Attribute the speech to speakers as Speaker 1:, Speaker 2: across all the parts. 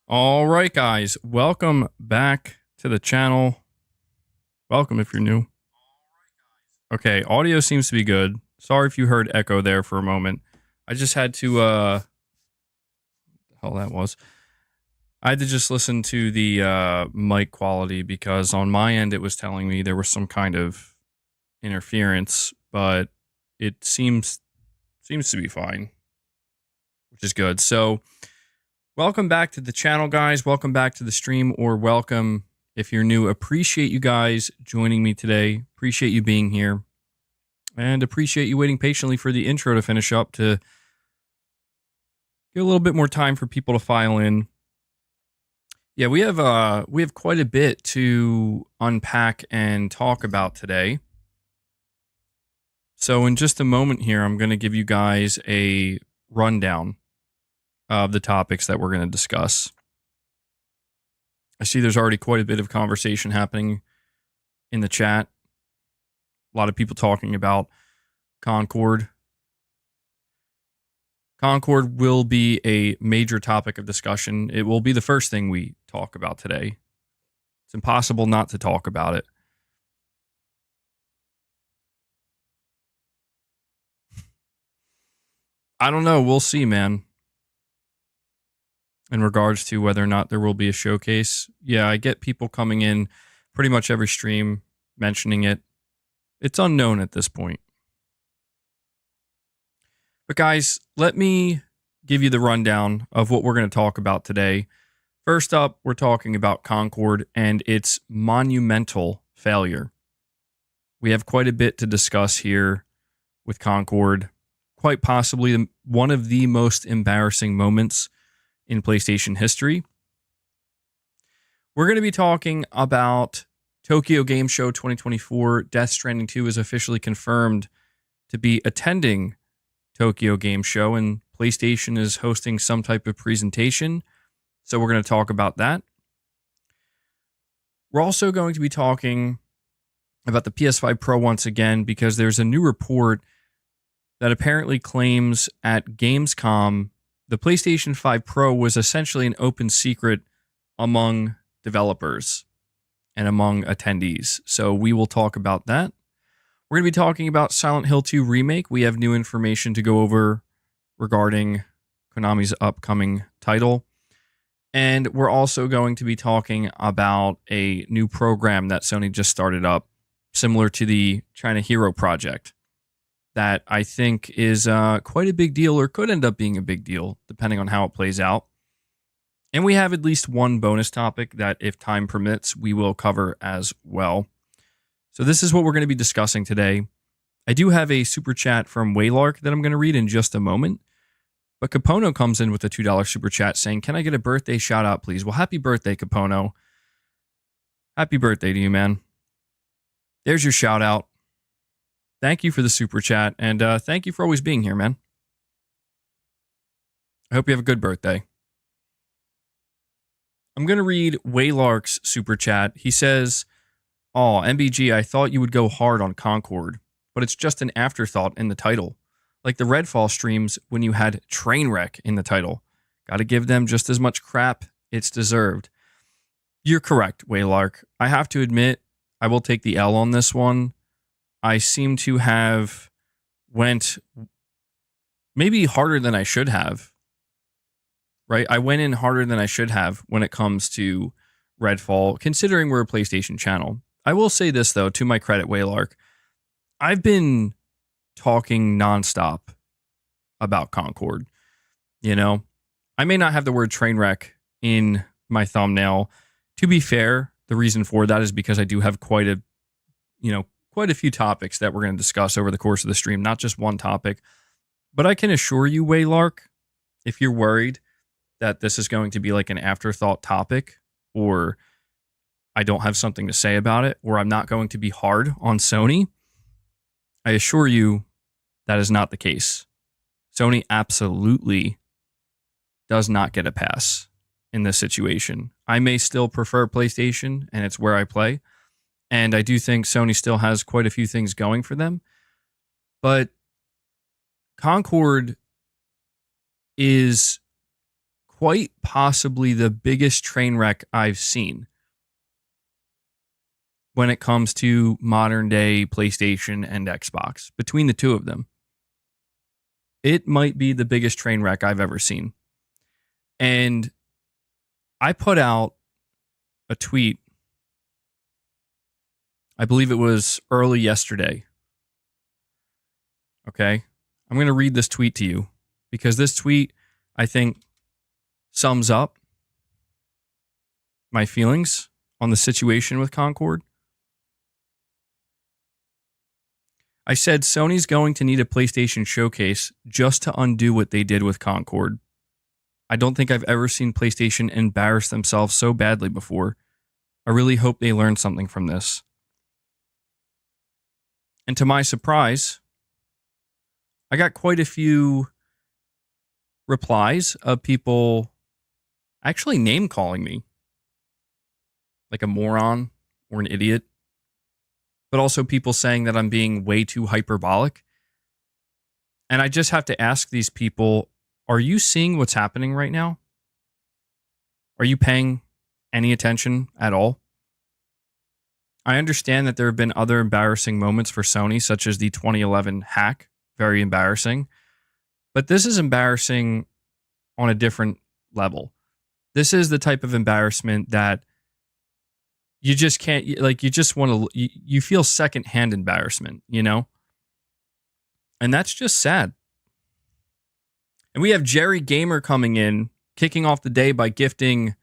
Speaker 1: All right, guys, welcome back to the channel. Welcome if you're new. Okay, audio seems to be good. Sorry if you heard echo there for a moment. I just had to, what the hell that was. I had to just listen to the mic quality because on my end it was telling me there was some kind of interference, but it seems to be fine, which is good. So, welcome back to the channel, guys. Welcome back to the stream, or welcome if you're new. Appreciate you guys joining me today. Appreciate you being here. And appreciate you waiting patiently for the intro to finish up to get a little bit more time for people to file in. Yeah, we have quite a bit to unpack and talk about today. So in just a moment here, I'm going to give you guys a rundown of the topics that we're going to discuss. I see there's already quite a bit of conversation happening in the chat. A lot of people talking about Concord. Concord will be a major topic of discussion. It will be the first thing we talk about today. It's impossible not to talk about it. I don't know. We'll see, man. In regards to whether or not there will be a showcase. Yeah, I get people coming in pretty much every stream mentioning it. It's unknown at this point. But guys, let me give you the rundown of what we're going to talk about today. First up, we're talking about Concord and its monumental failure. We have quite a bit to discuss here with Concord. Quite possibly one of the most embarrassing moments in PlayStation history. We're going to be talking about Tokyo Game Show 2024. Death Stranding 2 is officially confirmed to be attending Tokyo Game Show, and PlayStation is hosting some type of presentation. So we're going to talk about that. We're also going to be talking about the PS5 Pro once again, because there's a new report that apparently claims at Gamescom the PlayStation 5 Pro was essentially an open secret among developers and among attendees. So we will talk about that. We're going to be talking about Silent Hill 2 Remake. We have new information to go over regarding Konami's upcoming title. And we're also going to be talking about a new program that Sony just started up, similar to the China Hero project, that I think is quite a big deal, or could end up being a big deal, depending on how it plays out. And we have at least one bonus topic that, if time permits, we will cover as well. So this is what we're going to be discussing today. I do have a super chat from Waylark that I'm going to read in just a moment. But Capono comes in with a $2 super chat saying, "Can I get a birthday shout out, please?" Well, happy birthday, Capono. Happy birthday to you, man. There's your shout out. Thank you for the super chat, and thank you for always being here, man. I hope you have a good birthday. I'm going to read Waylark's super chat. He says, "Oh, MBG, I thought you would go hard on Concord, but it's just an afterthought in the title. Like the Redfall streams when you had Trainwreck in the title. Got to give them just as much crap it's deserved." You're correct, Waylark. I have to admit, I will take the L on this one. I seem to have went maybe harder than I should have, right? I went in harder than I should have when it comes to Redfall, considering we're a PlayStation channel. I will say this, though, to my credit, Waylark. I've been talking nonstop about Concord. You know, I may not have the word Trainwreck in my thumbnail. To be fair, the reason for that is because I do have quite a few topics that we're going to discuss over the course of the stream, not just one topic. But I can assure you, Waylark, if you're worried that this is going to be like an afterthought topic, or I don't have something to say about it, or I'm not going to be hard on Sony, I assure you that is not the case. Sony absolutely does not get a pass in this situation. I may still prefer PlayStation, and it's where I play. And I do think Sony still has quite a few things going for them. But Concord is quite possibly the biggest train wreck I've seen when it comes to modern day PlayStation and Xbox. Between the two of them, it might be the biggest train wreck I've ever seen. And I put out a tweet, I believe it was early yesterday. Okay. I'm going to read this tweet to you because this tweet, I think, sums up my feelings on the situation with Concord. I said Sony's going to need a PlayStation showcase just to undo what they did with Concord. I don't think I've ever seen PlayStation embarrass themselves so badly before. I really hope they learn something from this. And to my surprise, I got quite a few replies of people actually name calling me like a moron or an idiot, but also people saying that I'm being way too hyperbolic. And I just have to ask these people, are you seeing what's happening right now? Are you paying any attention at all? I understand that there have been other embarrassing moments for Sony, such as the 2011 hack. Very embarrassing. But this is embarrassing on a different level. This is the type of embarrassment that you just can't, like, you just want to, you feel secondhand embarrassment, you know? And that's just sad. And we have Jerry Gamer coming in, kicking off the day by gifting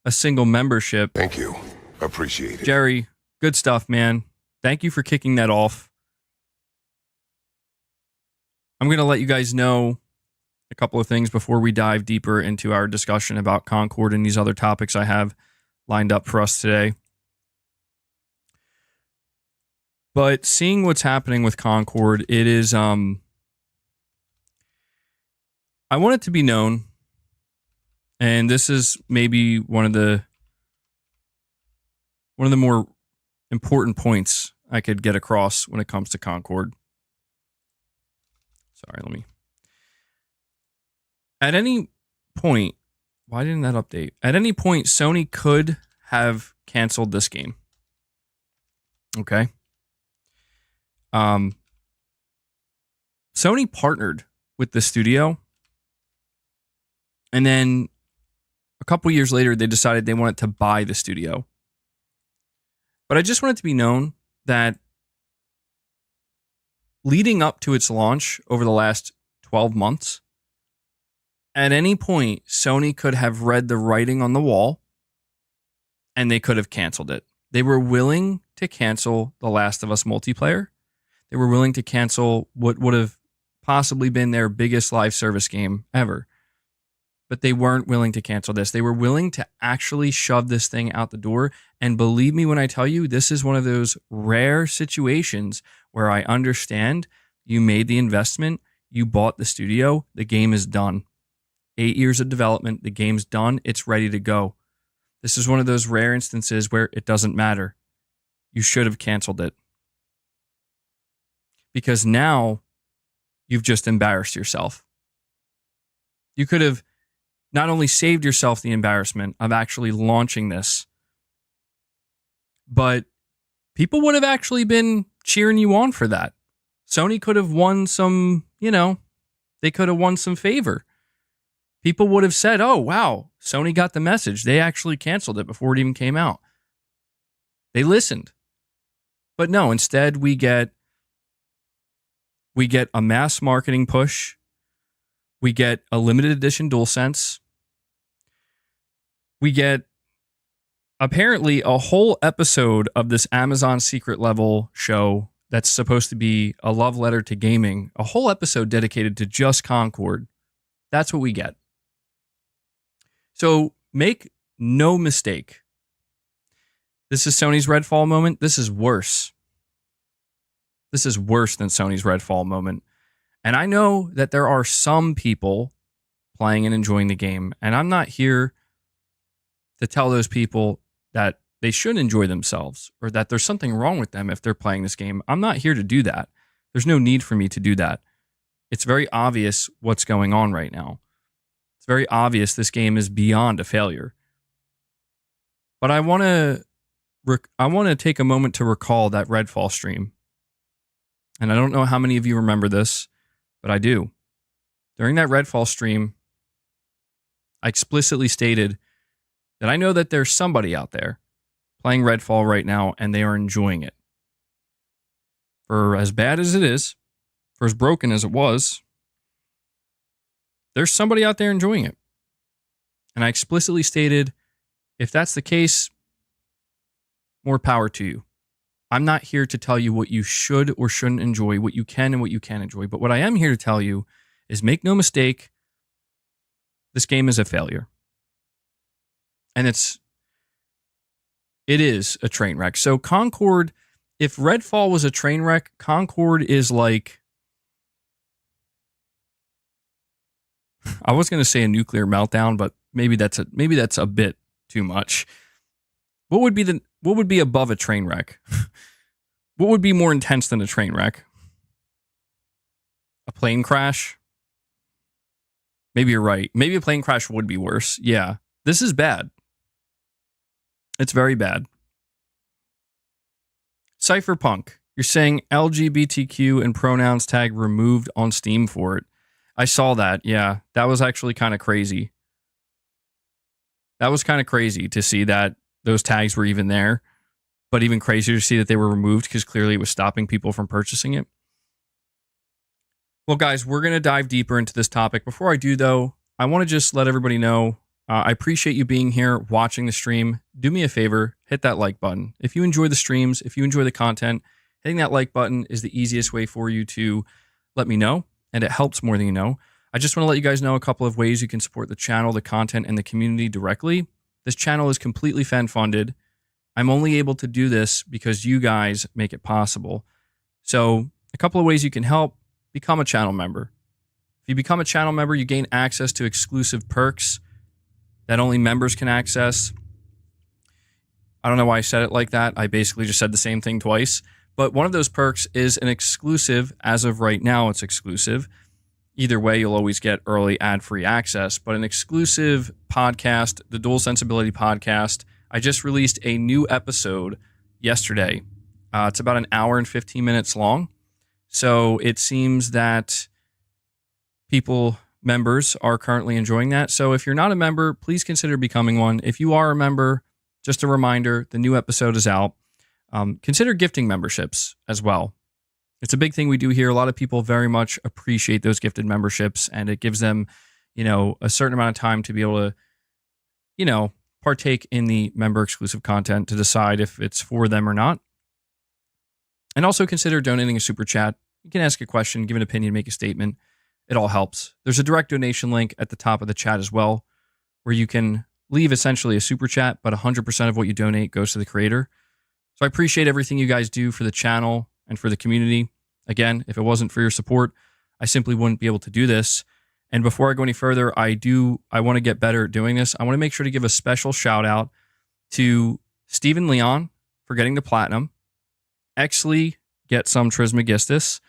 Speaker 1: a single membership.
Speaker 2: Thank you. Appreciate it.
Speaker 1: Jerry, good stuff, man. Thank you for kicking that off. I'm going to let you guys know a couple of things before we dive deeper into our discussion about Concord and these other topics I have lined up for us today. But seeing what's happening with Concord, it is, I want it to be known, and this is maybe one of the more important points I could get across when it comes to Concord. Sorry, at any point, why didn't that update? At any point, Sony could have canceled this game. Okay. Sony partnered with the studio, and then a couple years later, they decided they wanted to buy the studio. But I just want it to be known that leading up to its launch over the last 12 months, at any point, Sony could have read the writing on the wall and they could have canceled it. They were willing to cancel The Last of Us multiplayer. They were willing to cancel what would have possibly been their biggest live service game ever. But they weren't willing to cancel this. They were willing to actually shove this thing out the door. And believe me when I tell you, this is one of those rare situations where I understand you made the investment, you bought the studio, the game is done. 8 years of development, the game's done, it's ready to go. This is one of those rare instances where it doesn't matter. You should have canceled it. Because now you've just embarrassed yourself. You could have not only saved yourself the embarrassment of actually launching this, but people would have actually been cheering you on for that. Sony could have won some, they could have won some favor. People would have said, oh, wow, Sony got the message. They actually canceled it before it even came out. They listened. But no, instead we get a mass marketing push. We get a limited edition DualSense. We get apparently a whole episode of this Amazon Secret Level show that's supposed to be a love letter to gaming. A whole episode dedicated to just Concord. That's what we get. So make no mistake. This is Sony's Redfall moment. This is worse. This is worse than Sony's Redfall moment. And I know that there are some people playing and enjoying the game, and I'm not here to tell those people that they shouldn't enjoy themselves or that there's something wrong with them if they're playing this game. I'm not here to do that. There's no need for me to do that. It's very obvious what's going on right now. It's very obvious this game is beyond a failure. But I want to take a moment to recall that Redfall stream. And I don't know how many of you remember this, but I do. During that Redfall stream, I explicitly stated that I know that there's somebody out there playing Redfall right now and they are enjoying it. For as bad as it is, for as broken as it was, there's somebody out there enjoying it. And I explicitly stated, if that's the case, more power to you. I'm not here to tell you what you should or shouldn't enjoy, what you can and what you can't enjoy. But what I am here to tell you is, make no mistake, this game is a failure. And it is a train wreck. So Concord, if Redfall was a train wreck, Concord is like, I was going to say a nuclear meltdown, but maybe that's a bit too much. What would be above a train wreck? What would be more intense than a train wreck? A plane crash? Maybe you're right. Maybe a plane crash would be worse. Yeah. This is bad. It's very bad. Cypherpunk, you're saying LGBTQ and pronouns tag removed on Steam for it. I saw that. Yeah. That was actually kind of crazy. That was kind of crazy to see that those tags were even there. But even crazier to see that they were removed, because clearly it was stopping people from purchasing it. Well, guys, we're going to dive deeper into this topic. Before I do, though, I want to just let everybody know, I appreciate you being here, watching the stream. Do me a favor, hit that like button. If you enjoy the streams, if you enjoy the content, hitting that like button is the easiest way for you to let me know, and it helps more than you know. I just want to let you guys know a couple of ways you can support the channel, the content, and the community directly. This channel is completely fan-funded. I'm only able to do this because you guys make it possible. So a couple of ways you can help: become a channel member. If you become a channel member, you gain access to exclusive perks that only members can access. I don't know why I said it like that. I basically just said the same thing twice. But one of those perks is an exclusive. As of right now, it's exclusive. Either way, you'll always get early ad-free access. But an exclusive podcast, the Dual Sensibility Podcast. I just released a new episode yesterday. It's about an hour and 15 minutes long. So it seems that members are currently enjoying that. So if you're not a member, please consider becoming one. If you are a member, just a reminder, the new episode is out. Consider gifting memberships as well. It's a big thing we do here. A lot of people very much appreciate those gifted memberships, and it gives them, a certain amount of time to be able to, partake in the member exclusive content to decide if it's for them or not. And also consider donating a super chat. You can ask a question, give an opinion, make a statement. It all helps. There's a direct donation link at the top of the chat as well, where you can leave essentially a super chat, but 100% of what you donate goes to the creator. So I appreciate everything you guys do for the channel and for the community. Again, if it wasn't for your support, I simply wouldn't be able to do this. And before I go any further, I want to get better at doing this. I want to make sure to give a special shout out to Stephen Leon for getting the platinum, Exley get some Trismegistus,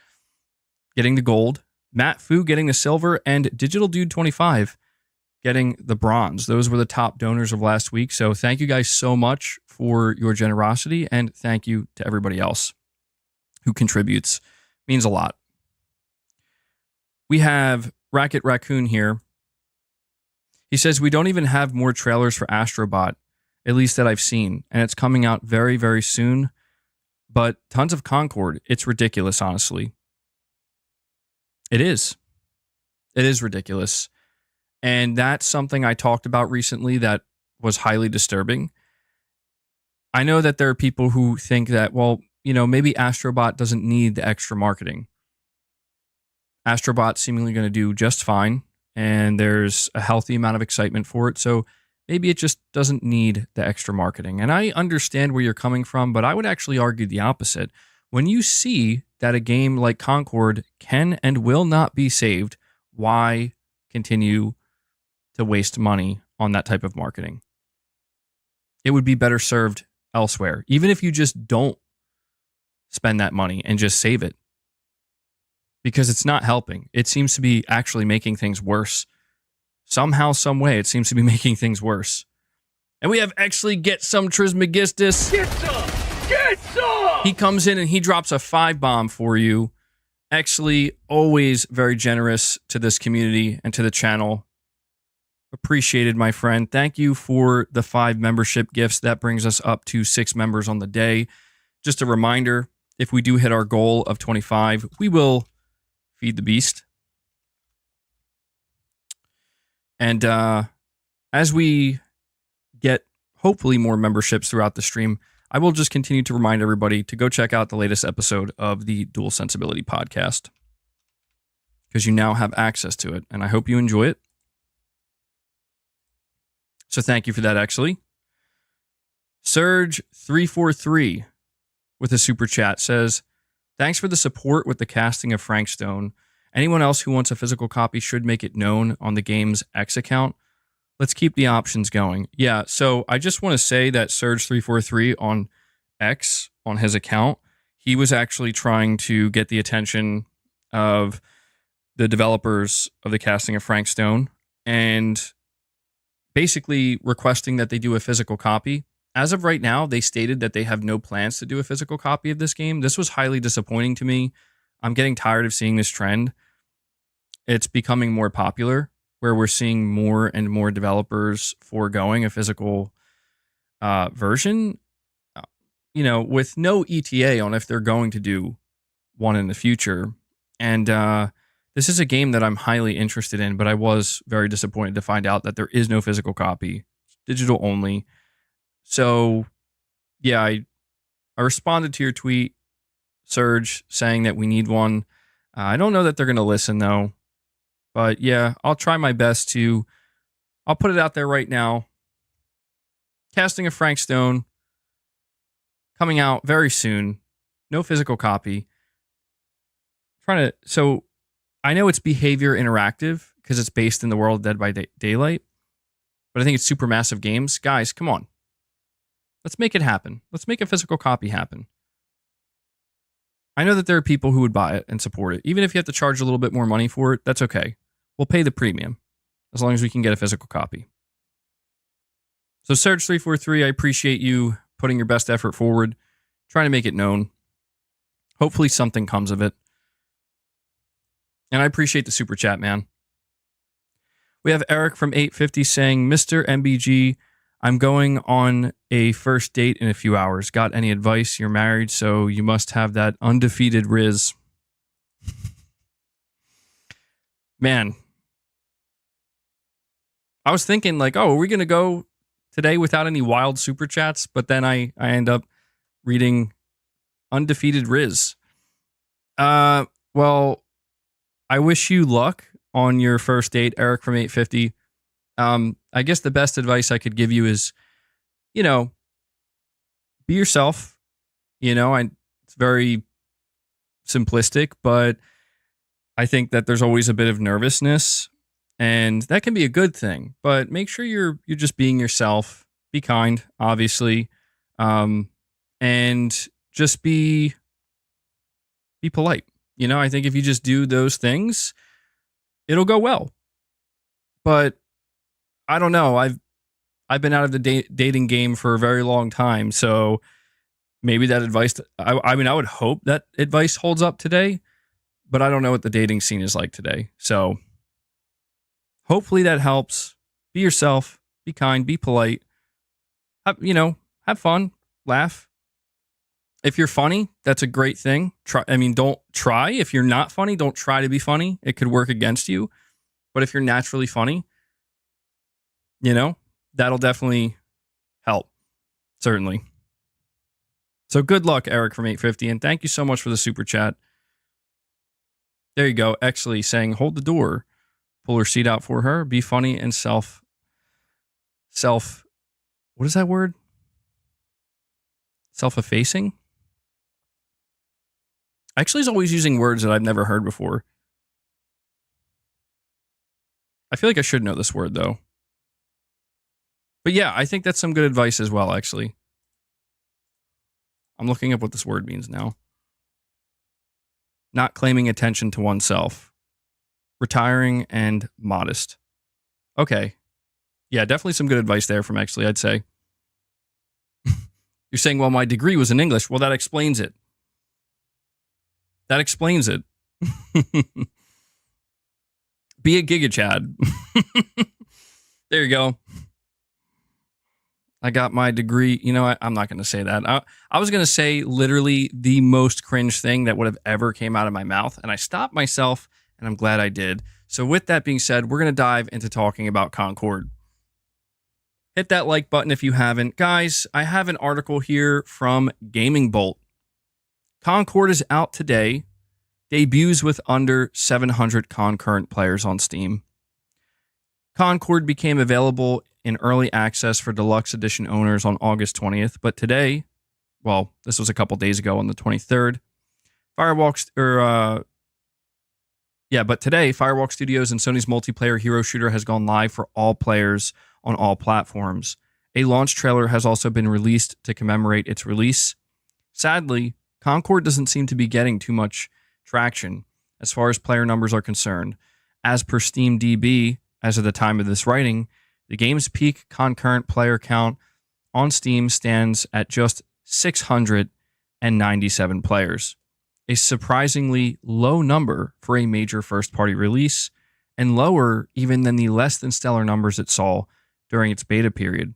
Speaker 1: getting the gold, Matt Fu getting the silver, and Digital Dude 25 getting the bronze. Those were the top donors of last week. So thank you guys so much for your generosity, and thank you to everybody else who contributes. It means a lot. We have Racket Raccoon here. He says, we don't even have more trailers for Astrobot, at least that I've seen, and it's coming out very, very soon. But tons of Concord. It's ridiculous, honestly. It is. It is ridiculous. And that's something I talked about recently that was highly disturbing. I know that there are people who think that, well, maybe Astrobot doesn't need the extra marketing. Astrobot's seemingly going to do just fine, and there's a healthy amount of excitement for it. So maybe it just doesn't need the extra marketing. And I understand where you're coming from, but I would actually argue the opposite. When you see that a game like Concord can and will not be saved, why continue to waste money on that type of marketing? It would be better served elsewhere, even if you just don't spend that money and just save it, because it's not helping. It seems to be actually making things worse. somehow, some way, it seems to be making things worse. And we have actually Get Some Trismegistus.
Speaker 3: Get some! Get some!
Speaker 1: He comes in and he drops a 5-bomb for you. Actually, always very generous to this community and to the channel. Appreciated, my friend. Thank you for the 5 membership gifts. That brings us up to 6 members on the day. Just a reminder, if we do hit our goal of 25, we will feed the beast. And as we get hopefully more memberships throughout the stream, I will just continue to remind everybody to go check out the latest episode of the Dual Sensibility podcast, because you now have access to it, and I hope you enjoy it. So thank you for that, actually. Surge343 with a super chat says, thanks for the support with the casting of Frank Stone. Anyone else who wants a physical copy should make it known on the game's X account. Let's keep the options going. Yeah, so I just want to say that Surge343 on X, on his account, he was actually trying to get the attention of the developers of the casting of Frank Stone and basically requesting that they do a physical copy. As of right now, they stated that they have no plans to do a physical copy of this game. This was highly disappointing to me. I'm getting tired of seeing this trend. It's becoming more popular, where we're seeing more and more developers foregoing a physical version, with no ETA on if they're going to do one in the future. And this is a game that I'm highly interested in, but I was very disappointed to find out that there is no physical copy, digital only. So, yeah, I responded to your tweet, Surge, saying that we need one. I don't know that they're going to listen, though. But yeah, I'll try my best to, I'll put it out there right now. Casting of Frank Stone, coming out very soon. No physical copy. So I know it's Behavior Interactive because it's based in the world of Dead by Daylight. But I think it's Supermassive Games. Guys, come on. Let's make it happen. Let's make a physical copy happen. I know that there are people who would buy it and support it. Even if you have to charge a little bit more money for it, that's okay. We'll pay the premium as long as we can get a physical copy. So Surge343, I appreciate you putting your best effort forward, trying to make it known. Hopefully something comes of it. And I appreciate the super chat, man. We have Eric from 850 saying, Mr. MBG, I'm going on a first date in a few hours. Got any advice? You're married, so you must have that undefeated Riz. Man. I was thinking like, oh, are we going to go today without any wild super chats? But then I end up reading undefeated Riz. Well, I wish you luck on your first date, Eric from 850. I guess the best advice I could give you is, be yourself. It's very simplistic, but I think that there's always a bit of nervousness, and that can be a good thing. But make sure you're just being yourself. Be kind, obviously, and just be polite. I think if you just do those things, it'll go well. But I don't know. I've been out of the dating game for a very long time, so maybe that advice. I would hope that advice holds up today, but I don't know what the dating scene is like today. So hopefully that helps. Be yourself. Be kind. Be polite. Have fun. Laugh. If you're funny, that's a great thing. Don't try. If you're not funny, don't try to be funny. It could work against you. But if you're naturally funny, that'll definitely help. Certainly. So good luck, Eric from 850. And thank you so much for the super chat. There you go. Actually saying, hold the door. Pull her seat out for her. Be funny and self. What is that word? Self-effacing? Actually, is always using words that I've never heard before. I feel like I should know this word, though. But yeah, I think that's some good advice as well, actually. I'm looking up what this word means now. Not claiming attention to oneself. Retiring and modest. Okay. Yeah, definitely some good advice there from Exley, I'd say. You're saying, well, my degree was in English. Well, that explains it. That explains it. Be a Giga Chad. There you go. I got my degree. You know what? I'm not going to say that. I was going to say literally the most cringe thing that would have ever came out of my mouth. And I stopped myself, and I'm glad I did. So with that being said, we're going to dive into talking about Concord. Hit that like button if you haven't. Guys, I have an article here from Gaming Bolt. Concord is out today. Debuts with under 700 concurrent players on Steam. Concord became available in early access for deluxe edition owners on August 20th, but today, well, this was a couple days ago on the 23rd, Firewalk Studios and Sony's multiplayer hero shooter has gone live for all players on all platforms. A launch trailer has also been released to commemorate its release. Sadly, Concord doesn't seem to be getting too much traction as far as player numbers are concerned. As per SteamDB, as of the time of this writing, the game's peak concurrent player count on Steam stands at just 697 players, a surprisingly low number for a major first-party release, and lower even than the less than stellar numbers it saw during its beta period.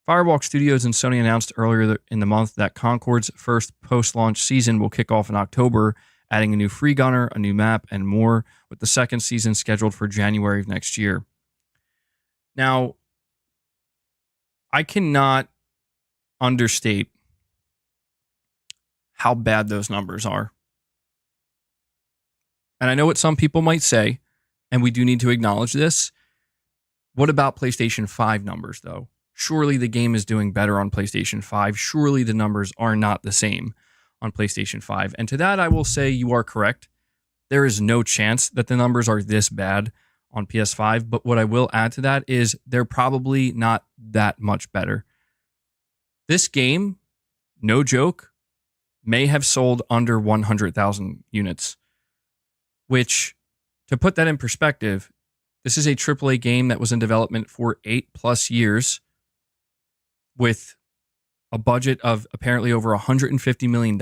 Speaker 1: Firewalk Studios and Sony announced earlier in the month that Concord's first post-launch season will kick off in October, adding a new free gunner, a new map, and more, with the second season scheduled for January of next year. Now, I cannot understate how bad those numbers are. And I know what some people might say, and we do need to acknowledge this. What about PlayStation 5 numbers, though? Surely the game is doing better on PlayStation 5. Surely the numbers are not the same on PlayStation 5. And to that, I will say you are correct. There is no chance that the numbers are this bad on PS5. But what I will add to that is they're probably not that much better. This game, no joke, may have sold under 100,000 units. Which, to put that in perspective, this is a AAA game that was in development for 8+ years with a budget of apparently over $150 million.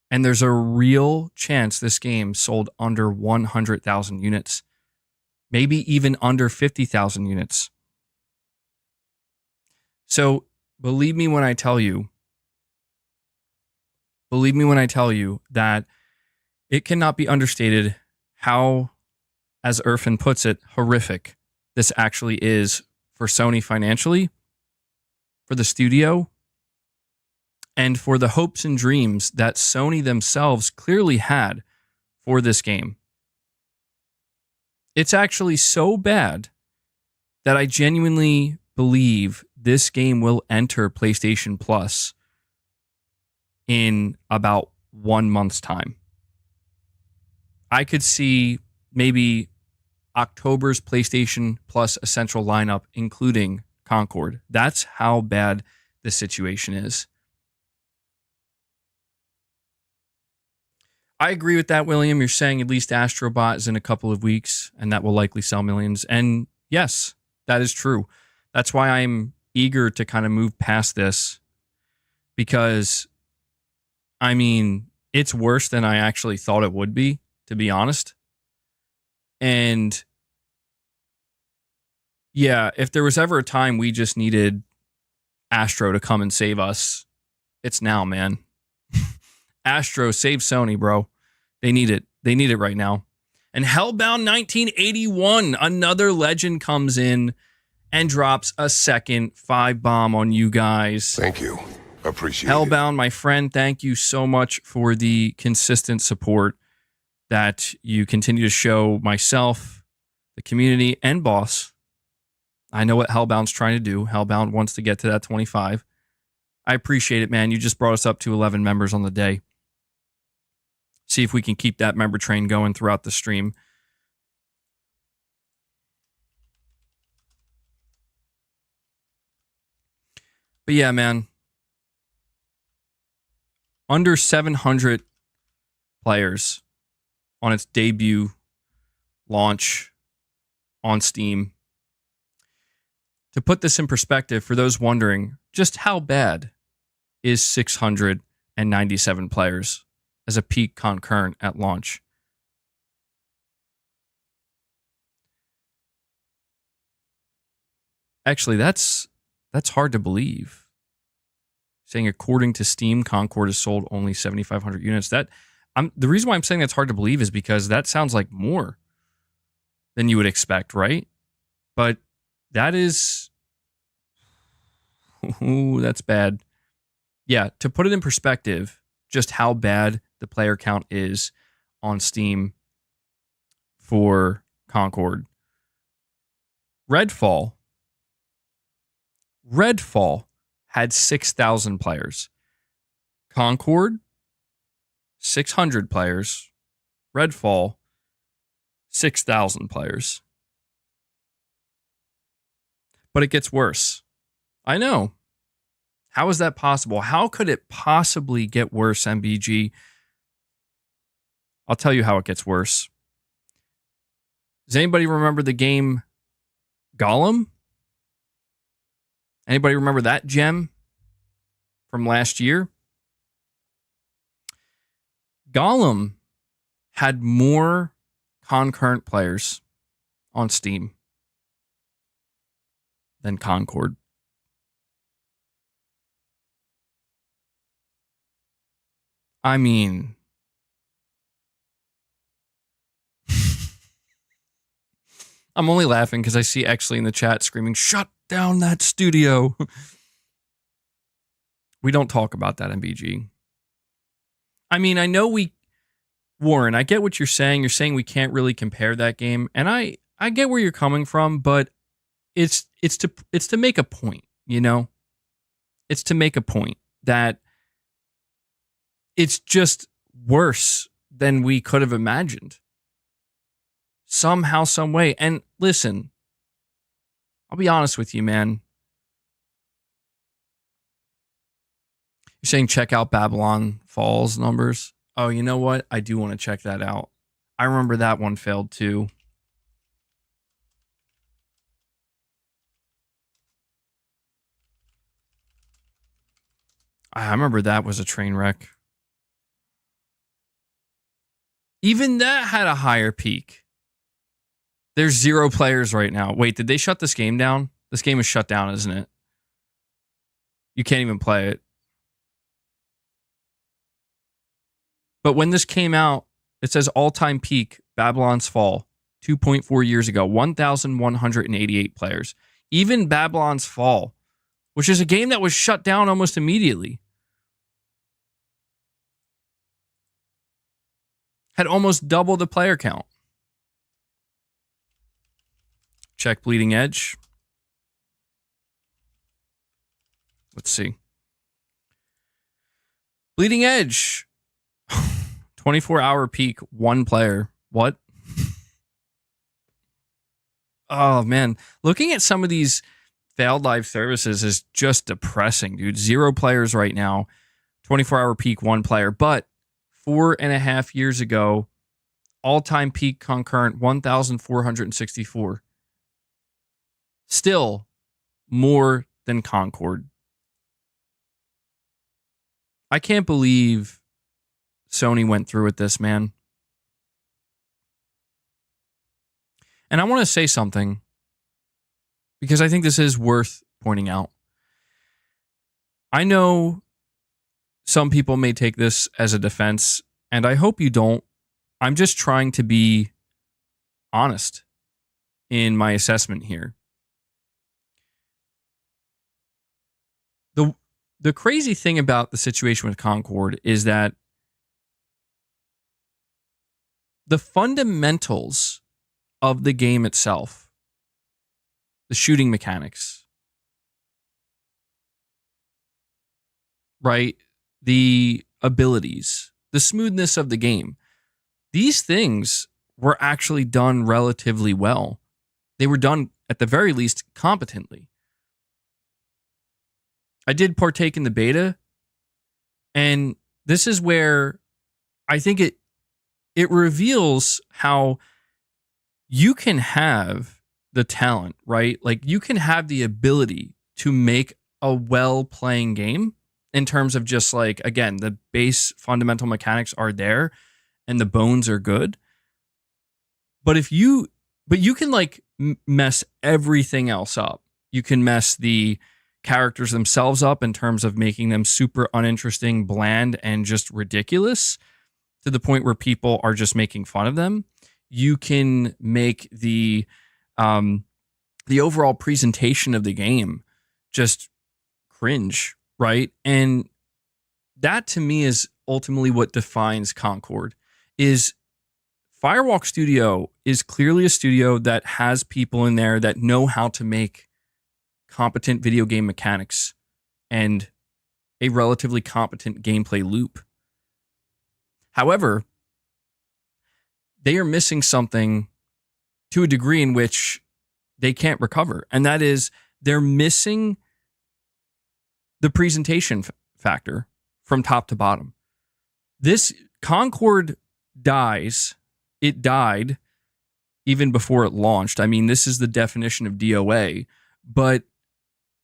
Speaker 1: And there's a real chance this game sold under 100,000 units, maybe even under 50,000 units. So believe me when I tell you that it cannot be understated how, as Irfan puts it, horrific this actually is for Sony financially, for the studio, and for the hopes and dreams that Sony themselves clearly had for this game. It's actually so bad that I genuinely believe this game will enter PlayStation Plus in about 1 month's time. I could see maybe October's PlayStation Plus Essential lineup, including Concord. That's how bad the situation is. I agree with that, William. You're saying at least Astro is in a couple of weeks, and that will likely sell millions. And yes, that is true. That's why I'm eager to kind of move past this, because, I mean, it's worse than I actually thought it would be, to be honest. And yeah, if there was ever a time we just needed Astro to come and save us, it's now, man. Astro, save Sony, bro. They need it. They need it right now. And Hellbound 1981, another legend, comes in and drops a second 5-bomb on you guys.
Speaker 2: Thank you. Appreciate
Speaker 1: Hellbound, my friend, thank you so much for the consistent support that you continue to show myself, the community, and boss. I know what Hellbound's trying to do. Hellbound wants to get to that 25. I appreciate it, man. You just brought us up to 11 members on the day. See if we can keep that member train going throughout the stream. But yeah, man. Under 700 players on its debut launch on Steam. To put this in perspective, for those wondering, just how bad is 697 players as a peak concurrent at launch? Actually, that's hard to believe. Saying according to Steam, Concord has sold only 7,500 units. The reason why I'm saying that's hard to believe is because that sounds like more than you would expect, right? But that is, ooh, that's bad. Yeah, to put it in perspective, just how bad the player count is on Steam for Concord. Redfall had 6,000 players. Concord, 600 players. Redfall, 6,000 players. But it gets worse. I know. How is that possible? How could it possibly get worse, MBG? I'll tell you how it gets worse. Does anybody remember the game Gollum? Anybody remember that gem from last year? Gollum had more concurrent players on Steam than Concord. I mean, I'm only laughing because I see Exley in the chat screaming, "Shut down that studio." We don't talk about that, MBG. I mean, I know Warren, I get what you're saying. You're saying we can't really compare that game, and I get where you're coming from, but it's to make a point, you know? It's to make a point that it's just worse than we could have imagined. Somehow, some way. And listen, I'll be honest with you, man. You're saying check out Babylon Falls numbers. Oh, you know what? I do want to check that out. I remember that one failed too. I remember that was a train wreck. Even that had a higher peak. There's 0 players right now. Wait, did they shut this game down? This game is shut down, isn't it? You can't even play it. But when this came out, it says all-time peak, Babylon's Fall, 2.4 years ago, 1,188 players. Even Babylon's Fall, which is a game that was shut down almost immediately, had almost double the player count. Check Bleeding Edge. Let's see. Bleeding Edge. 24-hour peak, 1 player. What? Oh, man. Looking at some of these failed live services is just depressing, dude. 0 players right now. 24-hour peak, 1 player. But 4.5 years ago, all-time peak concurrent, 1,464. Still more than Concord. I can't believe Sony went through with this, man. And I want to say something because I think this is worth pointing out. I know some people may take this as a defense, and I hope you don't. I'm just trying to be honest in my assessment here. The crazy thing about the situation with Concord is that the fundamentals of the game itself, the shooting mechanics, right? The abilities, the smoothness of the game, these things were actually done relatively well. They were done, at the very least, competently. I did partake in the beta, and this is where I think it reveals how you can have the talent, right? Like you can have the ability to make a well-playing game in terms of just like, again, the base fundamental mechanics are there and the bones are good. But you can like mess everything else up. You can mess the characters themselves up in terms of making them super uninteresting, bland, and just ridiculous to the point where people are just making fun of them. You can make the overall presentation of the game just cringe, right? And that to me is ultimately what defines Concord. Is Firewalk Studio is clearly a studio that has people in there that know how to make competent video game mechanics and a relatively competent gameplay loop. However, they are missing something to a degree in which they can't recover, and that is they're missing the presentation factor from top to bottom. This Concord dies. It died even before it launched. I mean, this is the definition of DOA, but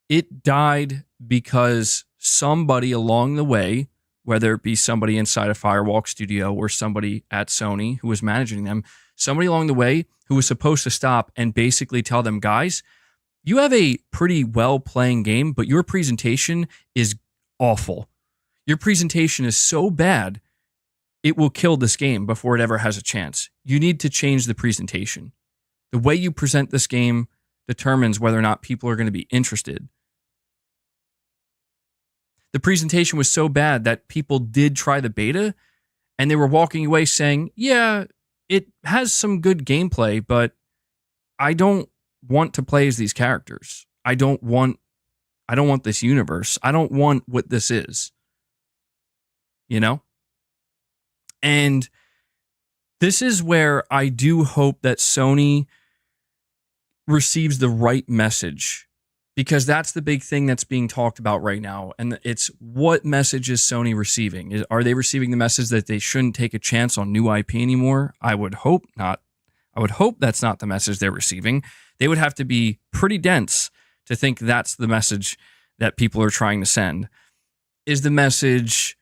Speaker 1: it died because somebody along the way, whether it be somebody inside a Firewalk Studio or somebody at Sony who was managing them, somebody along the way who was supposed to stop and basically tell them, guys, you have a pretty well-playing game, but your presentation is awful. Your presentation is so bad, it will kill this game before it ever has a chance. You need to change the presentation. The way you present this game determines whether or not people are going to be interested. The presentation was so bad that people did try the beta and they were walking away saying, yeah, it has some good gameplay, but I don't want to play as these characters. I don't want this universe. I don't want what this is. You know? And this is where I do hope that Sony receives the right message, because that's the big thing that's being talked about right now. And it's, what message is Sony receiving? Are they receiving the message that they shouldn't take a chance on new IP anymore? I would hope not. I would hope that's not the message they're receiving. They would have to be pretty dense to think that's the message that people are trying to send. Is the message,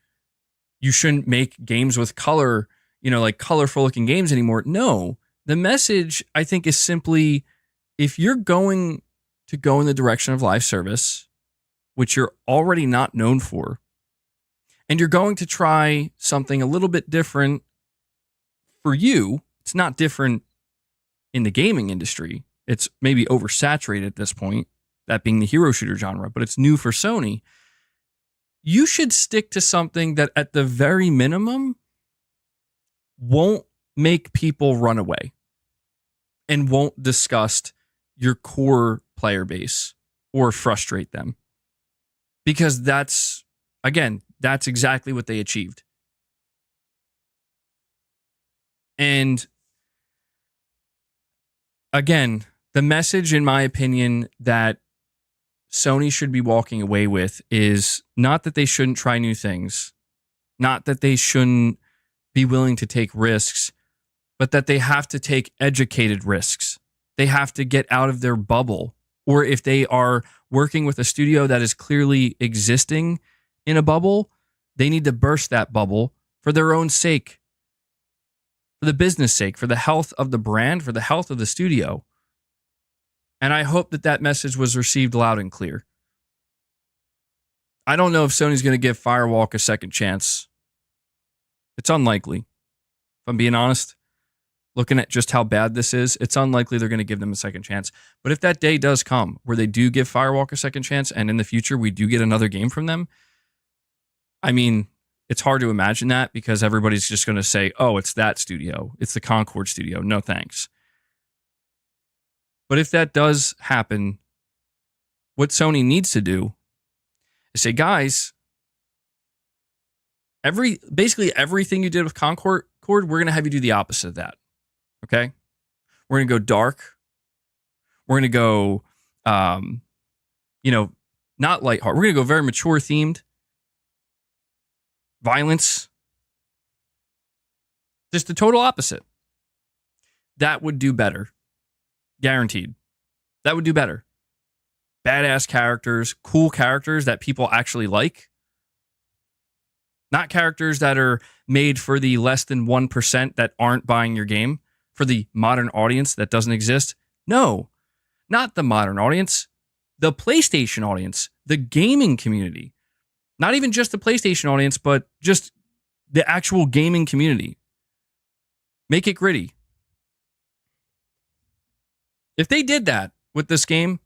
Speaker 1: you shouldn't make games with color, like colorful looking games anymore? No. The message, I think, is simply, if you're going to go in the direction of live service, which you're already not known for, and you're going to try something a little bit different for you, it's not different in the gaming industry. It's maybe oversaturated at this point, that being the hero shooter genre, but it's new for Sony. You should stick to something that at the very minimum won't make people run away and won't disgust your core player base or frustrate them. Because that's exactly what they achieved. And again, the message, in my opinion, that Sony should be walking away with is not that they shouldn't try new things, not that they shouldn't be willing to take risks, but that they have to take educated risks. They have to get out of their bubble. Or if they are working with a studio that is clearly existing in a bubble, they need to burst that bubble for their own sake, for the business sake, for the health of the brand, for the health of the studio. And I hope that that message was received loud and clear. I don't know if Sony's going to give Firewalk a second chance. It's unlikely. If I'm being honest, looking at just how bad this is, it's unlikely they're going to give them a second chance. But if that day does come where they do give Firewalk a second chance, and in the future we do get another game from them, I mean, it's hard to imagine that, because everybody's just going to say, oh, it's that studio. It's the Concord studio. No thanks. But if that does happen, what Sony needs to do is say, guys, basically everything you did with Concord, we're going to have you do the opposite of that. Okay? We're going to go dark. We're going to go, not lighthearted. We're going to go very mature themed. Violence. Just the total opposite. That would do better. Guaranteed. That would do better. Badass characters, cool characters that people actually like. Not characters that are made for the less than 1% that aren't buying your game, for the modern audience that doesn't exist. No, not the modern audience, the PlayStation audience, the gaming community. Not even just the PlayStation audience, but just the actual gaming community. Make it gritty. If they did that with this game,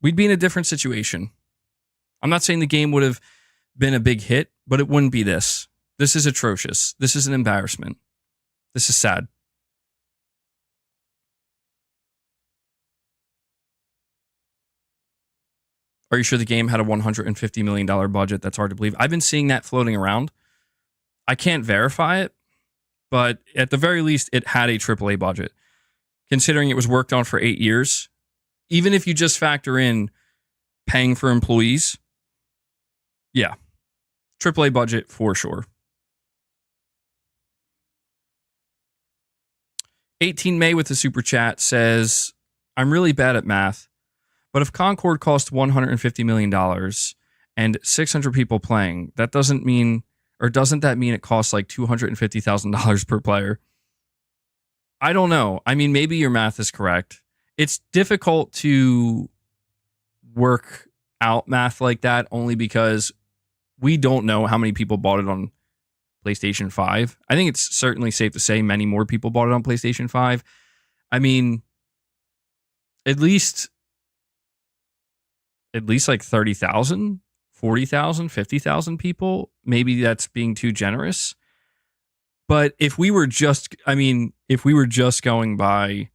Speaker 1: we'd be in a different situation. I'm not saying the game would have been a big hit, but it wouldn't be this. This is atrocious. This is an embarrassment. This is sad. Are you sure the game had a $150 million budget? That's hard to believe. I've been seeing that floating around. I can't verify it, but at the very least, it had a AAA budget. Considering it was worked on for 8 years, even if you just factor in paying for employees, yeah, AAA budget for sure. 18 May with the super chat says, I'm really bad at math, but if Concord cost $150 million and 600 people playing, that doesn't mean, or doesn't that mean it costs like $250,000 per player? I don't know. I mean, maybe your math is correct. It's difficult to work out math like that only because we don't know how many people bought it on PlayStation 5. I think it's certainly safe to say many more people bought it on PlayStation 5. I mean, at least like 30,000, 40,000, 50,000 people. Maybe that's being too generous. But if we were just going by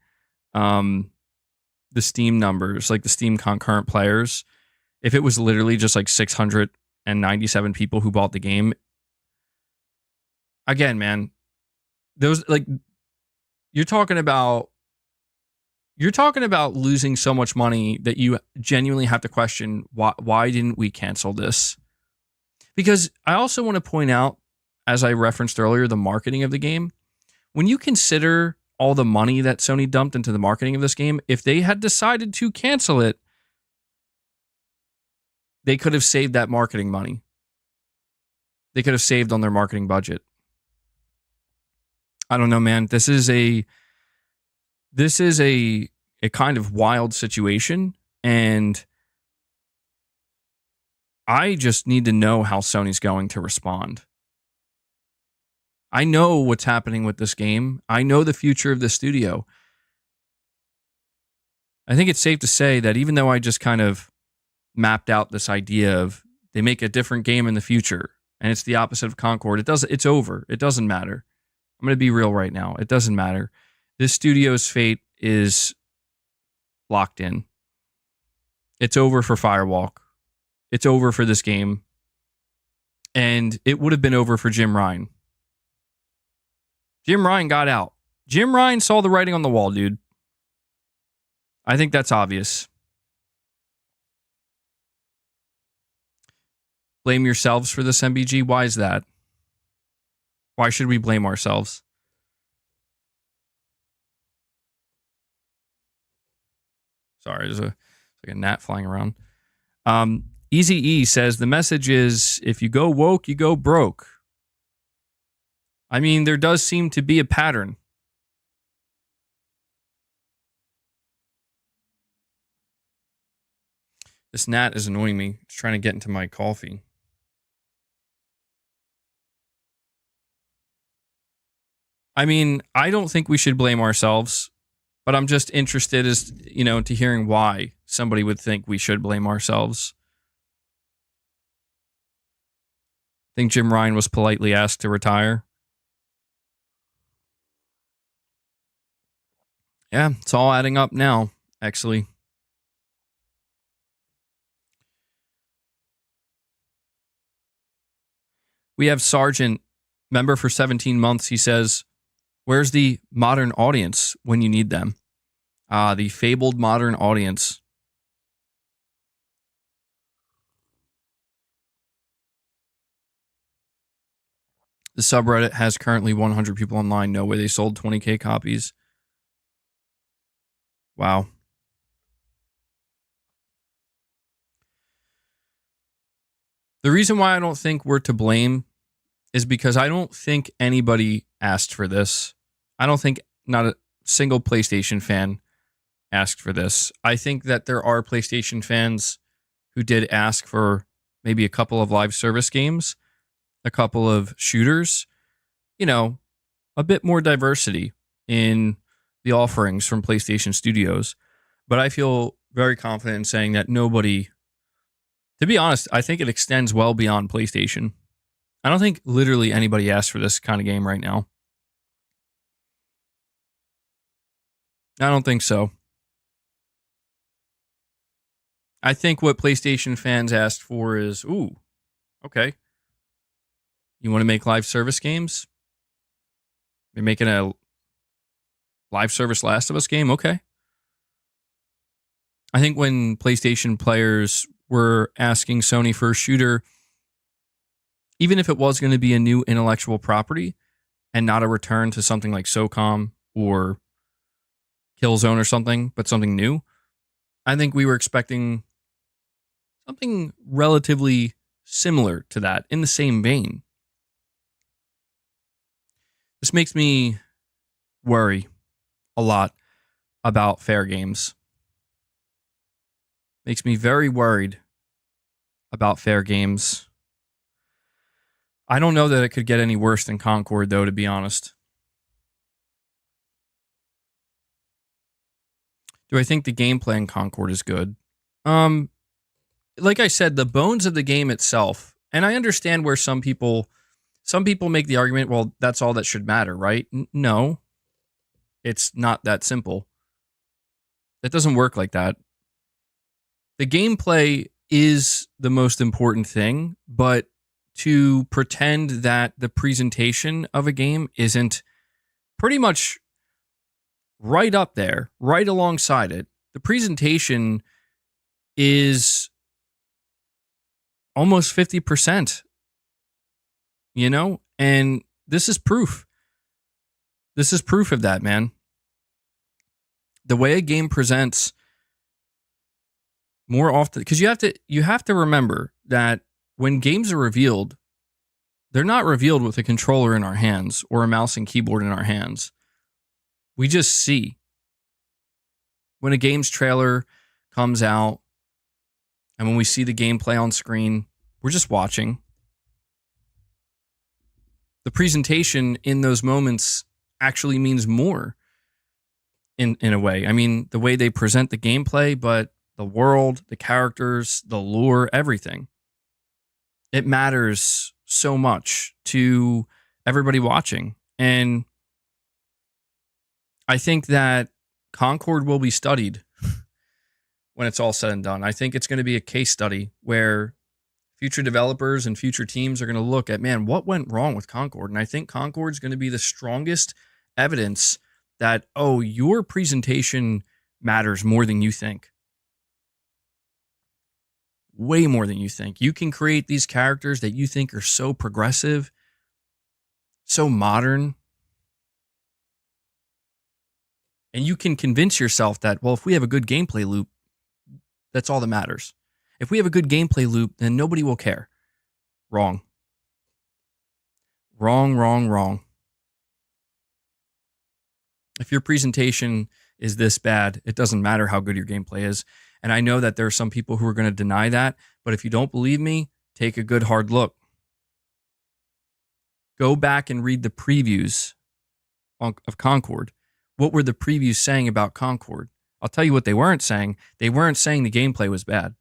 Speaker 1: the Steam numbers, like the Steam concurrent players, if it was literally just like 697 people who bought the game, again, man, those, like, you're talking about losing so much money that you genuinely have to question why didn't we cancel this? Because I also want to point out, as I referenced earlier, the marketing of the game. When you consider all the money that Sony dumped into the marketing of this game, if they had decided to cancel it, they could have saved that marketing money. They could have saved on their marketing budget. I don't know, man. This is a kind of wild situation, and I just need to know how Sony's going to respond. I know what's happening with this game. I know the future of the studio. I think it's safe to say that even though I just kind of mapped out this idea of they make a different game in the future and it's the opposite of Concord, it's over. It doesn't matter. I'm going to be real right now. It doesn't matter. This studio's fate is locked in. It's over for Firewalk. It's over for this game. And it would have been over for Jim Ryan. Jim Ryan got out. Jim Ryan saw the writing on the wall, dude. I think that's obvious. Blame yourselves for this, MBG? Why is that? Why should we blame ourselves? Sorry, there's like a gnat flying around. Easy E says the message is if you go woke, you go broke. I mean, there does seem to be a pattern. This gnat is annoying me. It's trying to get into my coffee. I mean, I don't think we should blame ourselves, but I'm just interested to hearing why somebody would think we should blame ourselves. I think Jim Ryan was politely asked to retire. Yeah, it's all adding up now, actually. We have Sergeant, member for 17 months. He says, where's the modern audience when you need them? The fabled modern audience. The subreddit has currently 100 people online. No way they sold 20,000 copies. Wow. The reason why I don't think we're to blame is because I don't think anybody asked for this. I don't think not a single PlayStation fan asked for this. I think that there are PlayStation fans who did ask for maybe a couple of live service games, a couple of shooters, a bit more diversity in the offerings from PlayStation Studios. But I feel very confident in saying that nobody, to be honest, I think it extends well beyond PlayStation. I don't think literally anybody asked for this kind of game right now. I don't think so. I think what PlayStation fans asked for is, ooh, okay. You want to make live service games? You're making a live service Last of Us game? Okay. I think when PlayStation players were asking Sony for a shooter, even if it was going to be a new intellectual property and not a return to something like SOCOM or Killzone or something, but something new, I think we were expecting something relatively similar to that in the same vein. This makes me worry a lot about fair games. Makes me very worried about fair games. I don't know that it could get any worse than Concord, though, to be honest. Do I think the gameplay in Concord is good? Like I said, the bones of the game itself, and I understand where some people make the argument, well, that's all that should matter, right? No, it's not that simple. It doesn't work like that. The gameplay is the most important thing, but to pretend that the presentation of a game isn't pretty much right up there, right alongside it, the presentation is almost 50%, and this is proof. This is proof of that, man. The way a game presents more often, because you have to remember that when games are revealed, they're not revealed with a controller in our hands or a mouse and keyboard in our hands. We just see. When a game's trailer comes out and when we see the gameplay on screen, we're just watching. The presentation in those moments actually means more in a way. I mean, the way they present the gameplay, but the world, the characters, the lore, everything. It matters so much to everybody watching. And I think that Concord will be studied when it's all said and done. I think it's going to be a case study where future developers and future teams are going to look at, man, what went wrong with Concord? And I think Concord's going to be the strongest evidence that, oh, your presentation matters more than you think. Way more than you think. You can create these characters that you think are so progressive, so modern. And you can convince yourself that, well, if we have a good gameplay loop, that's all that matters. If we have a good gameplay loop, then nobody will care. Wrong. Wrong. If your presentation is this bad, it doesn't matter how good your gameplay is. And I know that there are some people who are going to deny that, but if you don't believe me, take a good hard look. Go back and read the previews of Concord. What were the previews saying about Concord? I'll tell you what they weren't saying. They weren't saying the gameplay was bad.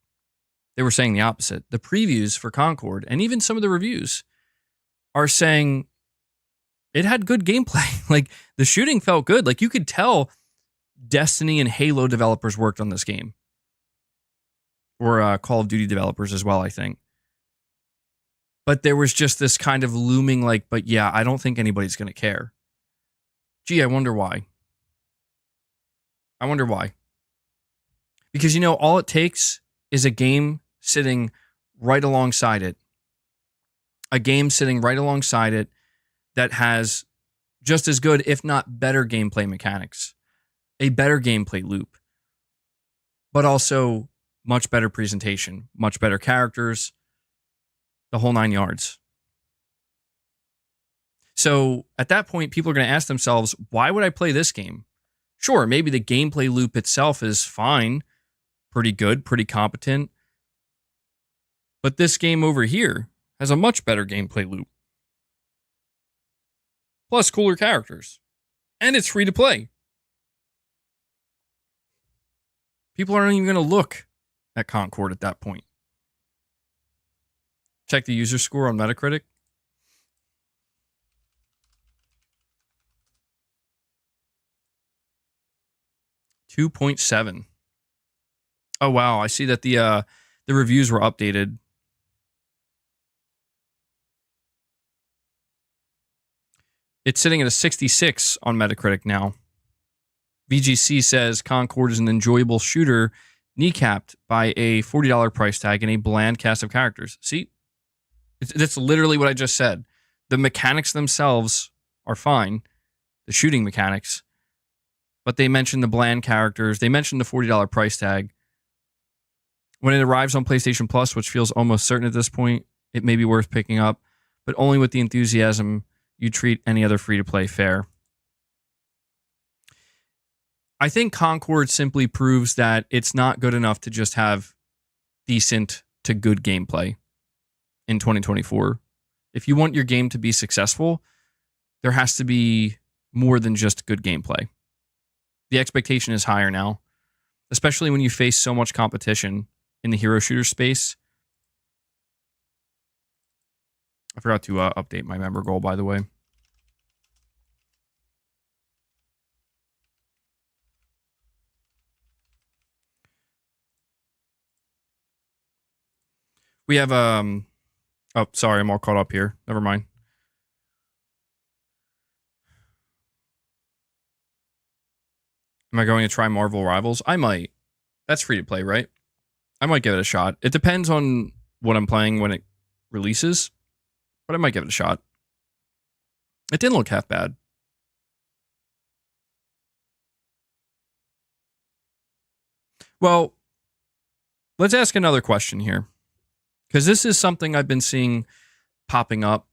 Speaker 1: They were saying the opposite. The previews for Concord, and even some of the reviews, are saying it had good gameplay. Like, the shooting felt good. Like, you could tell Destiny and Halo developers worked on this game. Or Call of Duty developers as well, I think. But there was just this kind of looming, like, but yeah, I don't think anybody's going to care. Gee, I wonder why. Because, all it takes is a game sitting right alongside it. A game sitting right alongside it that has just as good, if not better, gameplay mechanics. A better gameplay loop. But also much better presentation, much better characters, the whole 9 yards. So at that point, people are going to ask themselves, why would I play this game? Sure, maybe the gameplay loop itself is fine, pretty good, pretty competent. But this game over here has a much better gameplay loop. Plus cooler characters. And it's free to play. People aren't even going to look at Concord at that point. Check the user score on Metacritic. .7. Oh wow, I see that the reviews were updated. It's sitting at a 66 on Metacritic now. VGC says Concord is an enjoyable shooter kneecapped by a $40 price tag and a bland cast of characters. See? That's literally what I just said. The mechanics themselves are fine, the shooting mechanics, but they mentioned the bland characters. They mentioned the $40 price tag. When it arrives on PlayStation Plus, which feels almost certain at this point, it may be worth picking up, but only with the enthusiasm you treat any other free-to-play fare. I think Concord simply proves that it's not good enough to just have decent to good gameplay in 2024. If you want your game to be successful, there has to be more than just good gameplay. The expectation is higher now, especially when you face so much competition in the hero shooter space. I forgot to update my member goal, by the way. We have oh, sorry, I'm all caught up here. Never mind. Am I going to try Marvel Rivals? I might. That's free to play, right? I might give it a shot. It depends on what I'm playing when it releases, but I might give it a shot. It didn't look half bad. Well, let's ask another question here, because this is something I've been seeing popping up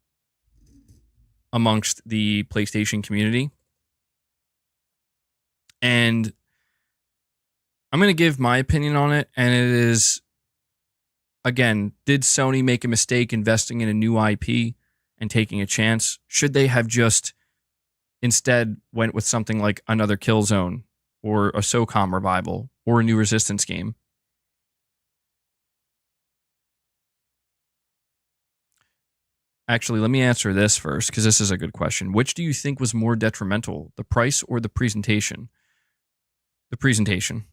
Speaker 1: amongst the PlayStation community. And I'm going to give my opinion on it, and it is, again, did Sony make a mistake investing in a new IP and taking a chance? Should they have just instead went with something like another Killzone or a SOCOM revival or a new Resistance game? Actually, let me answer this first, because this is a good question. Which do you think was more detrimental, the price or the presentation? The presentation.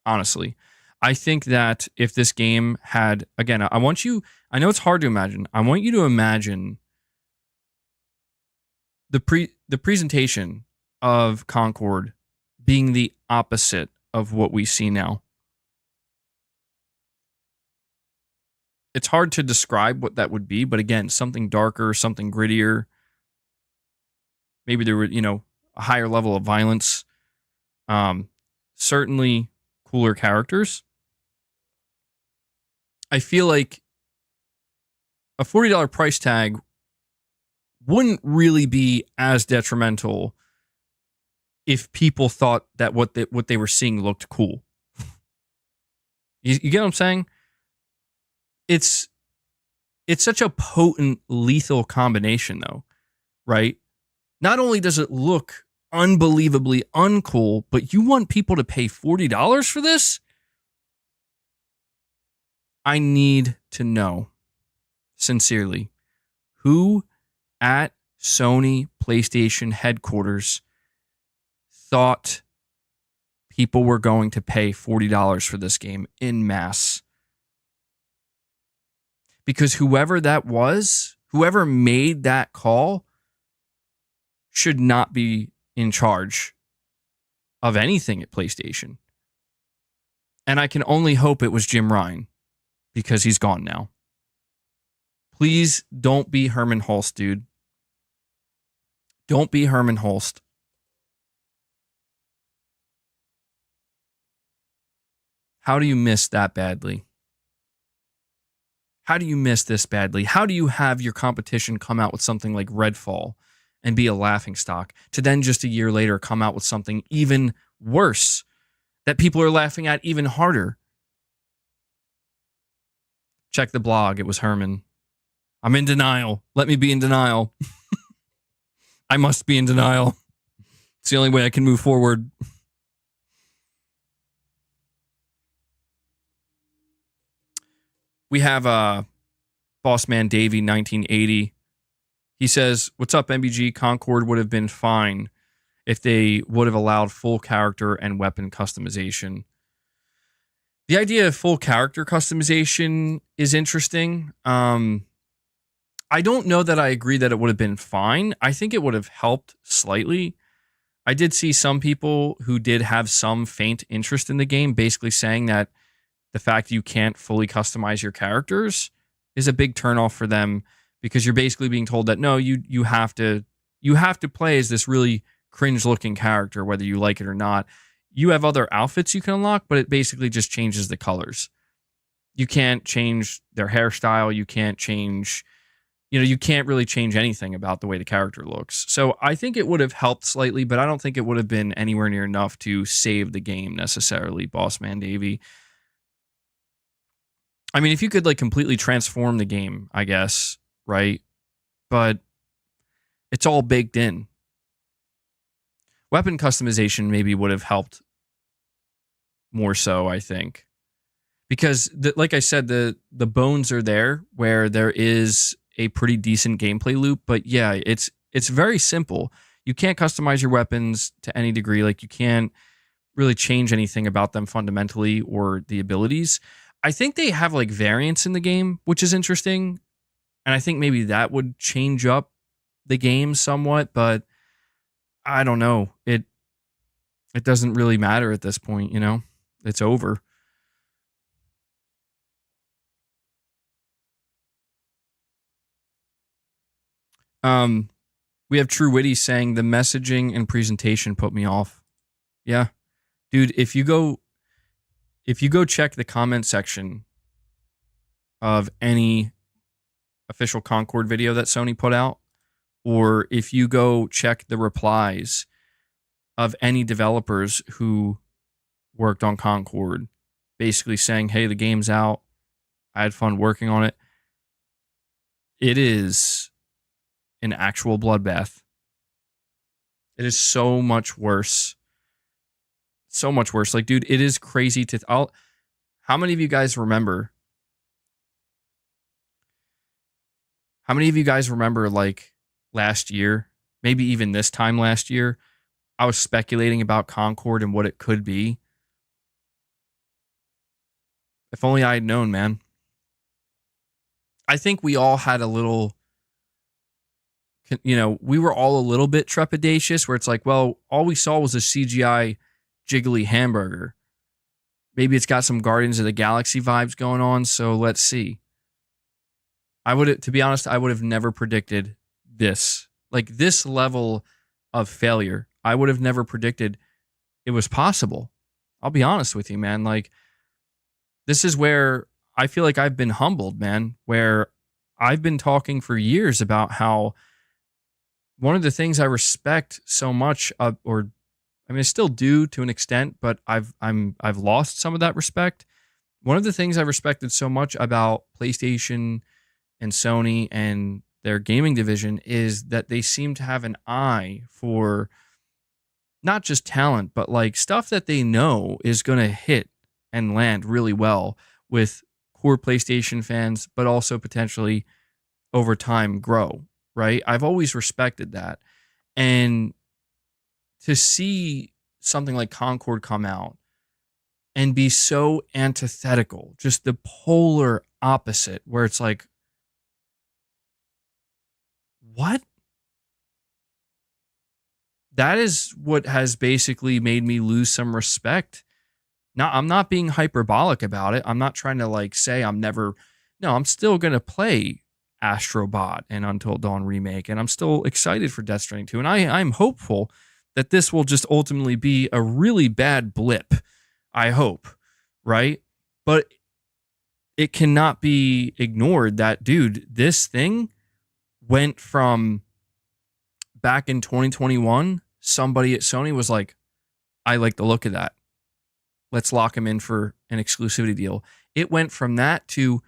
Speaker 1: Honestly, I think that if this game had, again, I know it's hard to imagine. I want you to imagine the presentation of Concord being the opposite of what we see now. It's hard to describe what that would be, but again, something darker, something grittier. Maybe there were, a higher level of violence. Certainly cooler characters. I feel like a $40 price tag wouldn't really be as detrimental if people thought that what they were seeing looked cool. You get what I'm saying? It's such a potent, lethal combination, though, right? Not only does it look unbelievably uncool, but you want people to pay $40 for this? I need to know, sincerely, who at Sony PlayStation headquarters thought people were going to pay $40 for this game en masse. Because whoever that was, whoever made that call, should not be in charge of anything at PlayStation. And I can only hope it was Jim Ryan, because he's gone now. Please don't be Herman Hulst, dude. Don't be Herman Hulst. How do you miss that badly? How do you miss this badly? How do you have your competition come out with something like Redfall and be a laughingstock to then just a year later come out with something even worse that people are laughing at even harder? Check the blog. It was Herman. I'm in denial. Let me be in denial. I must be in denial. It's the only way I can move forward. We have Bossman Davey 1980. He says, "What's up, MBG? Concord would have been fine if they would have allowed full character and weapon customization." The idea of full character customization is interesting. I don't know that I agree that it would have been fine. I think it would have helped slightly. I did see some people who did have some faint interest in the game basically saying that the fact you can't fully customize your characters is a big turnoff for them, because you're basically being told that no, you have to play as this really cringe looking character whether you like it or not. You have other outfits you can unlock, but it basically just changes the colors. You can't change their hairstyle, you can't change, you can't really change anything about the way the character looks. So I think it would have helped slightly, but I don't think it would have been anywhere near enough to save the game necessarily, Bossman Davey. I mean, if you could like completely transform the game, I guess, right? But it's all baked in. Weapon customization maybe would have helped more so, I think. Because, like I said, the bones are there where there is a pretty decent gameplay loop. But yeah, it's very simple. You can't customize your weapons to any degree. Like, you can't really change anything about them fundamentally or the abilities. I think they have like variants in the game, which is interesting. And I think maybe that would change up the game somewhat, but I don't know. It doesn't really matter at this point, It's over. We have True Witty saying the messaging and presentation put me off. Yeah. Dude, if you go check the comment section of any official Concord video that Sony put out, or if you go check the replies of any developers who worked on Concord, basically saying, hey, the game's out, I had fun working on it, it is an actual bloodbath. It is so much worse. So much worse. Like, dude, it is crazy to... How many of you guys remember... like, last year, maybe even this time last year, I was speculating about Concord and what it could be? If only I had known, man. I think we all had a little... we were all a little bit trepidatious, where it's like, well, all we saw was a CGI jiggly hamburger. Maybe it's got some Guardians of the Galaxy vibes going on, so let's see. To be honest, I would have never predicted this. Like, this level of failure, I would have never predicted it was possible. I'll be honest with you, man. Like, this is where I feel like I've been humbled, man, where I've been talking for years about how one of the things I respect so much, I still do to an extent, but I've lost some of that respect. One of the things I respected so much about PlayStation and Sony and their gaming division is that they seem to have an eye for not just talent, but like stuff that they know is going to hit and land really well with core PlayStation fans, but also potentially over time grow, right? I've always respected that. And to see something like Concord come out and be so antithetical, just the polar opposite, where it's like, what? That is what has basically made me lose some respect. Now, I'm not being hyperbolic about it. I'm not trying to like say I'm still going to play Astro and Until Dawn Remake, and I'm still excited for Death Stranding 2. And I'm hopeful that this will just ultimately be a really bad blip. I hope, right? But it cannot be ignored that, dude, this thing went from back in 2021, somebody at Sony was like, I like the look of that. Let's lock him in for an exclusivity deal. It went from that to,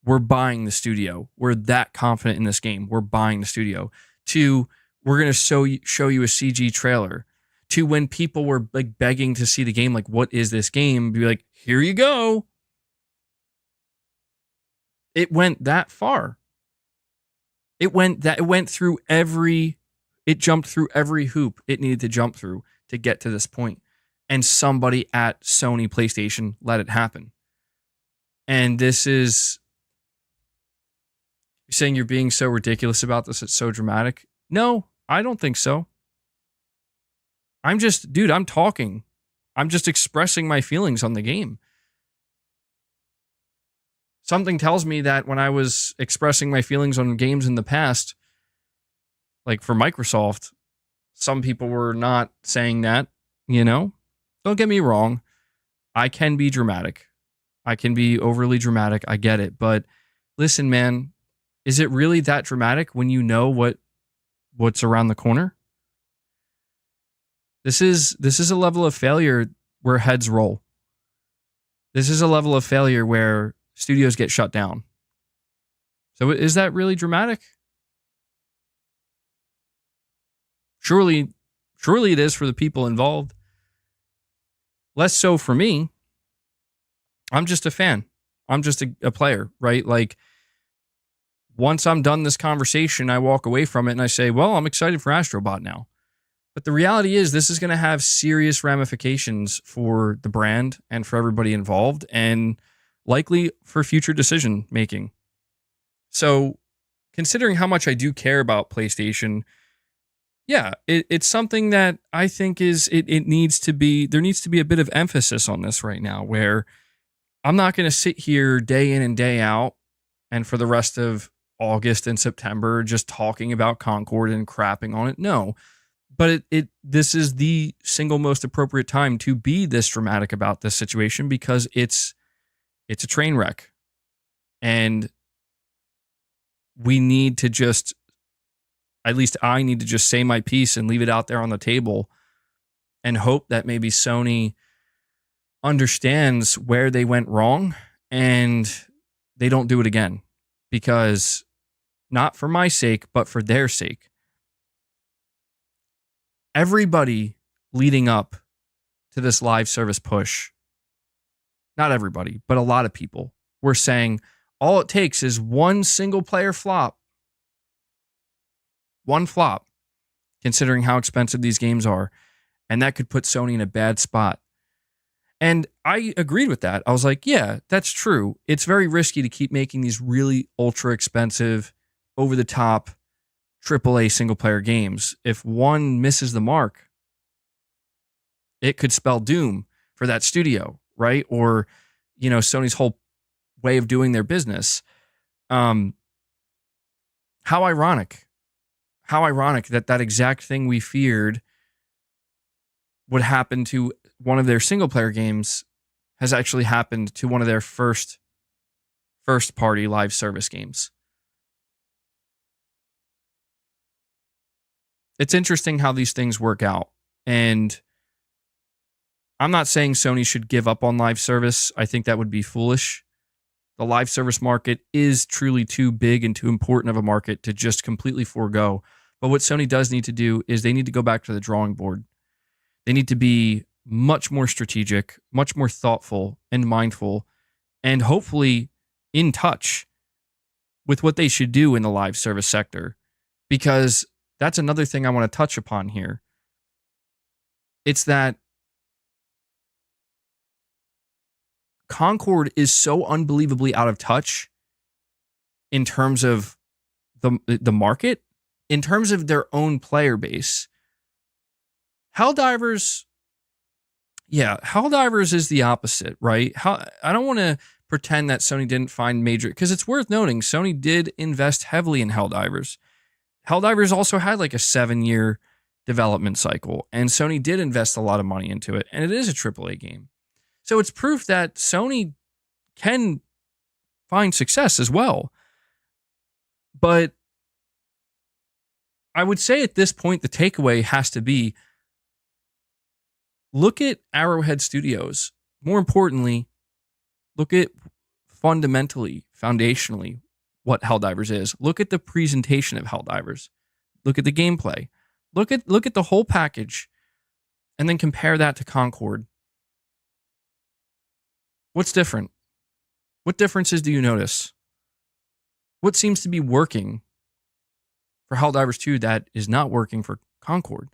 Speaker 1: we're buying the studio. We're that confident in this game. We're buying the studio. To, we're going to show you a CG trailer. To when people were like begging to see the game, like, what is this game? Be like, here you go. It went that far. It jumped through every hoop it needed to jump through to get to this point. And somebody at Sony PlayStation let it happen. And this is, you're saying you're being so ridiculous about this, it's so dramatic. No, I don't think so. I'm talking. I'm just expressing my feelings on the game. Something tells me that when I was expressing my feelings on games in the past, like for Microsoft, some people were not saying that, Don't get me wrong. I can be dramatic. I can be overly dramatic. I get it. But listen, man, is it really that dramatic when you know what's around the corner? This is a level of failure where heads roll. This is a level of failure where studios get shut down. So is that really dramatic? Surely it is for the people involved. Less so for me. I'm just a fan. I'm just a player, right? Like, once I'm done this conversation, I walk away from it and I say, well, I'm excited for Astrobot now. But the reality is this is going to have serious ramifications for the brand and for everybody involved, and likely for future decision making. So considering how much I do care about PlayStation, yeah, it's something that I think it needs to be, there needs to be a bit of emphasis on this right now, where I'm not going to sit here day in and day out and for the rest of August and September just talking about Concord and crapping on it. No, but this is the single most appropriate time to be this dramatic about this situation, because it's a train wreck, and we need to just, at least I need to just say my piece and leave it out there on the table and hope that maybe Sony understands where they went wrong and they don't do it again, because not for my sake, but for their sake. Everybody leading up to this live service push, not everybody, but a lot of people were saying all it takes is one single player flop. One flop, considering how expensive these games are. And that could put Sony in a bad spot. And I agreed with that. I was like, yeah, that's true. It's very risky to keep making these really ultra expensive, over the top, AAA single player games. If one misses the mark, it could spell doom for that studio, right? Or, Sony's whole way of doing their business. How ironic that exact thing we feared would happen to one of their single player games has actually happened to one of their first party live service games. It's interesting how these things work out. And I'm not saying Sony should give up on live service. I think that would be foolish. The live service market is truly too big and too important of a market to just completely forego. But what Sony does need to do is they need to go back to the drawing board. They need to be much more strategic, much more thoughtful and mindful, and hopefully in touch with what they should do in the live service sector. Because that's another thing I want to touch upon here. It's that Concord is so unbelievably out of touch in terms of the market, in terms of their own player base. Helldivers is the opposite, right? I don't want to pretend that Sony didn't find major, because it's worth noting Sony did invest heavily in Helldivers. Helldivers also had like a 7-year development cycle, and Sony did invest a lot of money into it, and it is a AAA game. So it's proof that Sony can find success as well. But I would say at this point, the takeaway has to be, look at Arrowhead Studios. More importantly, look at foundationally, what Helldivers is. Look at the presentation of Helldivers. Look at the gameplay. Look at the whole package, and then compare that to Concord. What's different? What differences do you notice? What seems to be working for Helldivers 2 that is not working for Concord?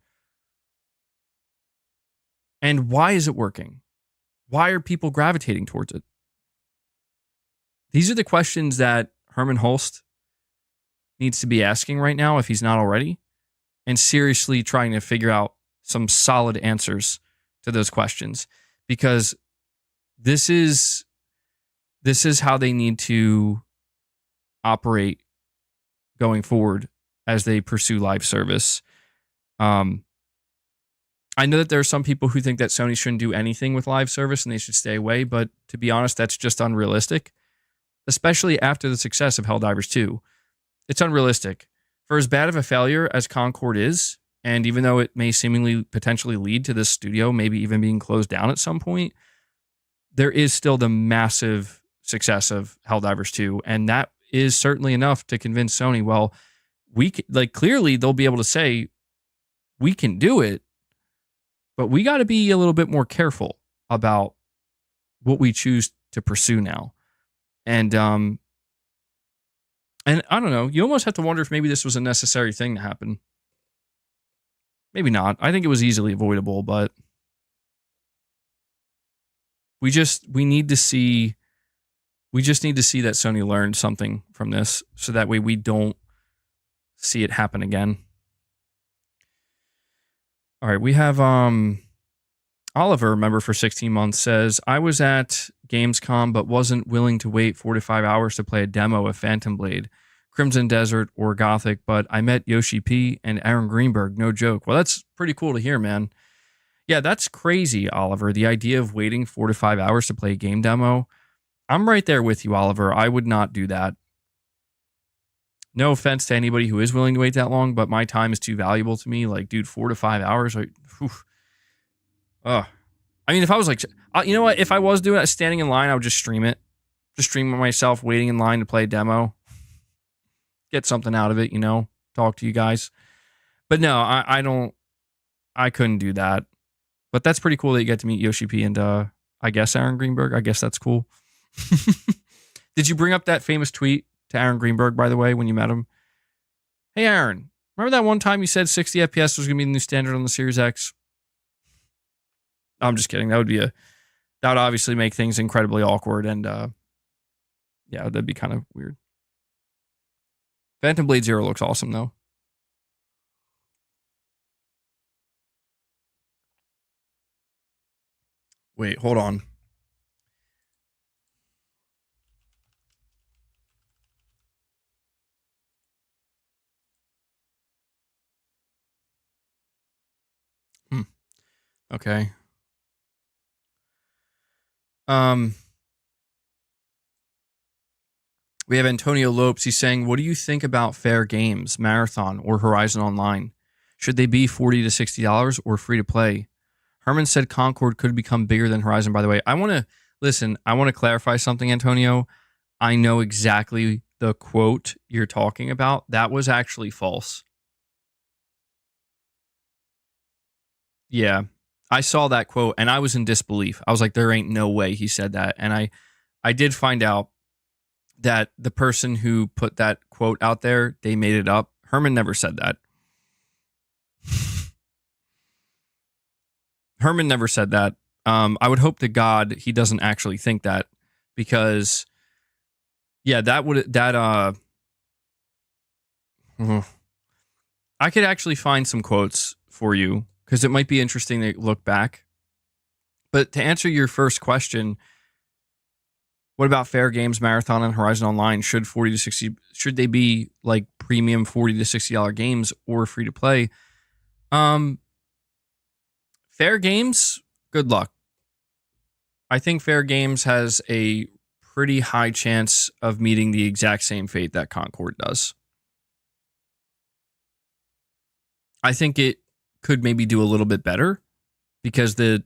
Speaker 1: And why is it working? Why are people gravitating towards it? These are the questions that Herman Hulst needs to be asking right now, if he's not already, and seriously trying to figure out some solid answers to those questions, because this is how they need to operate going forward as they pursue live service. I know that there are some people who think that Sony shouldn't do anything with live service and they should stay away, but to be honest, that's just unrealistic, especially after the success of Helldivers 2. It's unrealistic. For as bad of a failure as Concord is, and even though it may seemingly potentially lead to this studio maybe even being closed down at some point, there is still the massive success of Helldivers 2, and that is certainly enough to convince Sony, well, clearly they'll be able to say, we can do it, but we got to be a little bit more careful about what we choose to pursue now. And I don't know, you almost have to wonder if maybe this was a necessary thing to happen. Maybe not. I think it was easily avoidable, but we just need to see that Sony learned something from this, so that way we don't see it happen again. All right, we have Oliver, member for 16 months, says, I was at Gamescom but wasn't willing to wait 4 to 5 hours to play a demo of Phantom Blade, Crimson Desert, or Gothic, but I met Yoshi P and Aaron Greenberg, no joke. Well, that's pretty cool to hear, man. Yeah, that's crazy, Oliver. The idea of waiting 4 to 5 hours to play a game demo, I'm right there with you, Oliver. I would not do that. No offense to anybody who is willing to wait that long, but my time is too valuable to me. Like, dude, 4 to 5 hours. I mean, if I was like, you know what? If I was doing it, standing in line, I would just stream it. Just stream myself waiting in line to play a demo. Get something out of it, talk to you guys. But no, I couldn't do that. But that's pretty cool that you get to meet Yoshi P and I guess Aaron Greenberg. I guess that's cool. Did you bring up that famous tweet to Aaron Greenberg, by the way, when you met him? Hey, Aaron, remember that one time you said 60 FPS was going to be the new standard on the Series X? I'm just kidding. That would obviously make things incredibly awkward, and yeah, that'd be kind of weird. Phantom Blade Zero looks awesome, though. Wait, hold on. Okay. We have Antonio Lopes. He's saying, what do you think about Fair Games, Marathon, or Horizon Online? Should they be $40 to $60 or free to play? Herman said Concord could become bigger than Horizon, by the way. I want to clarify something, Antonio. I know exactly the quote you're talking about. That was actually false. Yeah, I saw that quote and I was in disbelief. I was like, there ain't no way he said that. And I did find out that the person who put that quote out there, they made it up. Herman never said that. Herman never said that. I would hope to God he doesn't actually think that, because yeah, I could actually find some quotes for you, because it might be interesting to look back. But to answer your first question, what about Fair Games, Marathon, and Horizon Online? Should they be like premium $40 to $60 games or free to play? Fair Games, good luck. I think Fair Games has a pretty high chance of meeting the exact same fate that Concord does. I think it could maybe do a little bit better because the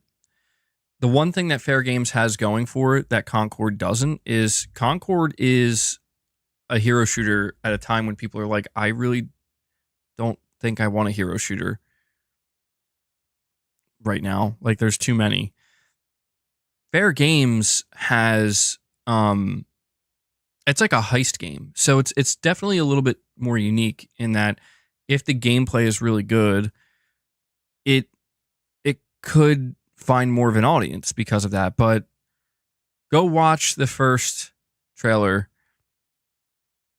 Speaker 1: one thing that Fair Games has going for it that Concord doesn't is Concord is a hero shooter at a time when people are like, I really don't think I want a hero shooter right now. Like, there's too many. Fair Games has it's like a heist game. So it's definitely a little bit more unique in that if the gameplay is really good, it could find more of an audience because of that. But go watch the first trailer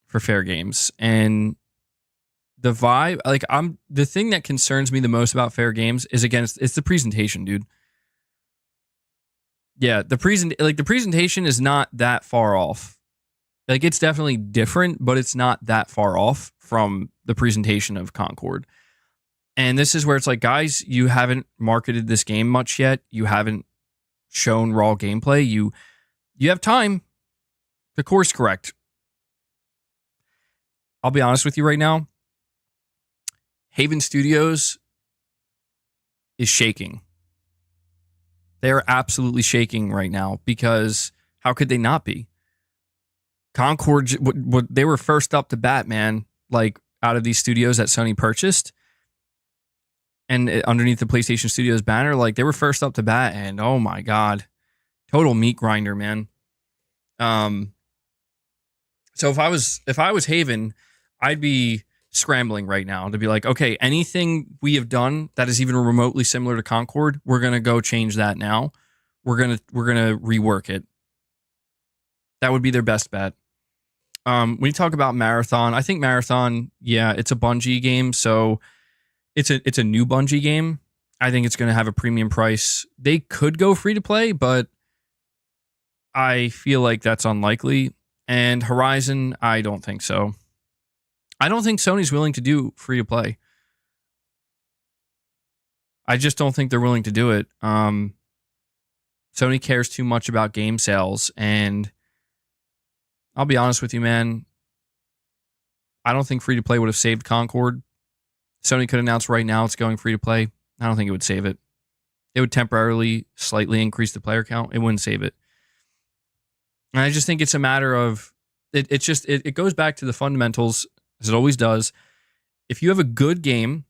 Speaker 1: for Fair Games, and the vibe, like, the thing that concerns me the most about Fair Games is, again, it's the presentation, dude. Yeah, the presentation is not that far off. Like, it's definitely different, but it's not that far off from the presentation of Concord. And this is where it's like, guys, you haven't marketed this game much yet. You haven't shown raw gameplay. You have time to course correct. I'll be honest with you right now. Haven Studios is shaking. They're absolutely shaking right now because how could they not be? Concord, they were first up to bat, man, like out of these studios that Sony purchased and underneath the PlayStation Studios banner, like they were first up to bat, and oh my God, total meat grinder, man. So if I was Haven, I'd be scrambling right now to be like, okay, anything we have done that is even remotely similar to Concord, we're gonna go change that now. We're gonna rework it. That would be their best bet. When you talk about Marathon, I think Marathon, yeah, it's a Bungie game, so it's a new Bungie game. I think it's going to have a premium price. They could go free to play, but I feel like that's unlikely. And Horizon, I don't think so. I don't think Sony's willing to do free to play. I just don't think they're willing to do it. Sony cares too much about game sales, and I'll be honest with you, man. I don't think free to play would have saved Concord. Sony could announce right now it's going free to play. I don't think it would save it. It would temporarily, slightly increase the player count. It wouldn't save it. And I just think it's a matter of it goes back to the fundamentals, as it always does. If you have a good game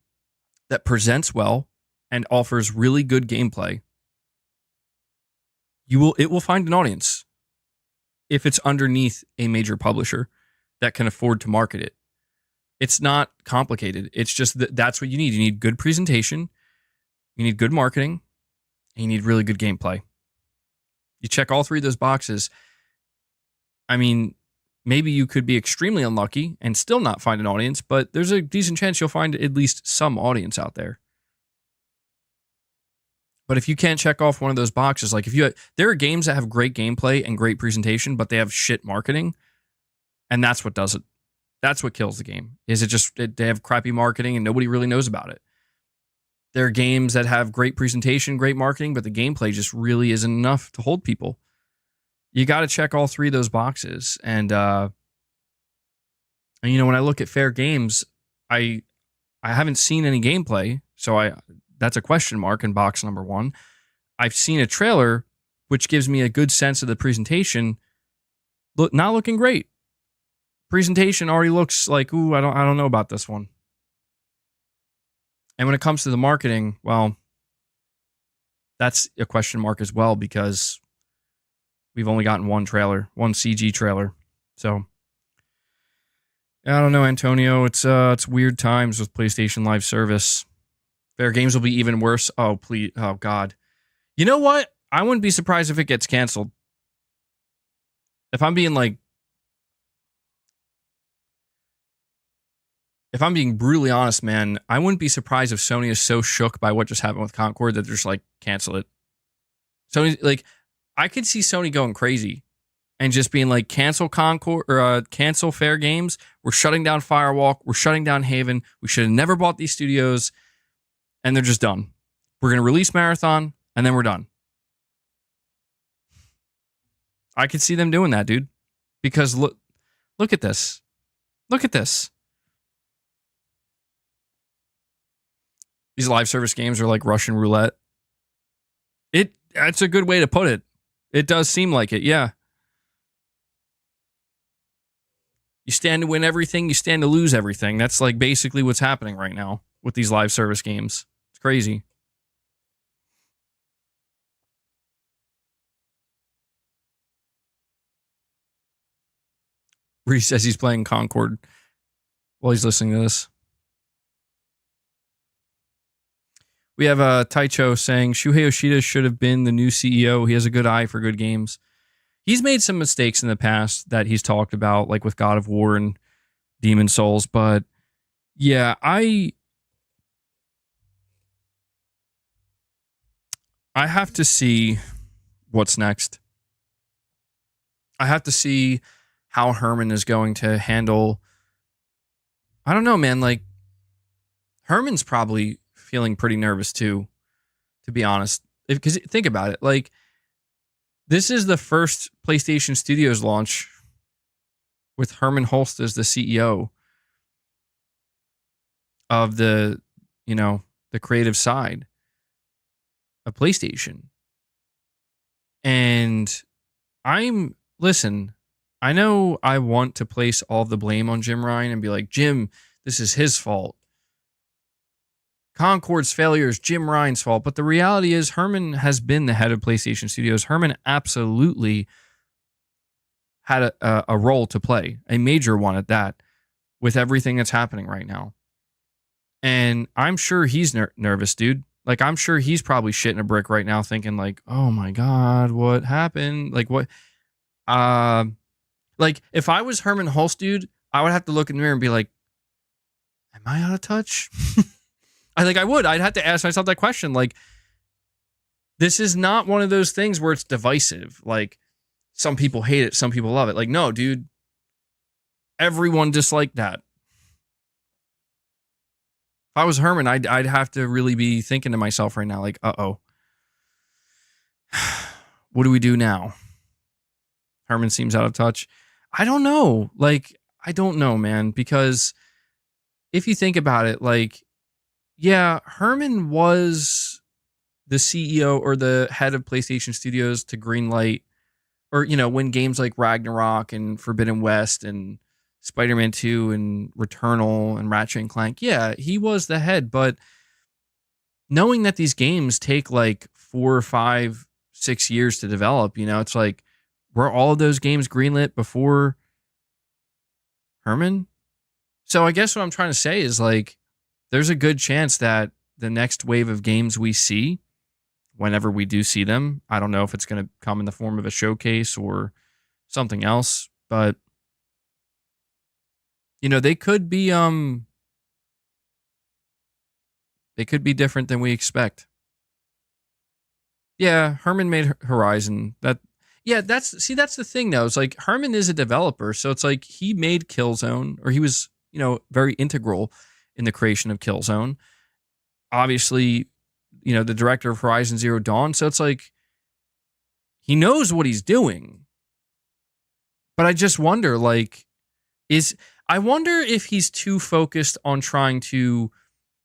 Speaker 1: that presents well and offers really good gameplay, it will find an audience if it's underneath a major publisher that can afford to market it. It's not complicated. It's just that's what you need. You need good presentation, you need good marketing, and you need really good gameplay. You check all three of those boxes. I mean, maybe you could be extremely unlucky and still not find an audience, but there's a decent chance you'll find at least some audience out there. But if you can't check off one of those boxes, like there are games that have great gameplay and great presentation, but they have shit marketing, and that's what does it. That's what kills the game. They have crappy marketing and nobody really knows about it. There are games that have great presentation, great marketing, but the gameplay just really isn't enough to hold people. You got to check all three of those boxes. And when I look at Fair Games, I haven't seen any gameplay, so that's a question mark in box number one. I've seen a trailer, which gives me a good sense of the presentation. Not looking great. Presentation already looks like, ooh, I don't know about this one. And when it comes to the marketing, well, that's a question mark as well, because we've only gotten one CG trailer. So I don't know, Antonio. It's weird times with PlayStation Live Service. Fair Games will be even worse. Oh, please. Oh, God. You know what? I wouldn't be surprised if it gets canceled. If I'm being brutally honest, man, I wouldn't be surprised if Sony is so shook by what just happened with Concord that they're just like, cancel it. Sony, I could see Sony going crazy and just being like, cancel Concord or cancel Fair Games. We're shutting down Firewalk. We're shutting down Haven. We should have never bought these studios. And they're just done. We're going to release Marathon, and then we're done. I could see them doing that, dude. Because look at this. Look at this. These live service games are like Russian roulette. That's a good way to put it. It does seem like it, yeah. You stand to win everything, you stand to lose everything. That's like basically what's happening right now with these live service games. It's crazy. Reese says he's playing Concord while he's listening to this. We have Taicho saying Shuhei Yoshida should have been the new CEO. He has a good eye for good games. He's made some mistakes in the past that he's talked about, like with God of War and Demon Souls. But yeah, I have to see what's next. I have to see how Herman is going to handle. I don't know, man. Like, Herman's probably feeling pretty nervous too, to be honest. Because think about it. Like, this is the first PlayStation Studios launch with Herman Holst as the CEO of the creative side of PlayStation. And listen, I know I want to place all the blame on Jim Ryan and be like, Jim, this is his fault. Concord's failure is Jim Ryan's fault. But the reality is Herman has been the head of PlayStation Studios. Herman absolutely had a role to play, a major one at that, with everything that's happening right now. And I'm sure he's nervous, dude. Like, I'm sure he's probably shitting a brick right now thinking like, oh my God, what happened? Like, what? Like, if I was Herman Hulst, dude, I would have to look in the mirror and be like, am I out of touch? I would. I'd have to ask myself that question. Like, this is not one of those things where it's divisive. Like, some people hate it, some people love it. Like, no, dude. Everyone disliked that. If I was Herman, I'd have to really be thinking to myself right now, like, uh-oh. What do we do now? Herman seems out of touch. I don't know. Like, I don't know, man. Because if you think about it, like, yeah, Herman was the CEO or the head of PlayStation Studios to greenlight, or, when games like Ragnarok and Forbidden West and Spider-Man 2 and Returnal and Ratchet and Clank. Yeah, he was the head, but knowing that these games take like 4 or 5, 6 years to develop, it's like, were all of those games greenlit before Herman? So I guess what I'm trying to say is, like, there's a good chance that the next wave of games we see, whenever we do see them, I don't know if it's going to come in the form of a showcase or something else, but they could be different than we expect. Yeah, Herman made Horizon. That's the thing though. It's like Herman is a developer, so it's like he made Killzone, or he was, very integral in the creation of Killzone. Obviously, the director of Horizon Zero Dawn, so it's like he knows what he's doing. But I just wonder, like, I wonder if he's too focused on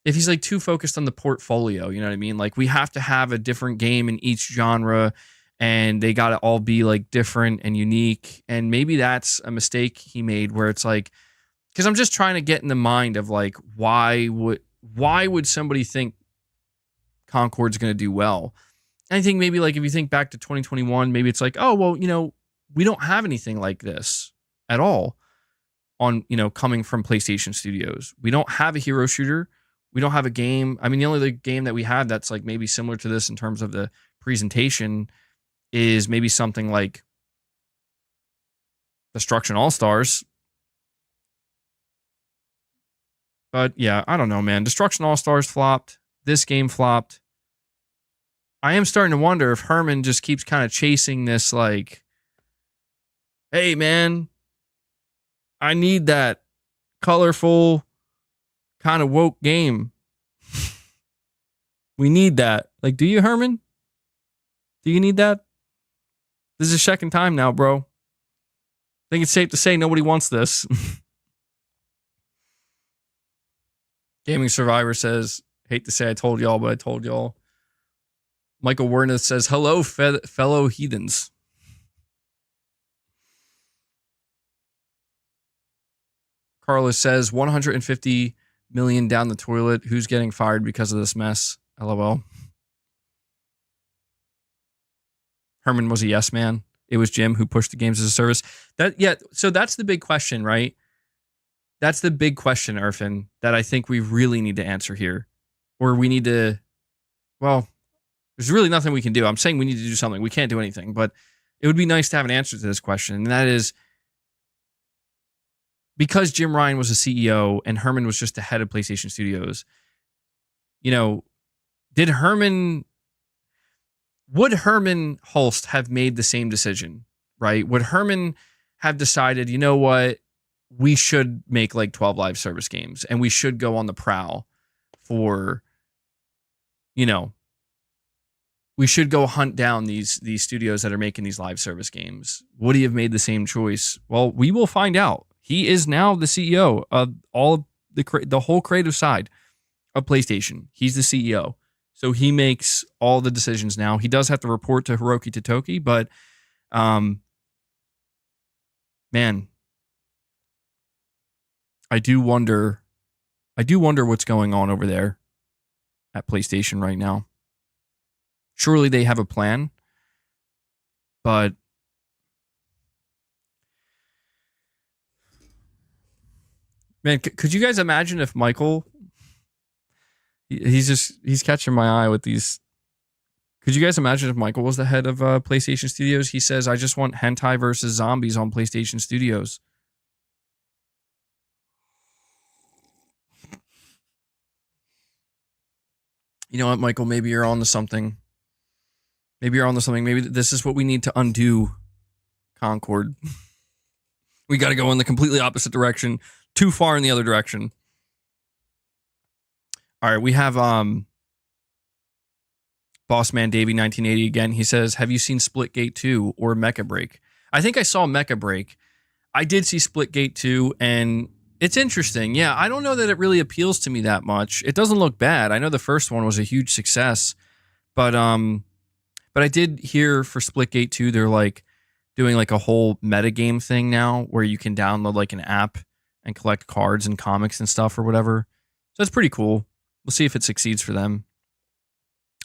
Speaker 1: if he's like too focused on the portfolio, you know what I mean? Like, we have to have a different game in each genre and they got to all be like different and unique. And maybe that's a mistake he made, where it's like, because I'm just trying to get in the mind of like, why would somebody think Concord's going to do well? And I think maybe like if you think back to 2021, maybe it's like, oh, well, we don't have anything like this at all on, coming from PlayStation Studios. We don't have a hero shooter. We don't have a game. I mean, the only other game that we have that's like maybe similar to this in terms of the presentation is maybe something like Destruction All-Stars. But yeah, I don't know, man. Destruction All-Stars flopped. This game flopped. I am starting to wonder if Herman just keeps kind of chasing this, like, hey, man, I need that colorful, kind of woke game. We need that. Like, do you, Herman? Do you need that? This is the second time now, bro. I think it's safe to say nobody wants this. Gaming Survivor says, hate to say I told y'all, but I told y'all. Michael Werner says, hello, fellow heathens. Carlos says, 150 million down the toilet. Who's getting fired because of this mess? LOL. Herman was a yes man. It was Jim who pushed the games as a service. So that's the big question, right? That's the big question, Irfan, that I think we really need to answer here. Or we need to, well, there's really nothing we can do. I'm saying we need to do something. We can't do anything, but it would be nice to have an answer to this question. And that is, because Jim Ryan was a CEO and Herman was just the head of PlayStation Studios, would Herman Hulst have made the same decision, right? Would Herman have decided, you know what, we should make like 12 live service games and we should go on the prowl for, we should go hunt down these studios that are making these live service games? Would he have made the same choice? Well, we will find out. He is now the CEO of all of the whole creative side of PlayStation. He's the CEO. So he makes all the decisions now. He does have to report to Hiroki Totoki, but man, I do wonder what's going on over there at PlayStation right now. Surely they have a plan, but man, could you guys imagine if Michael, he's catching my eye with these. Could you guys imagine if Michael was the head of PlayStation Studios? He says, I just want hentai versus zombies on PlayStation Studios. You know what, Michael? Maybe you're on to something. Maybe this is what we need to undo Concord. We got to go in the completely opposite direction. Too far in the other direction. All right, we have Bossman Davey 1980 again. He says, have you seen Splitgate 2 or Mecha Break? I think I saw Mecha Break. I did see Splitgate 2, and it's interesting. Yeah, I don't know that it really appeals to me that much. It doesn't look bad. I know the first one was a huge success, but I did hear for Splitgate 2, they're like doing like a whole metagame thing now where you can download like an app and collect cards and comics and stuff or whatever. So that's pretty cool. We'll see if it succeeds for them.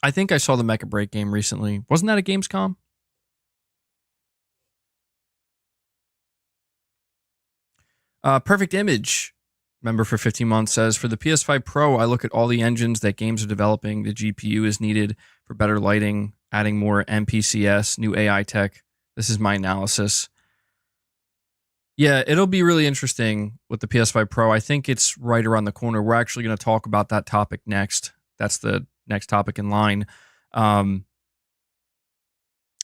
Speaker 1: I think I saw the Mecha Break game recently. Wasn't that at Gamescom? Perfect Image, member for 15 months, says, for the PS5 Pro, I look at all the engines that games are developing. The GPU is needed for better lighting, adding more MPCS, new AI tech. This is my analysis. Yeah, it'll be really interesting with the PS5 Pro. I think it's right around the corner. We're actually going to talk about that topic next. That's the next topic in line.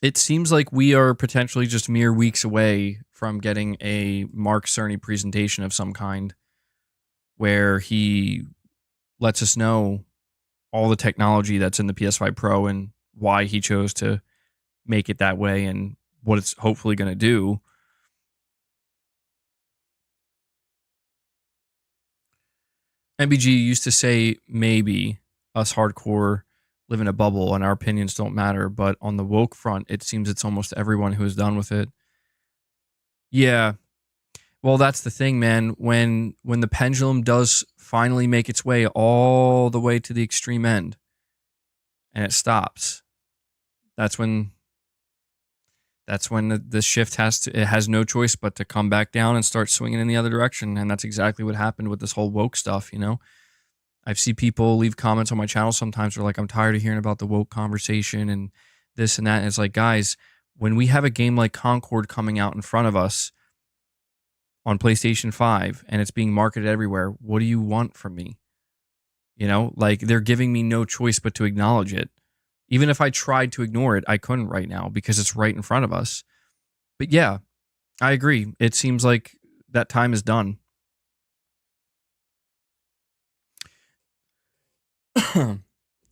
Speaker 1: It seems like we are potentially just mere weeks away from getting a Mark Cerny presentation of some kind where he lets us know all the technology that's in the PS5 Pro and why he chose to make it that way and what it's hopefully going to do. MBG used to say maybe us hardcore live in a bubble and our opinions don't matter, but on the woke front, it seems it's almost everyone who is done with it. Yeah. Well, that's the thing, man. When the pendulum does finally make its way all the way to the extreme end and it stops, that's when the shift has no choice but to come back down and start swinging in the other direction. And that's exactly what happened with this whole woke stuff, you know? I've seen people leave comments on my channel sometimes. They're like, I'm tired of hearing about the woke conversation and this and that. And it's like, guys, when we have a game like Concord coming out in front of us on PlayStation 5 and it's being marketed everywhere, what do you want from me? You know, like they're giving me no choice but to acknowledge it. Even if I tried to ignore it, I couldn't right now because it's right in front of us. But yeah, I agree. It seems like that time is done.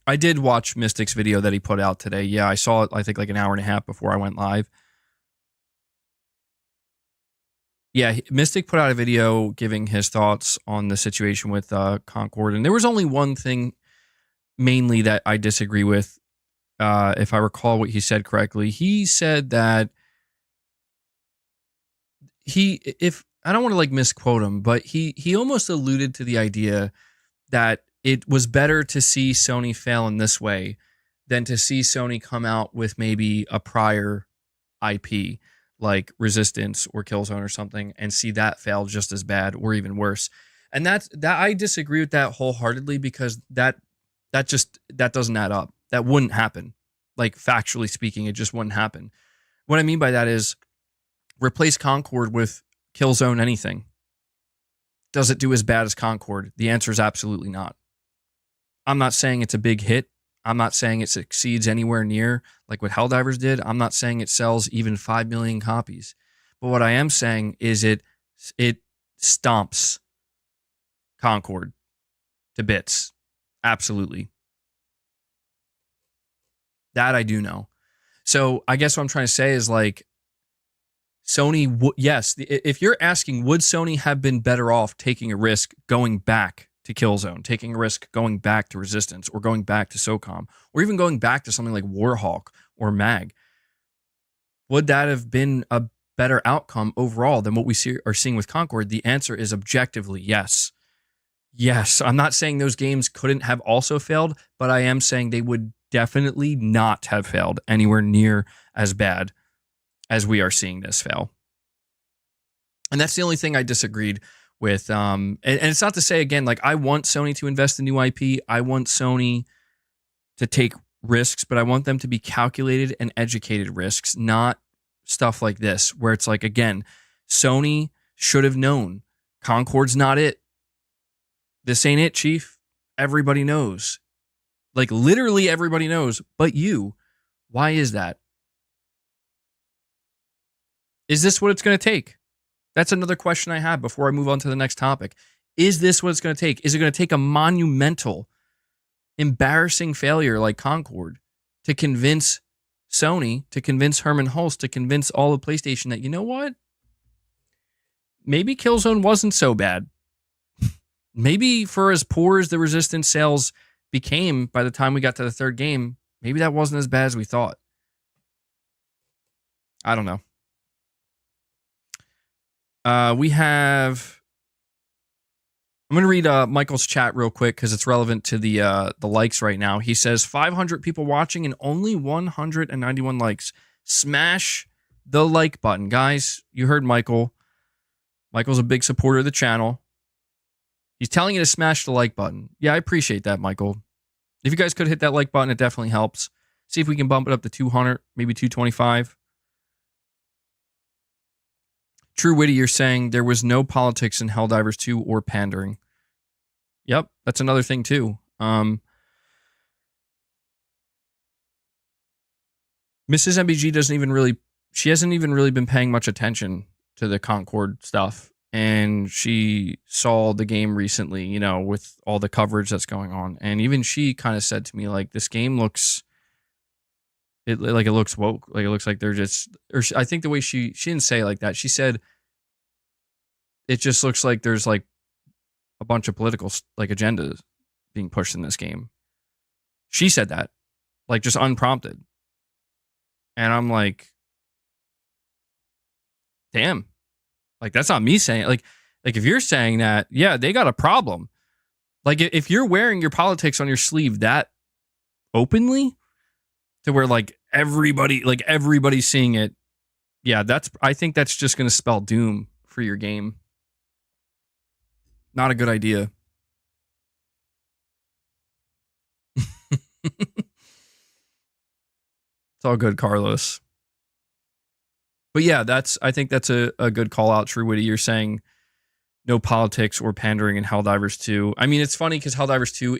Speaker 1: I did watch Mystic's video that he put out today. Yeah, I saw it, I think, like an hour and a half before I went live. Yeah, Mystic put out a video giving his thoughts on the situation with Concord, and there was only one thing mainly that I disagree with. If I recall what he said correctly, he said that if I don't want to like misquote him, but he almost alluded to the idea that it was better to see Sony fail in this way than to see Sony come out with maybe a prior IP like Resistance or Killzone or something and see that fail just as bad or even worse. And that I disagree with that wholeheartedly, because that doesn't add up. That wouldn't happen. Like, factually speaking, it just wouldn't happen. What I mean by that is, replace Concord with Killzone anything. Does it do as bad as Concord? The answer is absolutely not. I'm not saying it's a big hit. I'm not saying it succeeds anywhere near like what Helldivers did. I'm not saying it sells even 5 million copies. But what I am saying is it stomps Concord to bits. Absolutely. That I do know. So I guess what I'm trying to say is, like, Sony, yes, if you're asking, would Sony have been better off taking a risk going back to Killzone, taking a risk going back to Resistance, or going back to SOCOM, or even going back to something like Warhawk or MAG? Would that have been a better outcome overall than what we are seeing with Concord? The answer is objectively yes. Yes, I'm not saying those games couldn't have also failed, but I am saying they would definitely not have failed anywhere near as bad as we are seeing this fail. And that's the only thing I disagreed with. And it's not to say, again, like, I want Sony to invest in new IP. I want Sony to take risks, but I want them to be calculated and educated risks, not stuff like this, where it's like, again, Sony should have known Concord's not it. This ain't it, Chief. Everybody knows. Like, literally everybody knows, but you. Why is that? Is this what it's going to take? That's another question I have before I move on to the next topic. Is this what it's going to take? Is it going to take a monumental, embarrassing failure like Concord to convince Sony, to convince Herman Hulst, to convince all of PlayStation that, you know what? Maybe Killzone wasn't so bad. Maybe for as poor as the Resistance sales became by the time we got to the third game, maybe that wasn't as bad as we thought. I don't know. I'm going to read Michael's chat real quick because it's relevant to the likes right now. He says 500 people watching and only 191 likes. Smash the like button. Guys, you heard Michael. Michael's a big supporter of the channel. He's telling you to smash the like button. Yeah, I appreciate that, Michael. If you guys could hit that like button, it definitely helps. See if we can bump it up to 200, maybe 225. True Witty, you're saying there was no politics in Helldivers 2 or pandering. Yep, that's another thing too. Mrs. MBG hasn't even really been paying much attention to the Concord stuff. And she saw the game recently, you know, with all the coverage that's going on. And even she kind of said to me, like, this game looks, it looks woke. Like, it looks like they're just, I think the way she didn't say it like that. She said, it just looks like there's like a bunch of political like agendas being pushed in this game. She said that, like, just unprompted. And I'm like, damn. Like, that's not me saying it. Like if you're saying that, yeah, they got a problem. Like, if you're wearing your politics on your sleeve that openly to where like everybody's seeing it, yeah, I think that's just going to spell doom for your game. Not a good idea. It's all good, Carlos. But yeah, I think that's a good call out, True Witty. You're saying no politics or pandering in Helldivers 2. I mean, it's funny because Helldivers 2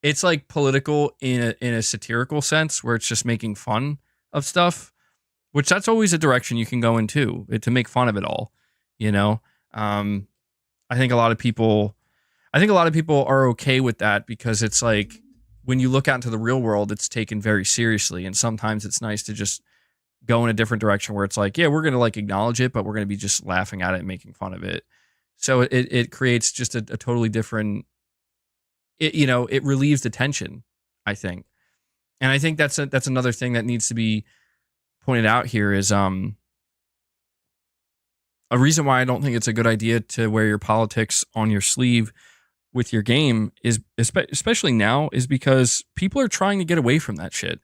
Speaker 1: it's like political in a satirical sense where it's just making fun of stuff, which that's always a direction you can go into to make fun of it all, you know? I think a lot of people are okay with that because it's like when you look out into the real world, it's taken very seriously. And sometimes it's nice to just go in a different direction where it's like, yeah, we're going to like acknowledge it, but we're going to be just laughing at it and making fun of it. So it creates just a totally different, it relieves the tension, I think. And I think that's another thing that needs to be pointed out here is a reason why I don't think it's a good idea to wear your politics on your sleeve with your game is, especially now, is because people are trying to get away from that shit.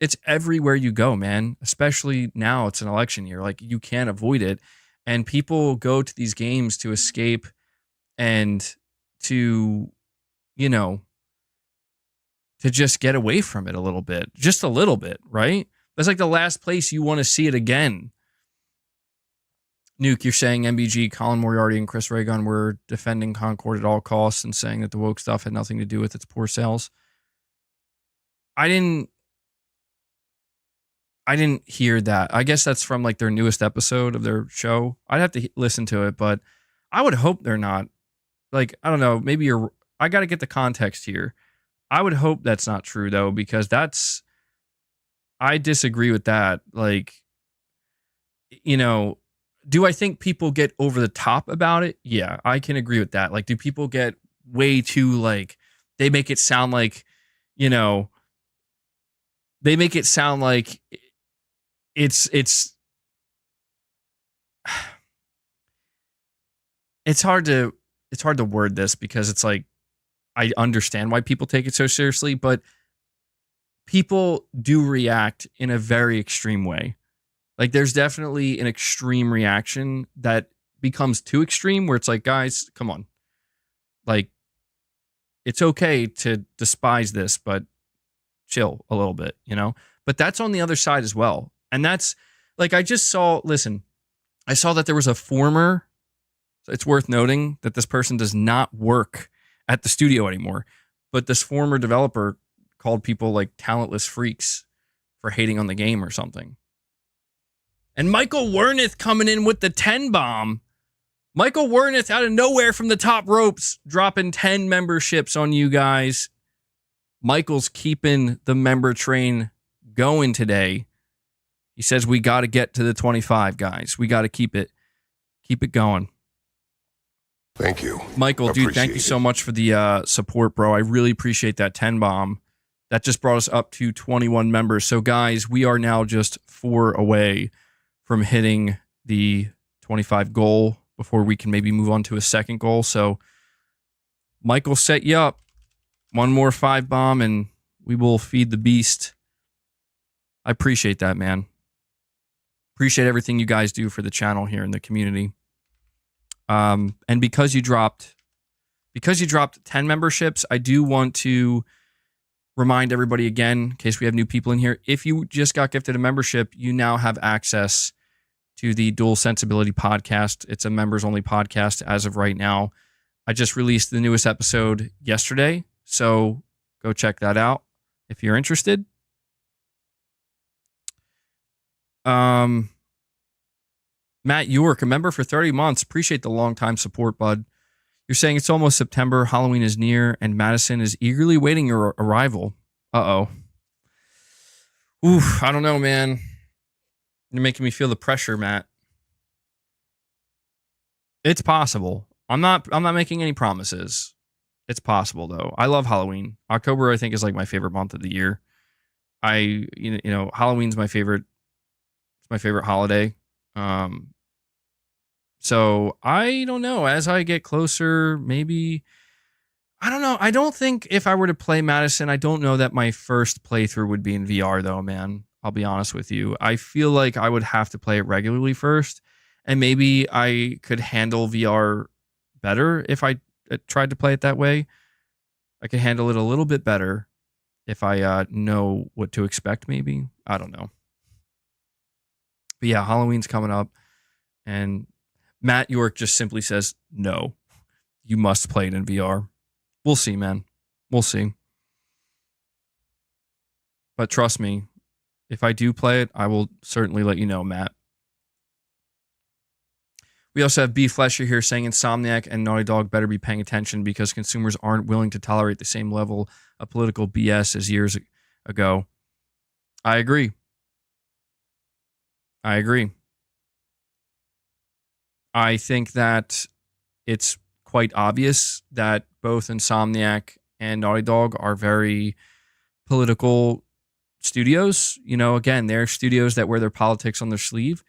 Speaker 1: It's everywhere you go, man. Especially now, it's an election year. Like, you can't avoid it. And people go to these games to escape and to, to just get away from it a little bit. Just a little bit, right? That's like the last place you want to see it again. Nuke, you're saying MBG, Colin Moriarty, and Chris Ray-Gun were defending Concord at all costs and saying that the woke stuff had nothing to do with its poor sales. I didn't hear that. I guess that's from like their newest episode of their show. I'd have to listen to it, but I would hope they're not. Like, I don't know, maybe I got to get the context here. I would hope that's not true though, because I disagree with that. Like, do I think people get over the top about it? Yeah, I can agree with that. Like, do people get way too, like, they make it sound like, they make it sound like it's hard to word this because it's like, I understand why people take it so seriously, but people do react in a very extreme way. Like, there's definitely an extreme reaction that becomes too extreme where it's like, guys, come on. Like, it's okay to despise this, but chill a little bit, But that's on the other side as well. And that's, like, I saw that there was a former, it's worth noting that this person does not work at the studio anymore, but this former developer called people, like, talentless freaks for hating on the game or something. And Michael Wernick coming in with the 10 bomb. Michael Wernick out of nowhere from the top ropes, dropping 10 memberships on you guys. Michael's keeping the member train going today. He says we got to get to the 25, guys. We got to keep it going.
Speaker 2: Thank you.
Speaker 1: Michael, dude, thank you so much for the support, bro. I really appreciate that 10 bomb. That just brought us up to 21 members. So, guys, we are now just 4 away from hitting the 25 goal before we can maybe move on to a second goal. So, Michael set you up. One more 5 bomb and we will feed the beast. I appreciate that, man. Appreciate everything you guys do for the channel here in the community. And because you dropped 10 memberships, I do want to remind everybody again, in case we have new people in here, if you just got gifted a membership, you now have access to the Dual Sensibility podcast. It's a members only podcast as of right now. I just released the newest episode yesterday, so go check that out if you're interested. Matt York, a member for 30 months. Appreciate the long time support, bud. You're saying it's almost September, Halloween is near, and Madison is eagerly waiting your arrival. Uh-oh. Oof, I don't know, man. You're making me feel the pressure, Matt. It's possible. I'm not making any promises. It's possible, though. I love Halloween. October, I think, is like my favorite month of the year. Halloween's my favorite. It's my favorite holiday. So I don't know. As I get closer, maybe, I don't know. I don't think if I were to play Madison, I don't know that my first playthrough would be in VR though, man. I'll be honest with you. I feel like I would have to play it regularly first, and maybe I could handle VR better if I tried to play it that way. I could handle it a little bit better if I know what to expect, maybe. I don't know. But yeah, Halloween's coming up, and Matt York just simply says, no, you must play it in VR. We'll see, man. We'll see. But trust me, if I do play it, I will certainly let you know, Matt. We also have B. Flesher here saying Insomniac and Naughty Dog better be paying attention because consumers aren't willing to tolerate the same level of political BS as years ago. I agree. I agree. I think that it's quite obvious that both Insomniac and Naughty Dog are very political studios. You know, again, they're studios that wear their politics on their sleeve.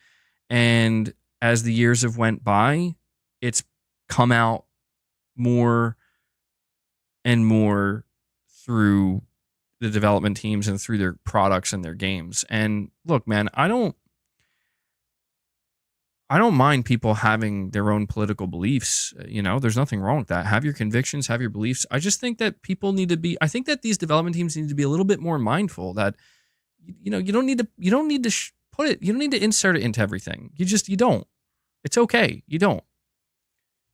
Speaker 1: And as the years have went by, it's come out more and more through the development teams and through their products and their games. And look, man, I don't mind people having their own political beliefs. You know, there's nothing wrong with that. Have your convictions, have your beliefs. I just think that people need to be, I think that these development teams need to be a little bit more mindful that, you know, you don't need to put it, you don't need to insert it into everything. You don't. It's okay. You don't.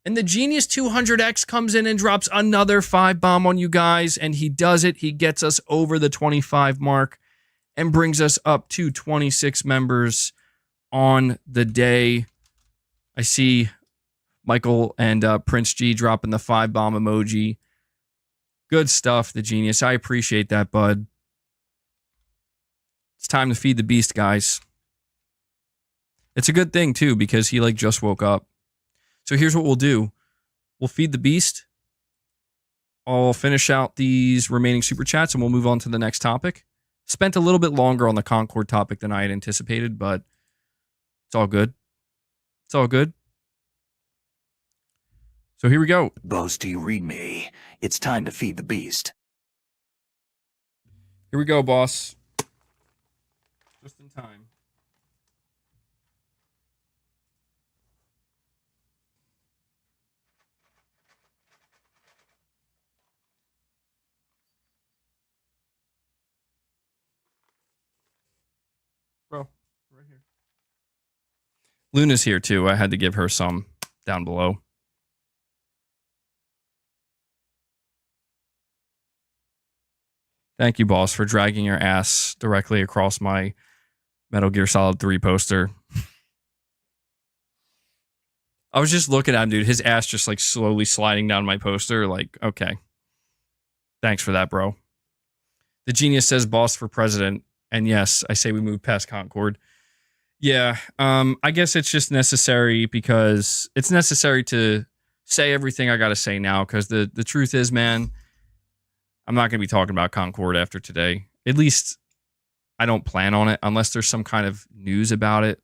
Speaker 1: And the Genius 200X comes in and drops another 5-bomb on you guys, and he does it. He gets us over the 25 mark and brings us up to 26 members on the day. I see Michael and Prince G dropping the 5-bomb emoji. Good stuff, the Genius. I appreciate that, bud. It's time to feed the beast, guys. It's a good thing, too, because he just woke up. So here's what we'll do. We'll feed the beast. I'll finish out these remaining super chats and we'll move on to the next topic. Spent a little bit longer on the Concord topic than I had anticipated, but it's all good. It's all good. So here we go.
Speaker 4: Boast, do you read me? It's time to feed the beast.
Speaker 1: Here we go, boss. Just in time. Bro, right here. Luna's here too. I had to give her some down below. Thank you, boss, for dragging your ass directly across my Metal Gear Solid 3 poster. I was just looking at him, dude. His ass just slowly sliding down my poster. Okay. Thanks for that, bro. The Genius says boss for president. And yes, I say we move past Concord. Yeah, I guess it's just necessary because it's necessary to say everything I got to say now because the truth is, man, I'm not going to be talking about Concord after today. At least I don't plan on it unless there's some kind of news about it.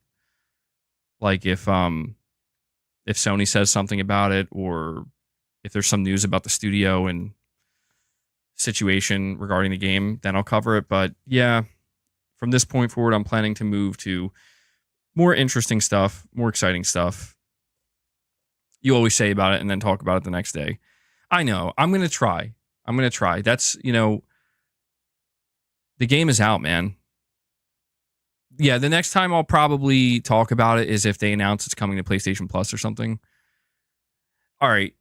Speaker 1: Like if Sony says something about it or if there's some news about the studio and situation regarding the game, then I'll cover it. But yeah, from this point forward, I'm planning to move to more interesting stuff, more exciting stuff. You always say about it and then talk about it the next day. I know. I'm going to try. That's, the game is out, man. Yeah, the next time I'll probably talk about it is if they announce it's coming to PlayStation Plus or something. All right.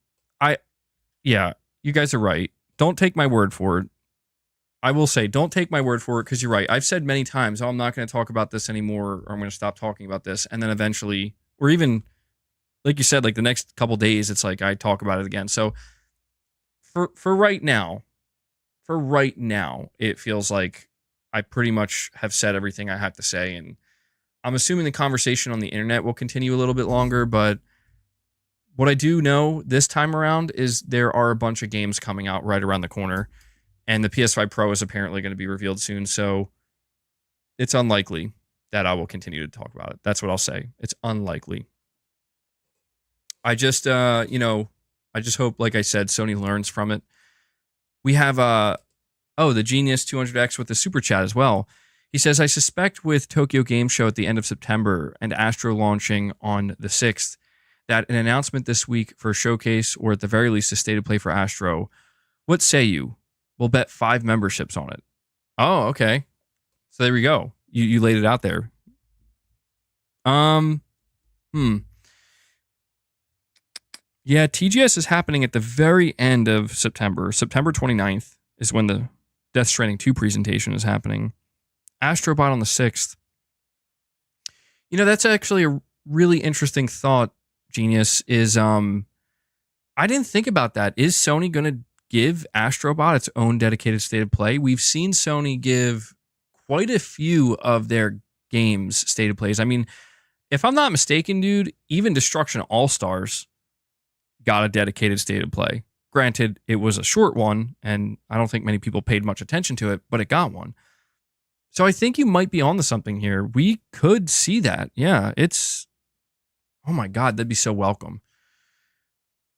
Speaker 1: Yeah, you guys are right. Don't take my word for it. I will say, don't take my word for it because you're right. I've said many times, I'm not going to talk about this anymore or I'm going to stop talking about this. And then eventually, or even, like you said, the next couple days, it's I talk about it again. So for right now, it feels like I pretty much have said everything I have to say. And I'm assuming the conversation on the internet will continue a little bit longer. But what I do know this time around is there are a bunch of games coming out right around the corner. And the PS5 Pro is apparently going to be revealed soon. So it's unlikely that I will continue to talk about it. That's what I'll say. It's unlikely. I just, I just hope, like I said, Sony learns from it. We have, the Genius 200X with the super chat as well. He says, I suspect with Tokyo Game Show at the end of September and Astro launching on the 6th, that an announcement this week for a showcase or at the very least a state of play for Astro. What say you? We'll bet 5 memberships on it. Oh, okay. So there we go. You laid it out there. Yeah, TGS is happening at the very end of September. September 29th is when the Death Stranding 2 presentation is happening. Astrobot on the 6th. That's actually a really interesting thought, Genius, is I didn't think about that. Is Sony going to give Astrobot its own dedicated state of play? We've seen Sony give quite a few of their games state of plays. I mean, if I'm not mistaken, dude, even Destruction All-Stars got a dedicated state of play. Granted, it was a short one, and I don't think many people paid much attention to it, but it got one. So I think you might be onto something here. We could see that. Yeah, it's... Oh my God, that'd be so welcome.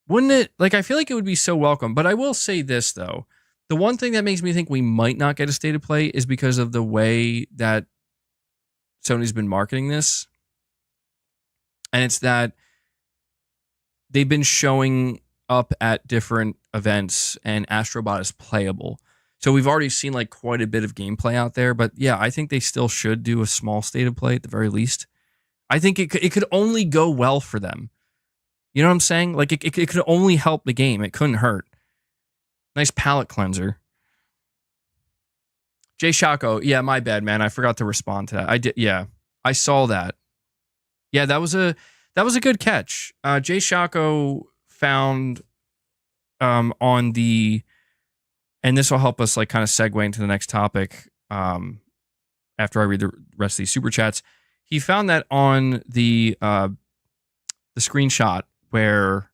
Speaker 1: Wouldn't it? Like, I feel like it would be so welcome. But I will say this, though. The one thing that makes me think we might not get a state of play is because of the way that Sony's been marketing this. And it's that they've been showing up at different events and Astrobot is playable. So we've already seen like quite a bit of gameplay out there. But yeah, I think they still should do a small state of play at the very least. I think it could only go well for them. You know what I'm saying? Like it could only help the game. It couldn't hurt. Nice palate cleanser. Jay Shako, yeah, my bad, man. I forgot to respond to that. I did, yeah. I saw that. Yeah, that was a good catch. Jay Shako found on the, and this will help us like kind of segue into the next topic after I read the rest of these super chats. He found that on the screenshot where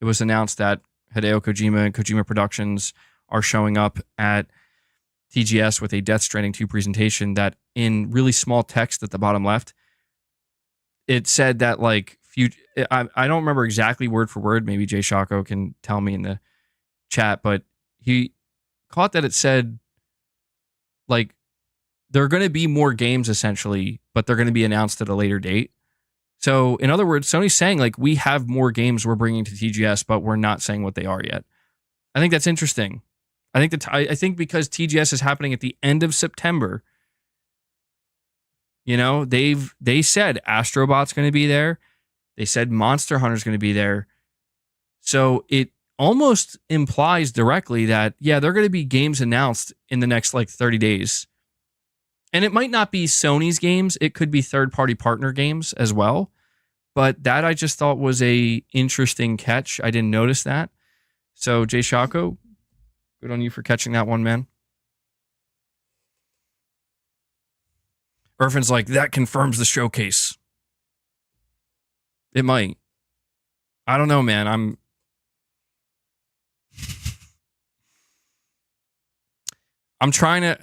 Speaker 1: it was announced that Hideo Kojima and Kojima Productions are showing up at TGS with a Death Stranding 2 presentation, that in really small text at the bottom left, it said that like I don't remember exactly word for word. Maybe Jay Shako can tell me in the chat, but he caught that it said like there are going to be more games essentially, but they're going to be announced at a later date. So in other words, Sony's saying like we have more games we're bringing to TGS, but we're not saying what they are yet. I think that's interesting. I think because TGS is happening at the end of September, you know, they said Astrobot's going to be there. They said Monster Hunter's going to be there. So it almost implies directly that, yeah, there are going to be games announced in the next like 30 days. And it might not be Sony's games. It could be third-party partner games as well. But that I just thought was a interesting catch. I didn't notice that. So Jay Shako, good on you for catching that one, man. Irfin's like, that confirms the showcase. It might. I don't know, man. I'm trying to.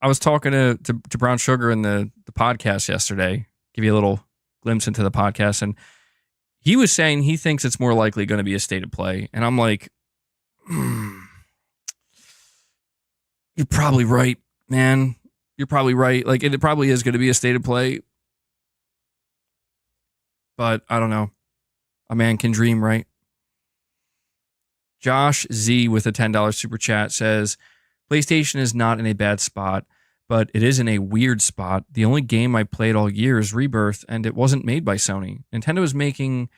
Speaker 1: I was talking to Brown Sugar in the podcast yesterday. Give you a little glimpse into the podcast, and he was saying he thinks it's more likely going to be a state of play, and I'm like, you're probably right, man. You're probably right. Like it probably is going to be a state of play, but I don't know. A man can dream, right? Josh Z with a $10 super chat says, PlayStation is not in a bad spot, but it is in a weird spot. The only game I played all year is Rebirth, and it wasn't made by Sony. Nintendo is making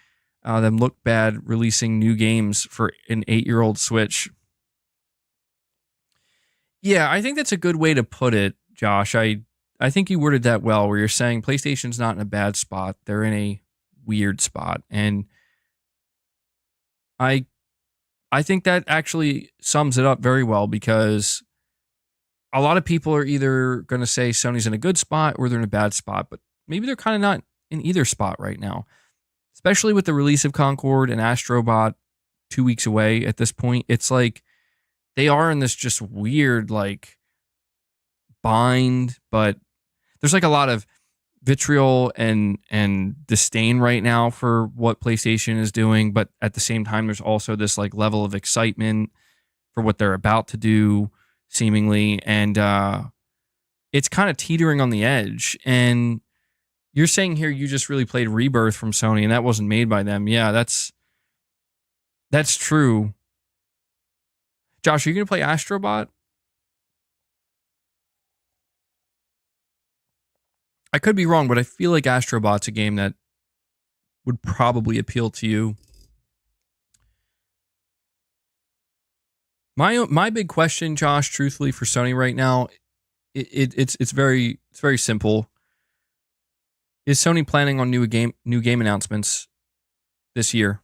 Speaker 1: them look bad, releasing new games for an 8-year-old Switch. Yeah, I think that's a good way to put it, Josh. I think you worded that well, where you're saying PlayStation's not in a bad spot. They're in a weird spot. And I think that actually sums it up very well, because a lot of people are either going to say Sony's in a good spot or they're in a bad spot, but maybe they're kind of not in either spot right now, especially with the release of Concord and Astrobot 2 weeks away at this point. It's like they are in this just weird like bind, but there's like a lot of vitriol and disdain right now for what PlayStation is doing, but at the same time there's also this like level of excitement for what they're about to do seemingly, and it's kind of teetering on the edge. And you're saying here you just really played Rebirth from Sony and that wasn't made by them. Yeah, that's true. Josh, are you going to play Astrobot? I could be wrong, but I feel like Astrobot's a game that would probably appeal to you. My big question, Josh, truthfully, for Sony right now, it's very simple. Is Sony planning on new game announcements this year?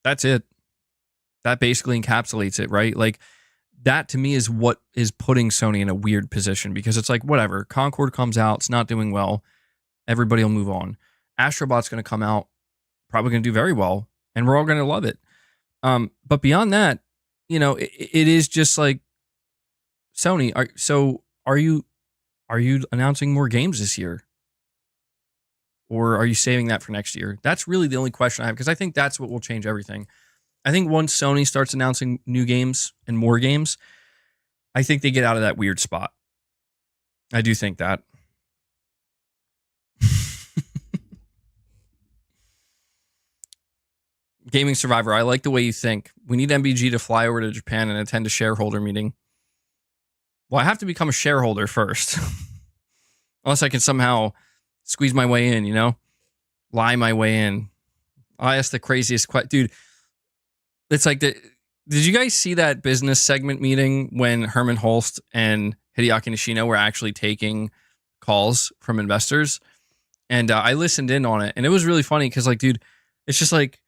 Speaker 1: That's it. That basically encapsulates it, right? Like that to me is what is putting Sony in a weird position, because it's like, whatever, Concord comes out, it's not doing well, everybody will move on. Astrobot's going to come out, probably going to do very well, and we're all going to love it. But beyond that, you know, it is just like, Sony, are you announcing more games this year? Or are you saving that for next year? That's really the only question I have, because I think that's what will change everything. I think once Sony starts announcing new games and more games, I think they get out of that weird spot. I do think that. Gaming Survivor, I like the way you think. We need MBG to fly over to Japan and attend a shareholder meeting. Well, I have to become a shareholder first. Unless I can somehow squeeze my way in, you know? Lie my way in. I asked the craziest question. Dude, it's like, did you guys see that business segment meeting when Herman Holst and Hideaki Nishino were actually taking calls from investors? And I listened in on it, and it was really funny because, like, dude, it's just like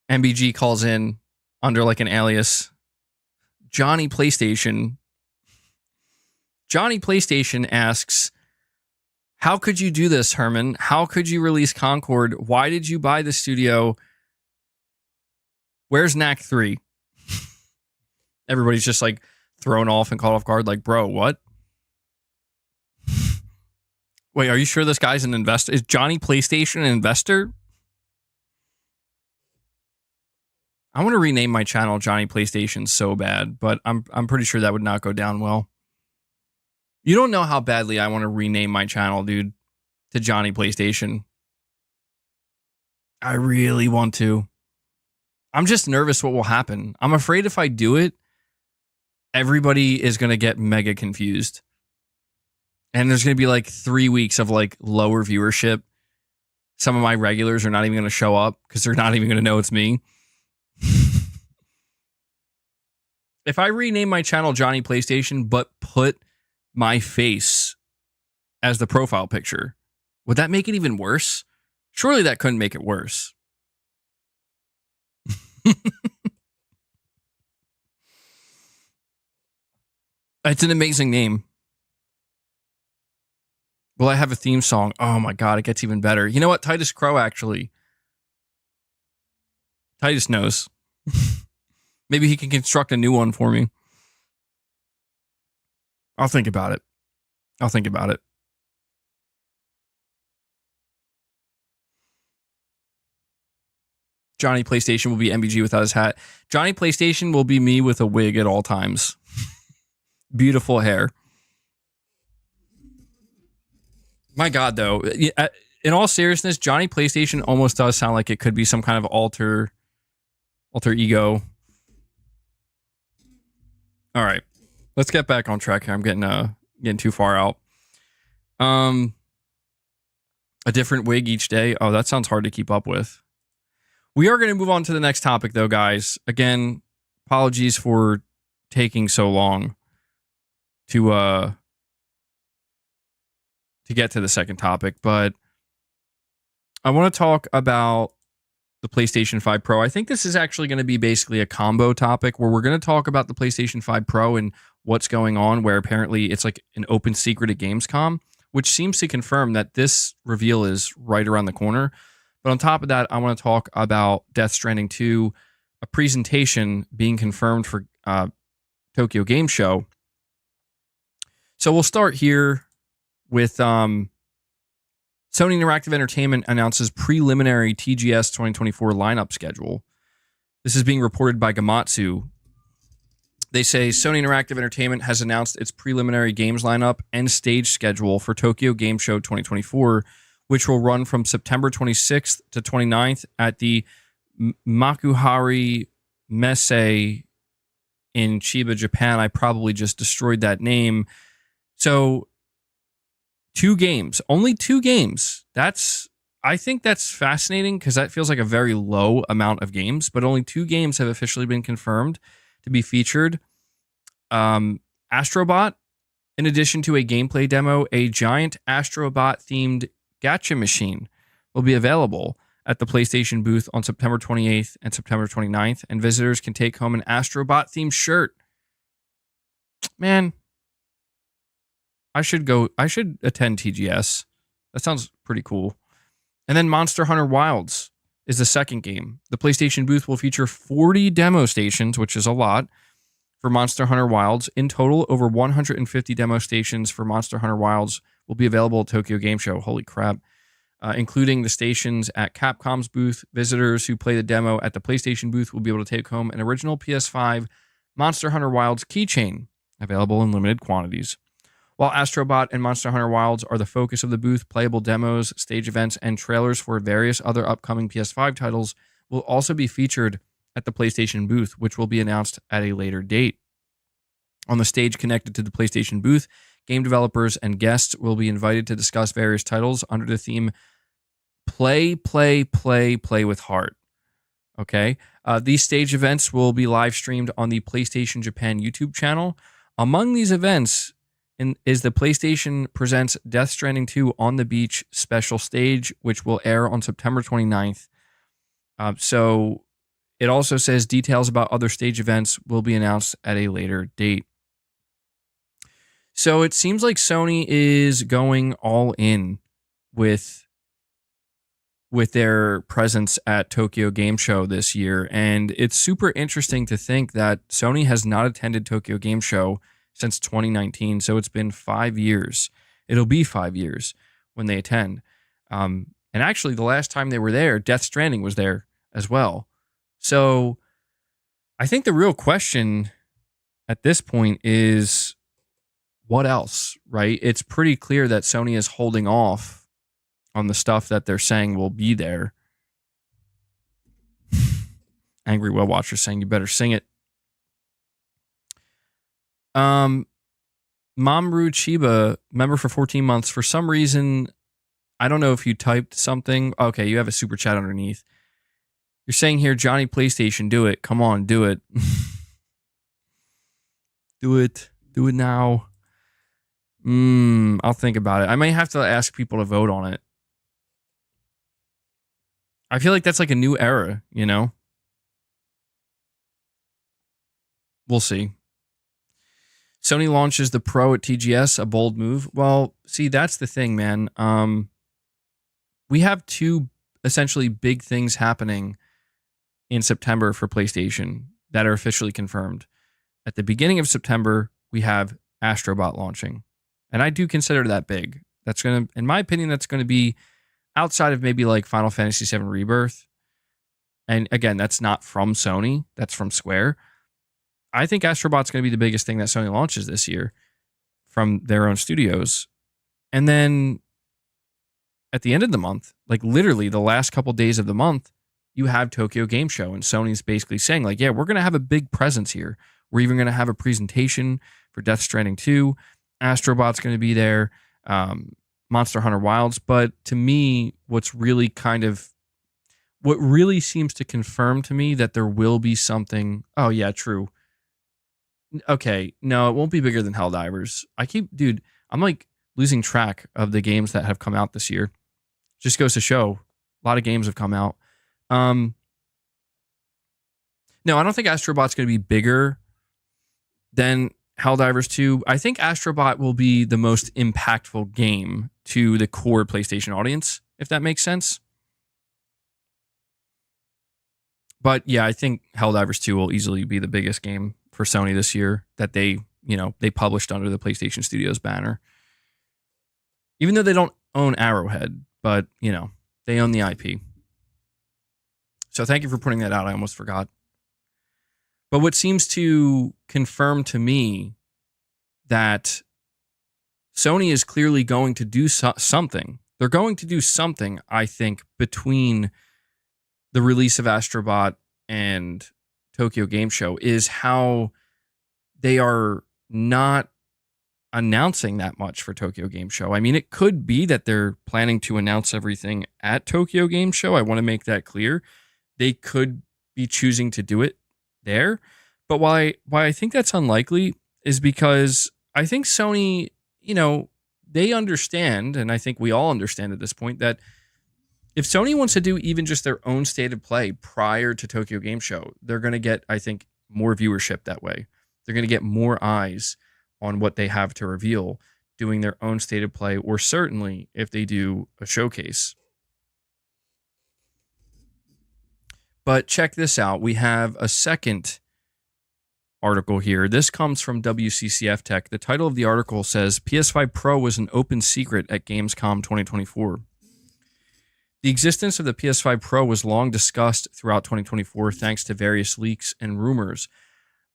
Speaker 1: MBG calls in under like an alias, Johnny PlayStation. Johnny PlayStation asks, how could you do this, Herman? How could you release Concord? Why did you buy the studio? Where's Knack 3? Everybody's just like thrown off and caught off guard. Like, bro, what? Wait, are you sure this guy's an investor? Is Johnny PlayStation an investor? I want to rename my channel Johnny PlayStation so bad, but I'm pretty sure that would not go down well. You don't know how badly I want to rename my channel, dude, to Johnny PlayStation. I really want to. I'm just nervous what will happen. I'm afraid if I do it, everybody is going to get mega confused. And there's going to be like 3 weeks of like lower viewership. Some of my regulars are not even going to show up because they're not even going to know it's me. If I rename my channel Johnny PlayStation, but put my face as the profile picture, would that make it even worse? Surely that couldn't make it worse. It's an amazing name. Will I have a theme song? Oh my God, it gets even better. You know what? Titus Crow, actually. Titus knows. Maybe he can construct a new one for me. I'll think about it. I'll think about it. Johnny PlayStation will be MBG without his hat. Johnny PlayStation will be me with a wig at all times. Beautiful hair. My God, though. In all seriousness, Johnny PlayStation almost does sound like it could be some kind of alter ego. All right. Let's get back on track here. I'm getting too far out. A different wig each day. Oh, that sounds hard to keep up with. We are going to move on to the next topic, though, guys. Again, apologies for taking so long to get to the second topic, but I want to talk about the PlayStation 5 Pro. I think this is actually going to be basically a combo topic where we're going to talk about the PlayStation 5 Pro and what's going on, where apparently it's like an open secret at Gamescom, which seems to confirm that this reveal is right around the corner. But on top of that, I want to talk about Death Stranding 2, a presentation being confirmed for Tokyo Game Show. So we'll start here with Sony Interactive Entertainment announces preliminary TGS 2024 lineup schedule. This is being reported by Gamatsu. They say Sony Interactive Entertainment has announced its preliminary games lineup and stage schedule for Tokyo Game Show 2024, which will run from September 26th to 29th at the Makuhari Messe in Chiba, Japan. I probably just destroyed that name. So 2 games, only 2 games. I think that's fascinating because that feels like a very low amount of games, but only 2 games have officially been confirmed to be featured. Astrobot, in addition to a gameplay demo, a giant Astrobot themed gacha machine will be available at the PlayStation booth on September 28th and September 29th, and visitors can take home an Astrobot themed shirt Man, I should attend TGS. That sounds pretty cool. And then Monster Hunter Wilds is the second game. The PlayStation booth will feature 40 demo stations, which is a lot, for Monster Hunter Wilds. In total, over 150 demo stations for Monster Hunter Wilds will be available at Tokyo Game Show. Holy crap. Including the stations at Capcom's booth. Visitors who play the demo at the PlayStation booth will be able to take home an original PS5 Monster Hunter Wilds keychain, available in limited quantities. While Astrobot and Monster Hunter Wilds are the focus of the booth, playable demos, stage events, and trailers for various other upcoming PS5 titles will also be featured at the PlayStation booth, which will be announced at a later date. On the stage connected to the PlayStation booth, game developers and guests will be invited to discuss various titles under the theme Play, Play, Play, Play with Heart. Okay? These stage events will be live streamed on the PlayStation Japan YouTube channel. Among these events is the PlayStation Presents Death Stranding 2 on the Beach special stage, which will air on September 29th. So it also says details about other stage events will be announced at a later date. So it seems like Sony is going all in with their presence at Tokyo Game Show this year. And it's super interesting to think that Sony has not attended Tokyo Game Show since 2019. So it's been 5 years. It'll be 5 years when they attend. And actually, the last time they were there, Death Stranding was there as well. So I think the real question at this point is, what else, right? It's pretty clear that Sony is holding off on the stuff that they're saying will be there. Angry Well Watcher saying you better sing it. Mamoru Chiba, member for 14 months. For some reason, I don't know if you typed something. Okay, you have a super chat underneath. You're saying here, Johnny PlayStation, do it. Come on, do it. Do it. Do it now. I'll think about it. I might have to ask people to vote on it. I feel like that's like a new era, you know? We'll see. Sony launches the Pro at TGS, a bold move. Well, see, that's the thing, man. We have two essentially big things happening in September for PlayStation that are officially confirmed. At the beginning of September, we have Astrobot launching. And I do consider that big. That's going to, in my opinion, that's going to be outside of maybe like Final Fantasy VII Rebirth. And again, that's not from Sony. That's from Square. I think Astrobot's going to be the biggest thing that Sony launches this year from their own studios. And then at the end of the month, like literally the last couple days of the month, you have Tokyo Game Show. And Sony's basically saying like, yeah, we're going to have a big presence here. We're even going to have a presentation for Death Stranding 2. Astrobot's going to be there. Monster Hunter Wilds. But to me, what really seems to confirm to me that there will be something. Oh, yeah, true. Okay, no, it won't be bigger than Helldivers. I'm like losing track of the games that have come out this year. Just goes to show a lot of games have come out. No, I don't think Astrobot's going to be bigger than Helldivers 2. I think Astrobot will be the most impactful game to the core PlayStation audience, if that makes sense. But yeah, I think Helldivers 2 will easily be the biggest game for Sony this year that they published under the PlayStation Studios banner. Even though they don't own Arrowhead, but they own the IP. So thank you for putting that out. I almost forgot. But what seems to confirm to me that Sony is clearly going to do something. They're going to do something, I think, between the release of Astrobot and Tokyo Game Show is how they are not announcing that much for Tokyo Game Show. I mean, it could be that they're planning to announce everything at Tokyo Game Show. I want to make that clear. They could be choosing to do it there. But why I think that's unlikely is because I think Sony, they understand, and I think we all understand at this point, that if Sony wants to do even just their own state of play prior to Tokyo Game Show, they're going to get, I think, more viewership that way. They're going to get more eyes on what they have to reveal, doing their own state of play, or certainly if they do a showcase. But check this out. We have a second article here. This comes from WCCF Tech. The title of the article says, PS5 Pro was an open secret at Gamescom 2024. The existence of the PS5 Pro was long discussed throughout 2024 thanks to various leaks and rumors,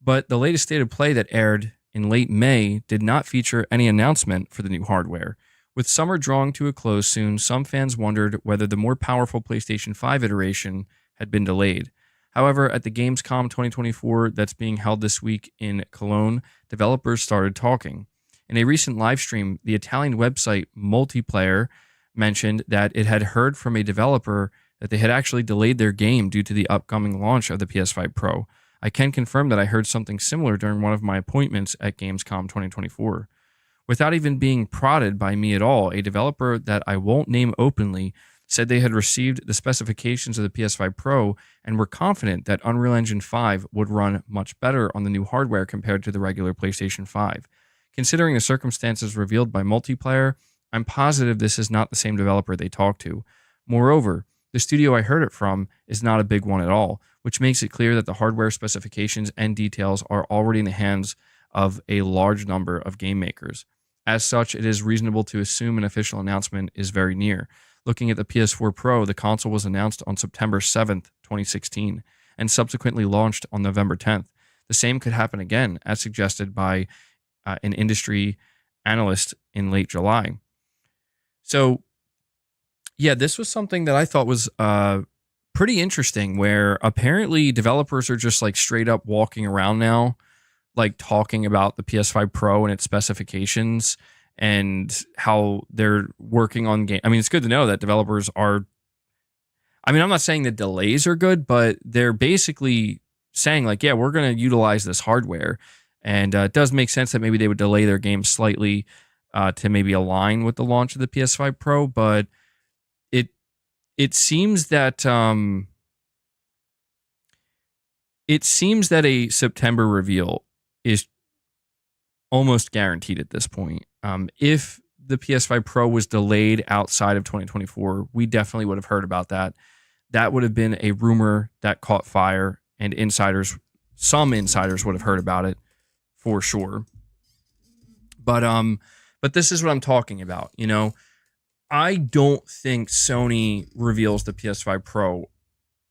Speaker 1: but the latest state of play that aired in late May did not feature any announcement for the new hardware. With summer drawing to a close soon, some fans wondered whether the more powerful PlayStation 5 iteration had been delayed. However, at the Gamescom 2024 that's being held this week in Cologne, developers started talking. In a recent live stream, the Italian website Multiplayer mentioned that it had heard from a developer that they had actually delayed their game due to the upcoming launch of the PS5 Pro. I can confirm that I heard something similar during one of my appointments at Gamescom 2024. Without even being prodded by me at all, a developer that I won't name openly said they had received the specifications of the PS5 Pro and were confident that Unreal Engine 5 would run much better on the new hardware compared to the regular PlayStation 5. Considering the circumstances revealed by Multiplayer, I'm positive this is not the same developer they talked to. Moreover, the studio I heard it from is not a big one at all, which makes it clear that the hardware specifications and details are already in the hands of a large number of game makers. As such, it is reasonable to assume an official announcement is very near. Looking at the PS4 Pro, the console was announced on September 7th, 2016, and subsequently launched on November 10th. The same could happen again, as suggested by an industry analyst in late July. So, yeah, this was something that I thought was pretty interesting, where apparently developers are just like straight up walking around now, like talking about the PS5 Pro and its specifications and how they're working on game. I mean, it's good to know that developers are, I mean, I'm not saying the delays are good, but they're basically saying like, yeah, we're going to utilize this hardware. And it does make sense that maybe they would delay their game slightly to maybe align with the launch of the PS5 Pro. But it seems that a September reveal is almost guaranteed at this point. If the PS5 Pro was delayed outside of 2024, we definitely would have heard about that. That would have been a rumor that caught fire, and some insiders would have heard about it for sure. But this is what I'm talking about. You know, I don't think Sony reveals the PS5 Pro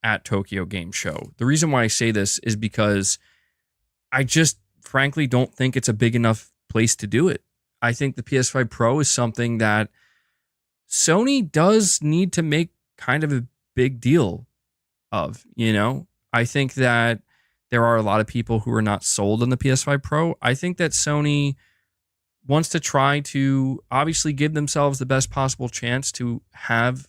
Speaker 1: at Tokyo Game Show. The reason why I say this is because I just frankly don't think it's a big enough place to do it. I think the PS5 Pro is something that Sony does need to make kind of a big deal of, you know? I think that there are a lot of people who are not sold on the PS5 Pro. I think that Sony wants to try to obviously give themselves the best possible chance to have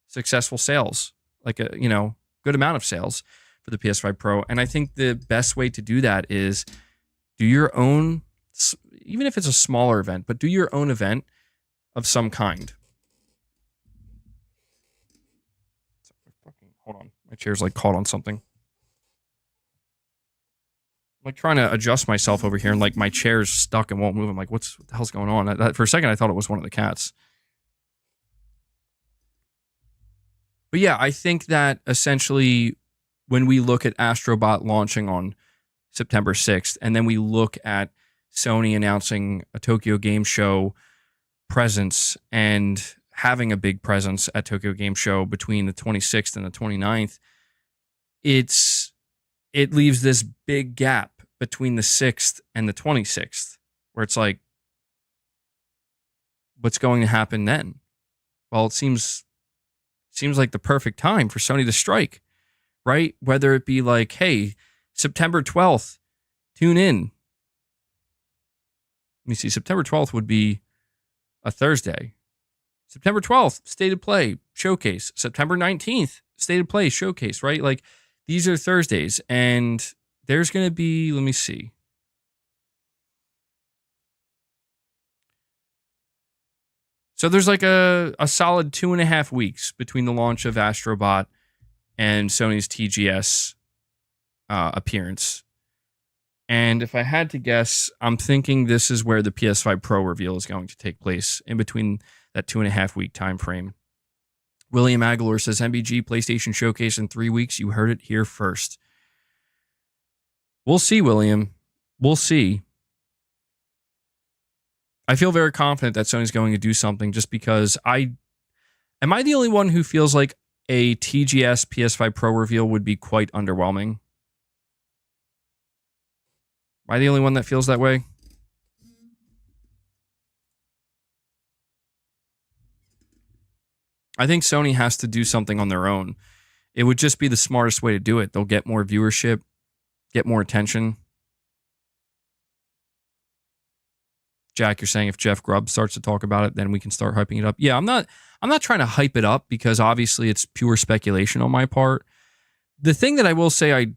Speaker 1: successful sales, like a, you know, good amount of sales for the PS5 Pro. And I think the best way to do that is do your own, even if it's a smaller event, but do your own event of some kind. Hold on. My chair's like caught on something. I'm like trying to adjust myself over here and like my chair's stuck and won't move. I'm like, what the hell's going on? For a second, I thought it was one of the cats. But yeah, I think that essentially when we look at Astrobot launching on September 6th, and then we look at Sony announcing a Tokyo Game Show presence and having a big presence at Tokyo Game Show between the 26th and the 29th, it leaves this big gap between the 6th and the 26th, where it's like, what's going to happen then? Well, it seems like the perfect time for Sony to strike, right? Whether it be like, hey, September 12th, tune in. Let me see, September 12th would be a Thursday. September 12th, State of Play Showcase. September 19th, State of Play Showcase, right? Like, these are Thursdays, and there's going to be, let me see. So there's like a solid 2.5 weeks between the launch of Astrobot and Sony's TGS appearance. And if I had to guess, I'm thinking this is where the PS5 Pro reveal is going to take place, in between that 2.5 week time frame. William Aguilar says, MBG PlayStation Showcase in 3 weeks. You heard it here first. We'll see, William. We'll see. I feel very confident that Sony's going to do something, just because am I the only one who feels like a TGS PS5 Pro reveal would be quite underwhelming? Am I the only one that feels that way? I think Sony has to do something on their own. It would just be the smartest way to do it. They'll get more viewership, get more attention. Jack, you're saying if Jeff Grubb starts to talk about it, then we can start hyping it up. Yeah, I'm not trying to hype it up, because obviously it's pure speculation on my part. The thing that I will say,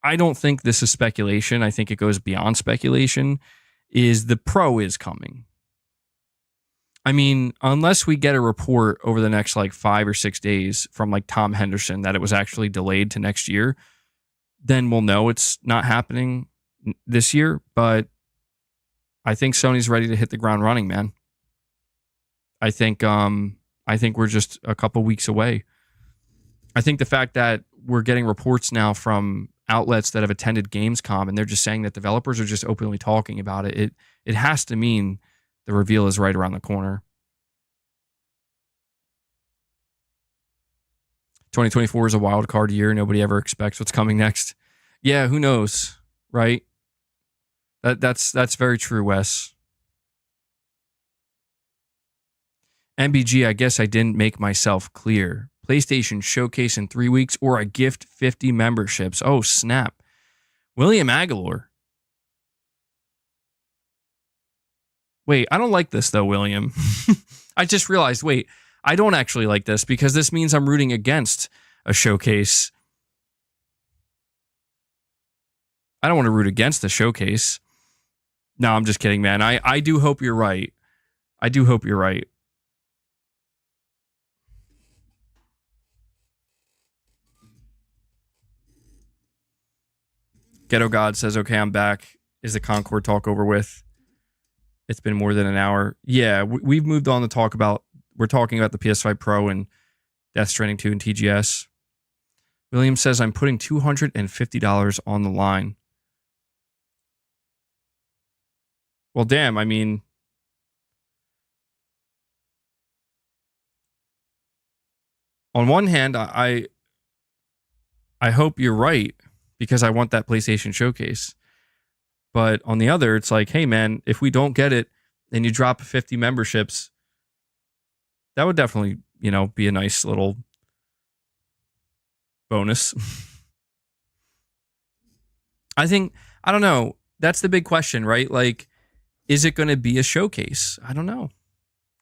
Speaker 1: I don't think this is speculation. I think it goes beyond speculation, is the Pro is coming. I mean, unless we get a report over the next like 5 or 6 days from like Tom Henderson that it was actually delayed to next year, then we'll know it's not happening this year. But I think Sony's ready to hit the ground running, man. I think we're just a couple weeks away. I think the fact that we're getting reports now from outlets that have attended Gamescom, and they're just saying that developers are just openly talking about it, it has to mean the reveal is right around the corner. 2024 is a wild card year. Nobody ever expects what's coming next. Yeah, who knows, right? That's very true, Wes. MBG, I guess I didn't make myself clear. PlayStation Showcase in 3 weeks, or I gift 50 memberships. Oh, snap. William Aguilar. Wait, I don't like this, though, William. I just realized, wait, I don't actually like this, because this means I'm rooting against a showcase. I don't want to root against the showcase. No, I'm just kidding, man. I do hope you're right. I do hope you're right. Ghetto God says, okay, I'm back. Is the Concord talk over with? It's been more than an hour. Yeah, we've moved on to talk about, we're talking about the PS5 Pro and Death Stranding 2 and TGS. William says, I'm putting $250 on the line. Well, damn, I mean, on one hand, I hope you're right, because I want that PlayStation Showcase. But on the other, it's like, hey, man, if we don't get it and you drop 50 memberships, that would definitely, be a nice little bonus. I don't know. That's the big question, right? Like, is it going to be a showcase? I don't know.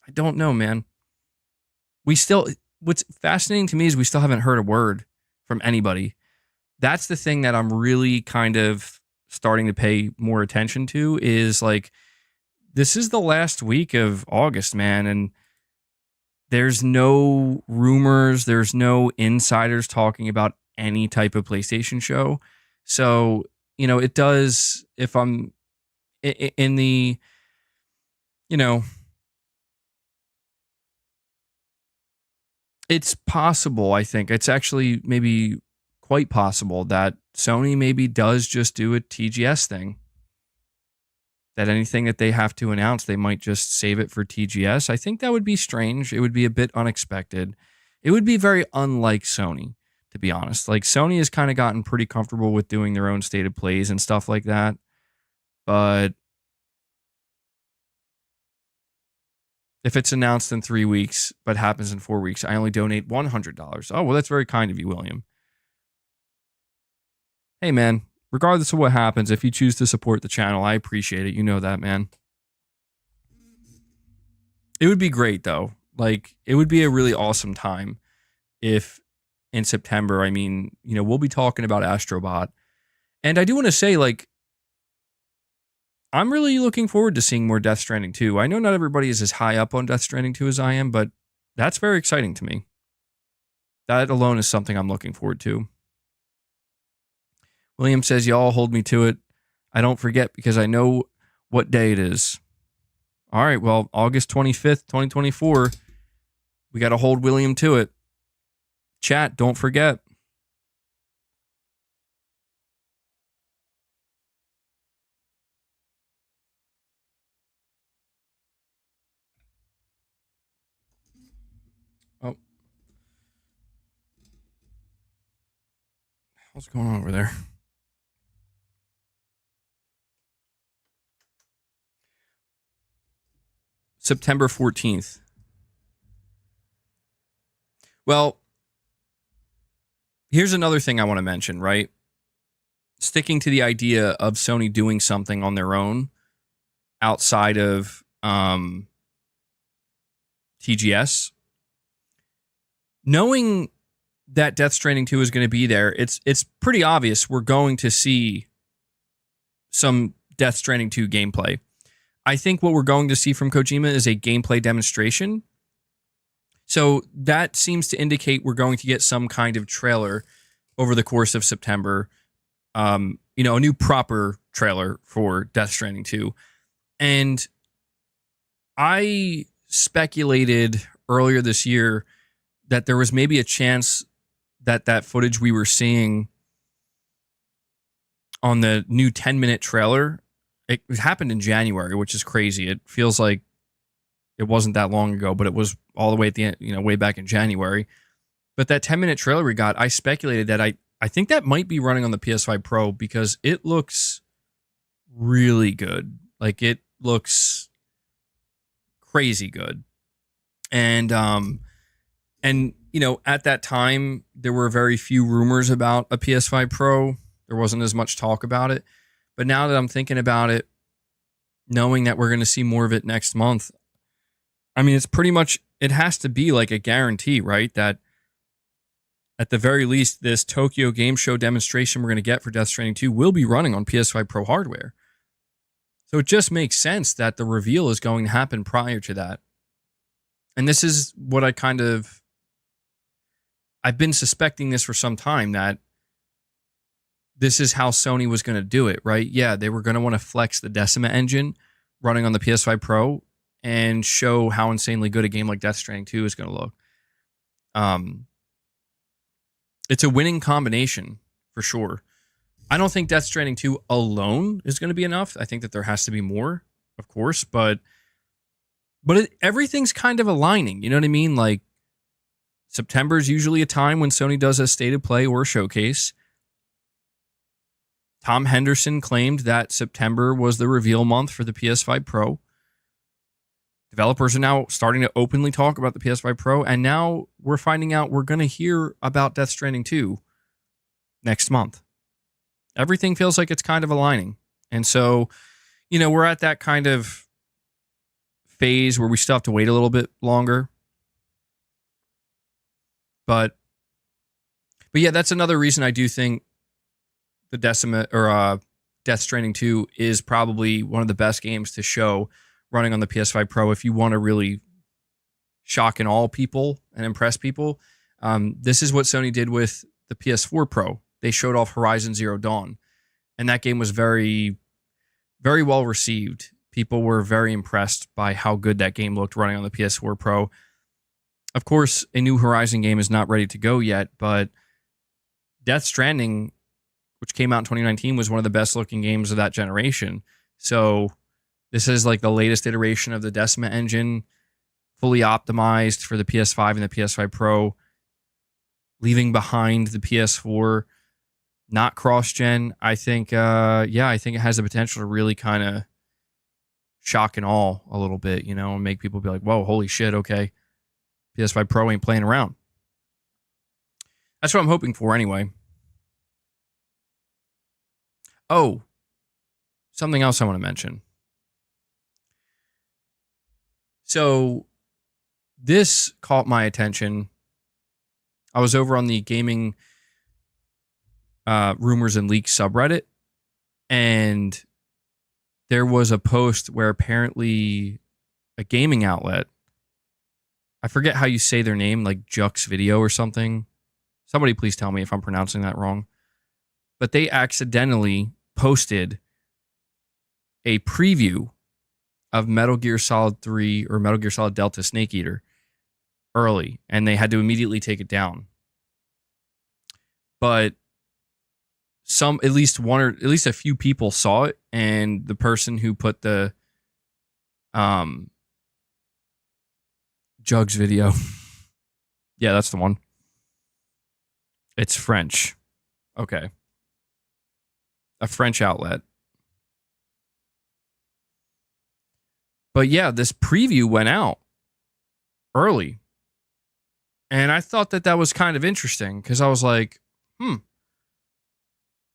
Speaker 1: I don't know, man. What's fascinating to me is we still haven't heard a word from anybody. That's the thing that I'm really kind of starting to pay more attention to, is like, this is the last week of August, man, and there's no rumors, there's no insiders talking about any type of PlayStation show. So, it does, if I'm in the, it's possible, I think. It's actually maybe quite possible that Sony maybe does just do a TGS thing. That anything that they have to announce, they might just save it for TGS. I think that would be strange. It would be a bit unexpected. It would be very unlike Sony, to be honest. Like, Sony has kind of gotten pretty comfortable with doing their own stated plays and stuff like that. But if it's announced in 3 weeks, but happens in 4 weeks, I only donate $100. Oh, well, that's very kind of you, William. Hey, man, regardless of what happens, if you choose to support the channel, I appreciate it. You know that, man. It would be great, though. Like, it would be a really awesome time if in September, I mean, we'll be talking about Astrobot. And I do want to say, like, I'm really looking forward to seeing more Death Stranding 2. I know not everybody is as high up on Death Stranding 2 as I am, but that's very exciting to me. That alone is something I'm looking forward to. William says, y'all hold me to it. I don't forget because I know what day it is. All right, well, August 25th, 2024. We got to hold William to it. Chat, don't forget. Oh. What's going on over there? September 14th. Well, here's another thing I want to mention, right? Sticking to the idea of Sony doing something on their own outside of TGS. Knowing that Death Stranding 2 is going to be there, it's pretty obvious we're going to see some Death Stranding 2 gameplay. I think what we're going to see from Kojima is a gameplay demonstration. So that seems to indicate we're going to get some kind of trailer over the course of September. A new proper trailer for Death Stranding 2. And I speculated earlier this year that there was maybe a chance that footage we were seeing on the new 10-minute trailer, it happened in January, which is crazy. It feels like it wasn't that long ago, but it was all the way at the end, way back in January. But that 10-minute trailer we got, I speculated that I think that might be running on the PS5 Pro because it looks really good. Like, it looks crazy good. And at that time, there were very few rumors about a PS5 Pro. There wasn't as much talk about it. But now that I'm thinking about it, knowing that we're going to see more of it next month, I mean, it's pretty much, it has to be like a guarantee, right? That at the very least, this Tokyo Game Show demonstration we're going to get for Death Stranding 2 will be running on PS5 Pro hardware. So it just makes sense that the reveal is going to happen prior to that. And this is what I've been suspecting this for some time, that this is how Sony was going to do it, right? Yeah, they were going to want to flex the Decima engine running on the PS5 Pro and show how insanely good a game like Death Stranding 2 is going to look. It's a winning combination for sure. I don't think Death Stranding 2 alone is going to be enough. I think that there has to be more, of course, but everything's kind of aligning. You know what I mean? Like, September is usually a time when Sony does a state of play or a showcase. Tom Henderson claimed that September was the reveal month for the PS5 Pro. Developers are now starting to openly talk about the PS5 Pro, and now we're finding out we're going to hear about Death Stranding 2 next month. Everything feels like it's kind of aligning. And so, we're at that kind of phase where we still have to wait a little bit longer. But yeah, that's another reason I do think the Death Stranding 2 is probably one of the best games to show running on the PS5 Pro if you want to really shock and awe people and impress people. This is what Sony did with the PS4 Pro. They showed off Horizon Zero Dawn, and that game was very, very well received. People were very impressed by how good that game looked running on the PS4 Pro. Of course, a new Horizon game is not ready to go yet, but Death Stranding, which came out in 2019, was one of the best looking games of that generation. So this is like the latest iteration of the Decima engine, fully optimized for the PS5 and the PS5 Pro, leaving behind the PS4, not cross-gen. I think it has the potential to really kind of shock and awe a little bit, and make people be like, whoa, holy shit, okay. PS5 Pro ain't playing around. That's what I'm hoping for anyway. Oh, something else I want to mention. So this caught my attention. I was over on the gaming rumors and leaks subreddit, and there was a post where apparently a gaming outlet, I forget how you say their name, like Jux Video or something. Somebody please tell me if I'm pronouncing that wrong. But they accidentally posted a preview of Metal Gear Solid 3 or Metal Gear Solid Delta Snake Eater early, and they had to immediately take it down. But at least a few people saw it, and the person who put the Jugs video, yeah, that's the one. It's French. Okay. A French outlet. But yeah, this preview went out early. And I thought that was kind of interesting because I was like,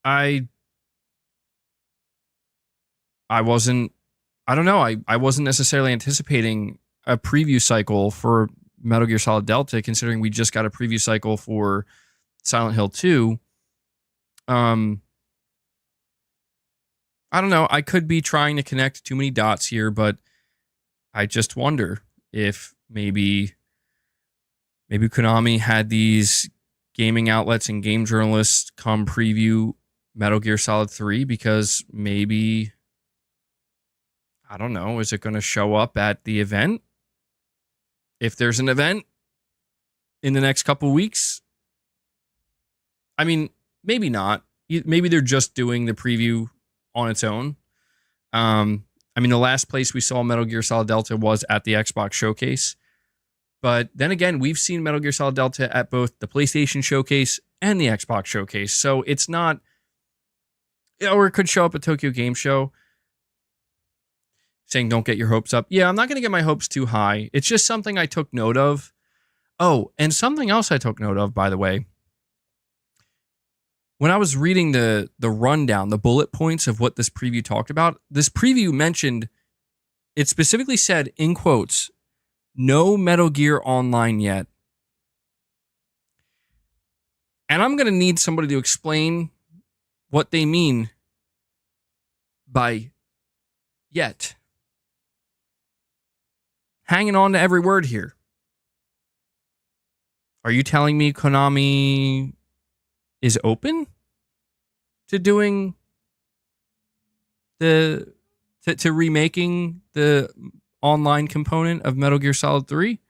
Speaker 1: I wasn't necessarily anticipating a preview cycle for Metal Gear Solid Delta, considering we just got a preview cycle for Silent Hill 2. I don't know. I could be trying to connect too many dots here, but I just wonder if maybe Konami had these gaming outlets and game journalists come preview Metal Gear Solid 3 because maybe, I don't know, is it going to show up at the event? If there's an event in the next couple weeks? I mean, maybe not. Maybe they're just doing the preview on its own. I mean, the last place we saw Metal Gear Solid Delta was at the Xbox Showcase. But then again, we've seen Metal Gear Solid Delta at both the PlayStation Showcase and the Xbox Showcase. So it's not, or it could show up at Tokyo Game Show saying don't get your hopes up. Yeah, I'm not going to get my hopes too high. It's just something I took note of. Oh, and something else I took note of, by the way. When I was reading the rundown, the bullet points of what this preview talked about, this preview mentioned, it specifically said, in quotes, no Metal Gear Online yet. And I'm going to need somebody to explain what they mean by yet. Hanging on to every word here. Are you telling me Konami is open to doing to remaking the online component of Metal Gear Solid 3?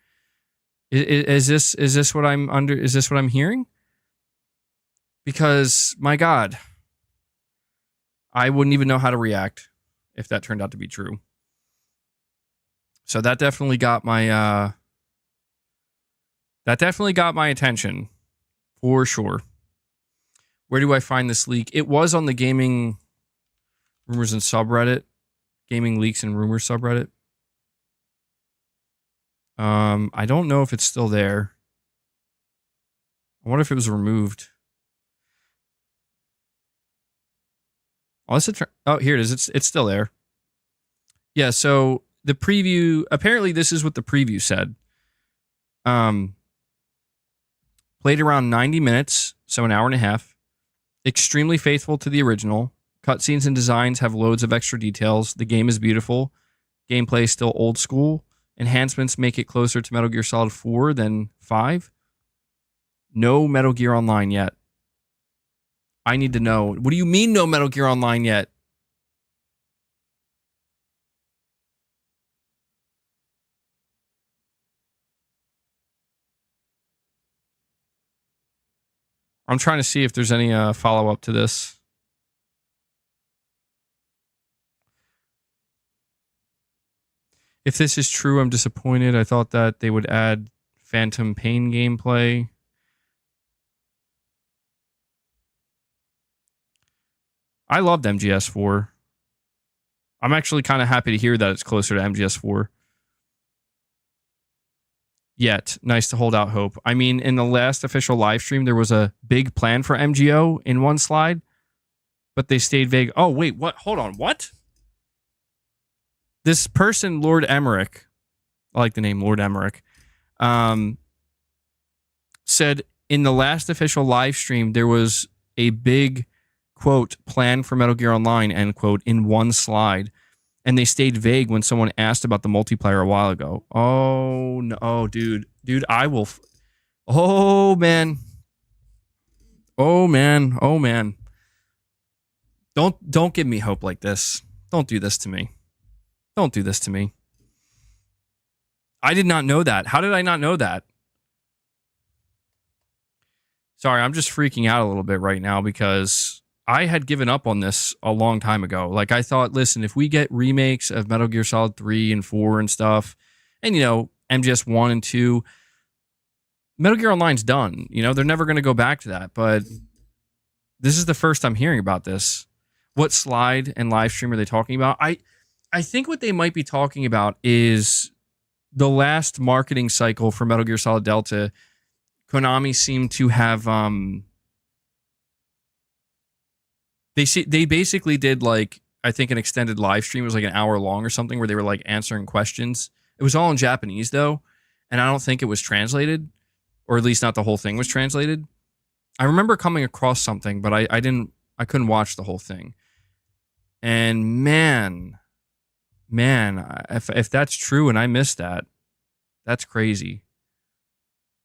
Speaker 1: Is this what I'm hearing? Because my God, I wouldn't even know how to react if that turned out to be true. So that definitely got my attention for sure. Where do I find this leak? It was on the Gaming Rumors and subreddit, Gaming Leaks and Rumors subreddit. I don't know if it's still there. I wonder if it was removed. Oh, here it is. It's still there. Yeah, so the preview, apparently this is what the preview said. Played around 90 minutes, so an hour and a half. Extremely faithful to the original. Cutscenes and designs have loads of extra details. The game is beautiful. Gameplay is still old school. Enhancements make it closer to Metal Gear Solid 4 than 5. No Metal Gear Online yet. I need to know. What do you mean no Metal Gear Online yet? I'm trying to see if there's any follow-up to this. If this is true, I'm disappointed. I thought that they would add Phantom Pain gameplay. I loved MGS4. I'm actually kind of happy to hear that it's closer to MGS4. Yet, nice to hold out hope. I mean, in the last official live stream, there was a big plan for MGO in one slide, but they stayed vague. Oh, wait, what? Hold on, what? This person, Lord Emmerich, I like the name Lord Emmerich, said in the last official live stream, there was a big, quote, plan for Metal Gear Online, end quote, in one slide. And they stayed vague when someone asked about the multiplayer a while ago. Oh, no. Oh, dude. Dude, I will. Oh, man. Oh, man. Oh, man. Don't give me hope like this. Don't do this to me. Don't do this to me. I did not know that. How did I not know that? Sorry, I'm just freaking out a little bit right now because I had given up on this a long time ago. Like, I thought, listen, if we get remakes of Metal Gear Solid 3 and 4 and stuff, and, MGS 1 and 2, Metal Gear Online's done. They're never going to go back to that. But this is the first I'm hearing about this. What slide and live stream are they talking about? I think what they might be talking about is the last marketing cycle for Metal Gear Solid Delta. Konami seemed to have they basically did like, I think, an extended live stream. It was like an hour long or something where they were like answering questions. It was all in Japanese though, and I don't think it was translated, or at least not the whole thing was translated. I remember coming across something, but I couldn't watch the whole thing. And man, if that's true and I missed that, that's crazy.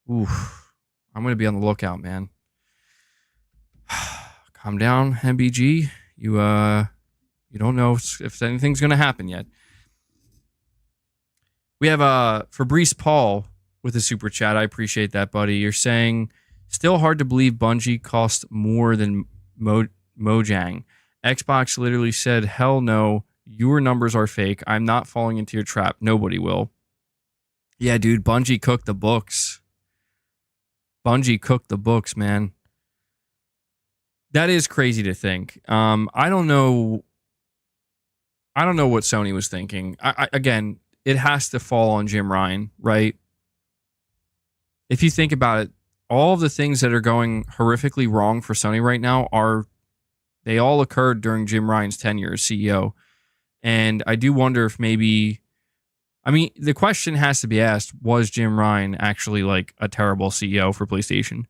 Speaker 1: Oof. I'm going to be on the lookout, man. Calm down, MBG. You don't know if anything's going to happen yet. We have Fabrice Paul with a super chat. I appreciate that, buddy. You're saying, still hard to believe Bungie cost more than Mojang. Xbox literally said, hell no, your numbers are fake. I'm not falling into your trap. Nobody will. Yeah, dude, Bungie cooked the books. Bungie cooked the books, man. That is crazy to think. I don't know what Sony was thinking. Again, it has to fall on Jim Ryan, right? If you think about it, all of the things that are going horrifically wrong for Sony right now they all occurred during Jim Ryan's tenure as CEO. And I do wonder if maybe, the question has to be asked, was Jim Ryan actually like a terrible CEO for PlayStation?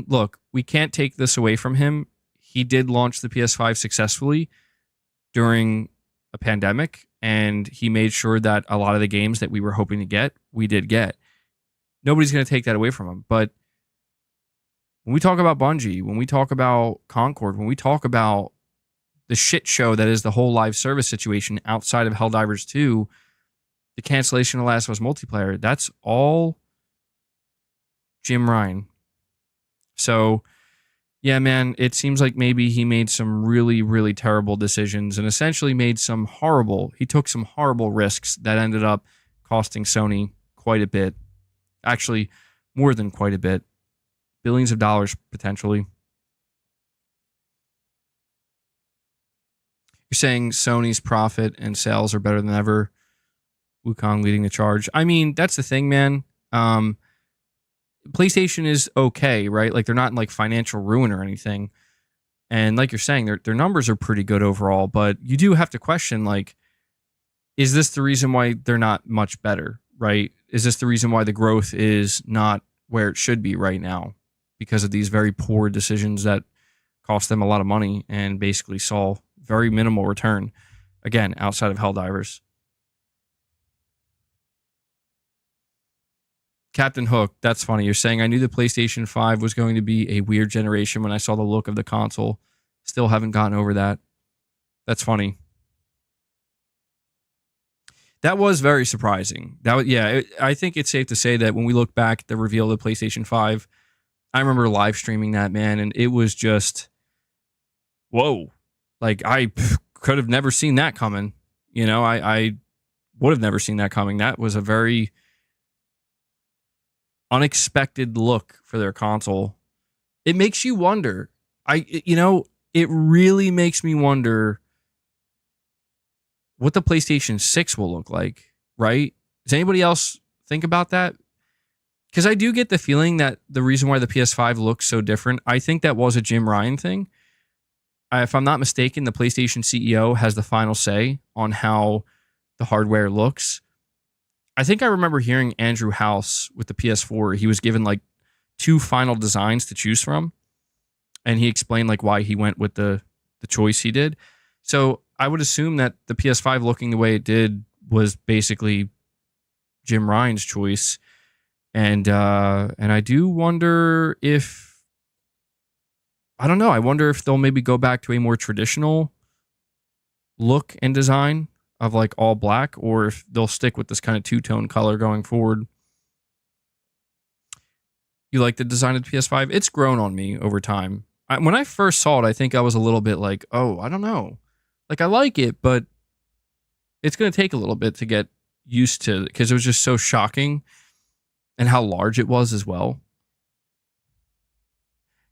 Speaker 1: Look, we can't take this away from him. He did launch the PS5 successfully during a pandemic, and he made sure that a lot of the games that we were hoping to get, we did get. Nobody's going to take that away from him. But when we talk about Bungie, when we talk about Concord, when we talk about the shit show that is the whole live service situation outside of Helldivers 2, the cancellation of Last of Us multiplayer, that's all Jim Ryan. So, yeah, man, it seems like maybe he made some really, really terrible decisions and essentially he took some horrible risks that ended up costing Sony quite a bit. Actually, more than quite a bit. Billions of dollars, potentially. You're saying Sony's profit and sales are better than ever. Wukong leading the charge. That's the thing, man. PlayStation is okay, right? Like, they're not in like financial ruin or anything. And like you're saying, their numbers are pretty good overall. But you do have to question, like, is this the reason why they're not much better, right? Is this the reason why the growth is not where it should be right now? Because of these very poor decisions that cost them a lot of money and basically saw very minimal return, again, outside of Helldivers. Captain Hook, that's funny. You're saying, I knew the PlayStation 5 was going to be a weird generation when I saw the look of the console. Still haven't gotten over that. That's funny. That was very surprising. I think it's safe to say that when we look back at the reveal of the PlayStation 5, I remember live streaming that, man, and it was just, whoa. Like, I could have never seen that coming. I would have never seen that coming. That was a very unexpected look for their console. It makes you wonder. It really makes me wonder what the PlayStation 6 will look like, right? Does anybody else think about that? Because I do get the feeling that the reason why the PS5 looks so different, I think that was a Jim Ryan thing. If I'm not mistaken, the PlayStation CEO has the final say on how the hardware looks. I think I remember hearing Andrew House with the PS4. He was given like 2 final designs to choose from, and he explained like why he went with the choice he did. So I would assume that the PS5 looking the way it did was basically Jim Ryan's choice. And I do wonder if, I don't know, I wonder if they'll maybe go back to a more traditional look and design of like all black, or if they'll stick with this kind of two-tone color going forward. You like the design of the PS5? It's grown on me over time. When I first saw it, I think I was a little bit like, oh, I don't know. Like, I like it, but it's going to take a little bit to get used to, because it was just so shocking and how large it was as well.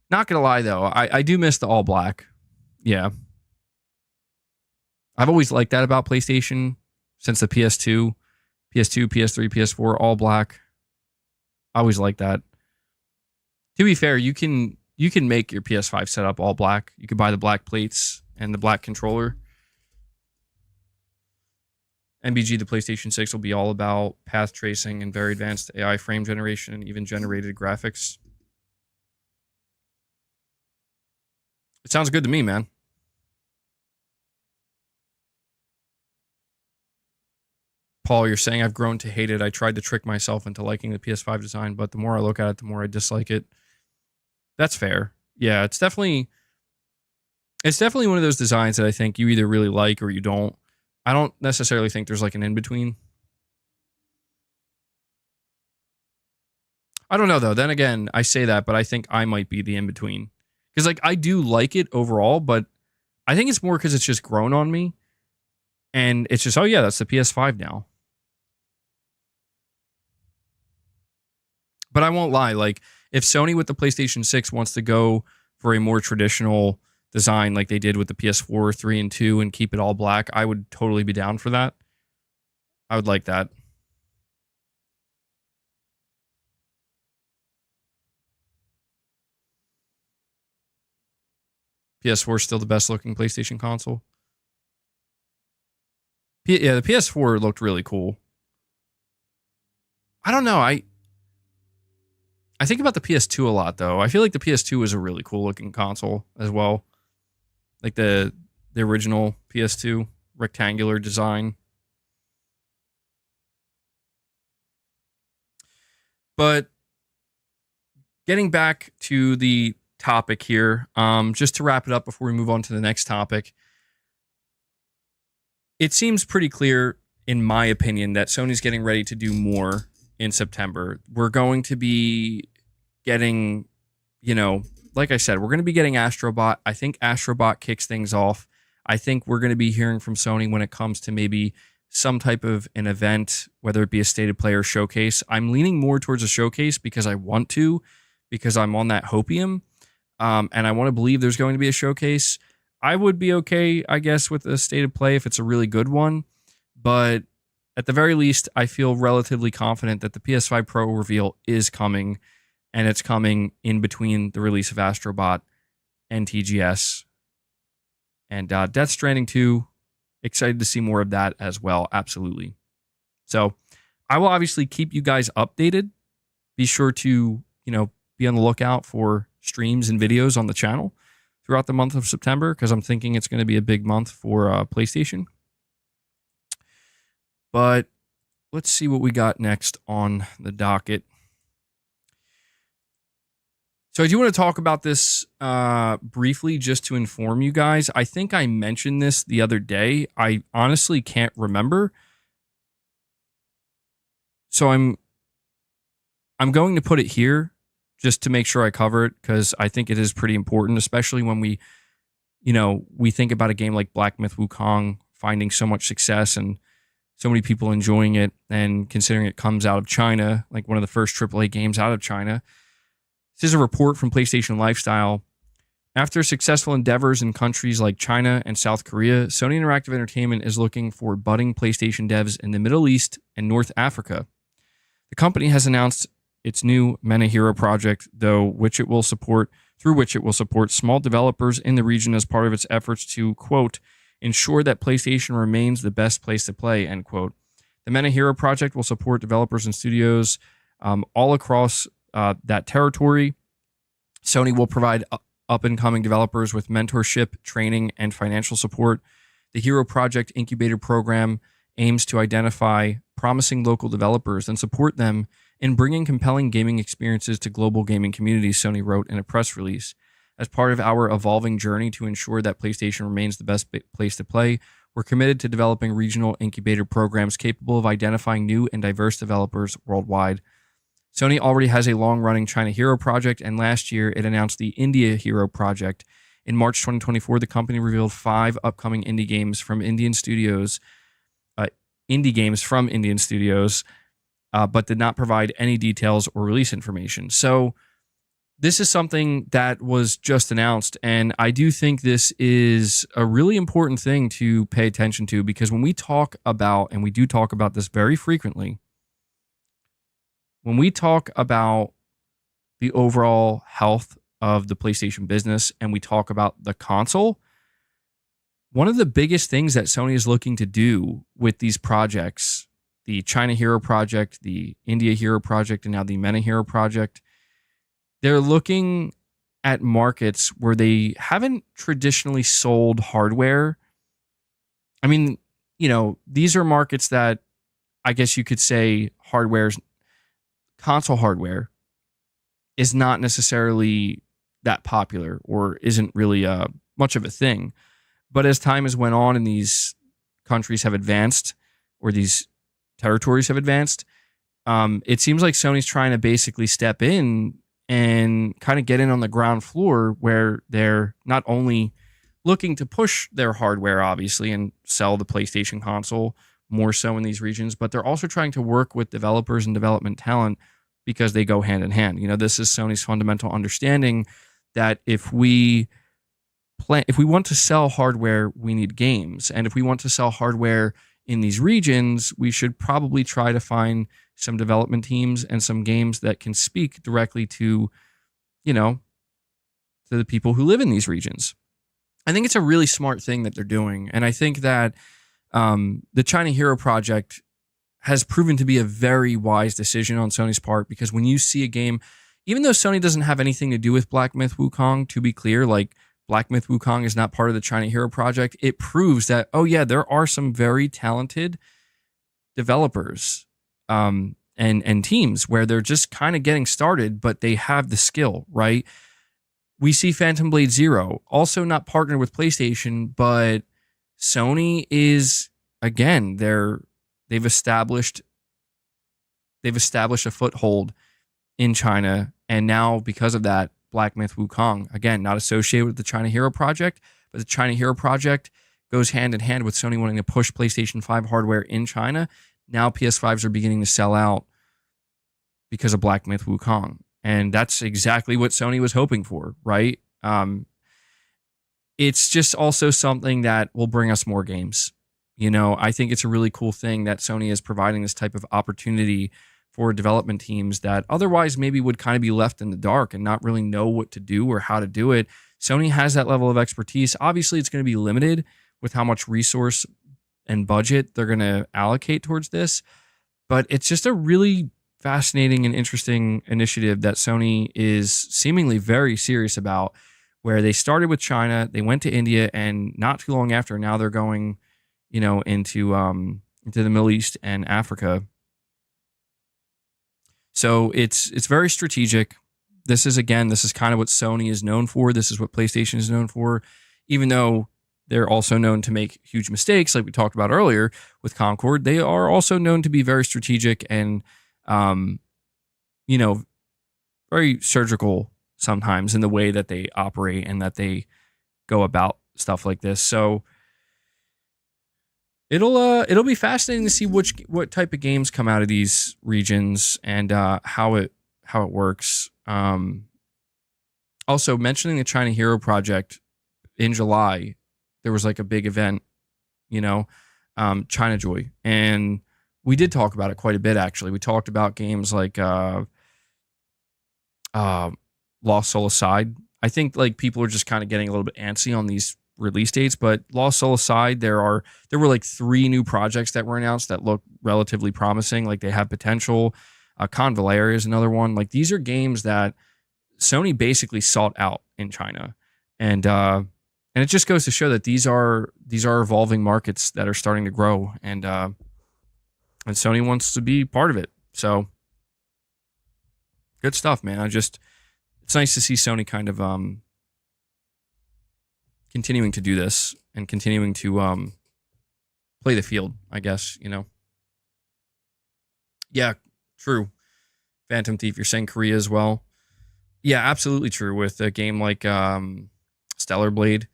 Speaker 1: Not going to lie, though. I do miss the all black. Yeah. I've always liked that about PlayStation since the PS2, PS3, PS4, all black. I always liked that. To be fair, you can make your PS5 setup all black. You can buy the black plates and the black controller. MBG, the PlayStation 6, will be all about path tracing and very advanced AI frame generation and even generated graphics. It sounds good to me, man. Paul, you're saying I've grown to hate it. I tried to trick myself into liking the PS5 design, but the more I look at it, the more I dislike it. That's fair. Yeah, it's definitely one of those designs that I think you either really like or you don't. I don't necessarily think there's like an in-between. I don't know, though. Then again, I say that, but I think I might be the in-between. Because like I do like it overall, but I think it's more because it's just grown on me. And it's just, oh yeah, that's the PS5 now. But I won't lie, like if Sony with the PlayStation 6 wants to go for a more traditional design like they did with the PS4, 3, and 2 and keep it all black, I would totally be down for that. I would like that. PS4 is still the best looking PlayStation console. Yeah, the PS4 looked really cool. I don't know. I think about the PS2 a lot, though. I feel like the PS2 was a really cool looking console as well. Like the original PS2 rectangular design. But getting back to the topic here, just to wrap it up before we move on to the next topic. It seems pretty clear, in my opinion, that Sony's getting ready to do more in September. We're going to be getting, like I said, we're going to be getting Astrobot. I think Astrobot kicks things off. I think we're going to be hearing from Sony when it comes to maybe some type of an event, whether it be a stated player showcase. I'm leaning more towards a showcase because I want to, because I'm on that hopium, and I want to believe there's going to be a showcase. I would be okay, I guess, with a state of play if it's a really good one. But at the very least, I feel relatively confident that the PS5 Pro reveal is coming, and it's coming in between the release of Astrobot and TGS. And Death Stranding 2, excited to see more of that as well, absolutely. So I will obviously keep you guys updated. Be sure to, be on the lookout for streams and videos on the channel throughout the month of September, because I'm thinking it's going to be a big month for PlayStation. But let's see what we got next on the docket. So I do want to talk about this briefly just to inform you guys. I think I mentioned this the other day. I honestly can't remember. So I'm going to put it here just to make sure I cover it, because I think it is pretty important, especially when we think about a game like Black Myth Wukong finding so much success and so many people enjoying it, and considering it comes out of China, like one of the first AAA games out of China. This is a report from PlayStation Lifestyle. After successful endeavors in countries like China and South Korea, Sony Interactive Entertainment is looking for budding PlayStation devs in the Middle East and North Africa. The company has announced its new MENA Hero project, through which it will support small developers in the region as part of its efforts to, quote, ensure that PlayStation remains the best place to play, end quote. The MENA Hero project will support developers and studios all across that territory. Sony will provide up-and-coming developers with mentorship, training, and financial support. The Hero Project Incubator Program aims to identify promising local developers and support them in bringing compelling gaming experiences to global gaming communities, Sony wrote in a press release. As part of our evolving journey to ensure that PlayStation remains the best place to play, We're committed to developing regional incubator programs capable of identifying new and diverse developers worldwide. Sony already has a long-running China Hero project, and last year it announced the India Hero project. In March 2024, the company revealed 5 upcoming indie games from Indian studios, but did not provide any details or release information. So this is something that was just announced, and I do think this is a really important thing to pay attention to, because when we talk about, and we do talk about this very frequently, when we talk about the overall health of the PlayStation business and we talk about the console, one of the biggest things that Sony is looking to do with these projects, the China Hero project, the India Hero project, and now the MENA Hero project, they're looking at markets where they haven't traditionally sold hardware. I mean, these are markets that I guess you could say console hardware is not necessarily that popular or isn't really much of a thing. But as time has went on and these countries have advanced, or these territories have advanced, it seems like Sony's trying to basically step in and kind of get in on the ground floor, where they're not only looking to push their hardware, obviously, and sell the PlayStation console more so in these regions, but they're also trying to work with developers and development talent, because they go hand in hand. This is Sony's fundamental understanding that if we want to sell hardware, we need games. And if we want to sell hardware in these regions, we should probably try to find some development teams and some games that can speak directly to, to the people who live in these regions. I think it's a really smart thing that they're doing. And I think that the China Hero project has proven to be a very wise decision on Sony's part, because when you see a game, even though Sony doesn't have anything to do with Black Myth Wukong, to be clear, like Black Myth Wukong is not part of the China Hero project, it proves that, oh yeah, there are some very talented developers and teams where they're just kind of getting started, but they have the skill, right? We see Phantom Blade Zero, also not partnered with PlayStation, but Sony is, again, they've established a foothold in China, and now because of that, Black Myth Wukong, again, not associated with the China Hero project, but the China Hero project goes hand in hand with Sony wanting to push PlayStation 5 hardware in China. Now PS5s are beginning to sell out because of Black Myth Wukong, and that's exactly what Sony was hoping for, right? It's just also something that will bring us more games. I think it's a really cool thing that Sony is providing this type of opportunity for development teams that otherwise maybe would kind of be left in the dark and not really know what to do or how to do it. Sony has that level of expertise. Obviously, it's going to be limited with how much resource and budget they're going to allocate towards this, but it's just a really fascinating and interesting initiative that Sony is seemingly very serious about, where they started with China, they went to India, and not too long after, now they're going into the Middle East and Africa. So it's very strategic. This is kind of what Sony is known for. This is what PlayStation is known for, even though they're also known to make huge mistakes, like we talked about earlier with Concord. They are also known to be very strategic and, very surgical sometimes in the way that they operate and that they go about stuff like this. So it'll be fascinating to see what type of games come out of these regions and how it works. Also, mentioning the China Hero project, in July there was like a big event, China Joy, and we did talk about it quite a bit. Actually, we talked about games like Lost Soul Aside. I think like people are just kind of getting a little bit antsy on these release dates, but Lost Soul aside, there were like 3 new projects that were announced that look relatively promising. Like they have potential. Concord Failure is another one. Like these are games that Sony basically sought out in China, and it just goes to show that these are evolving markets that are starting to grow, and Sony wants to be part of it. So good stuff, man. It's nice to see Sony kind of continuing to do this and continuing to play the field, I guess, you know. Yeah, true. Phantom Thief, you're saying Korea as well. Yeah, absolutely true. With a game like Stellar Blade,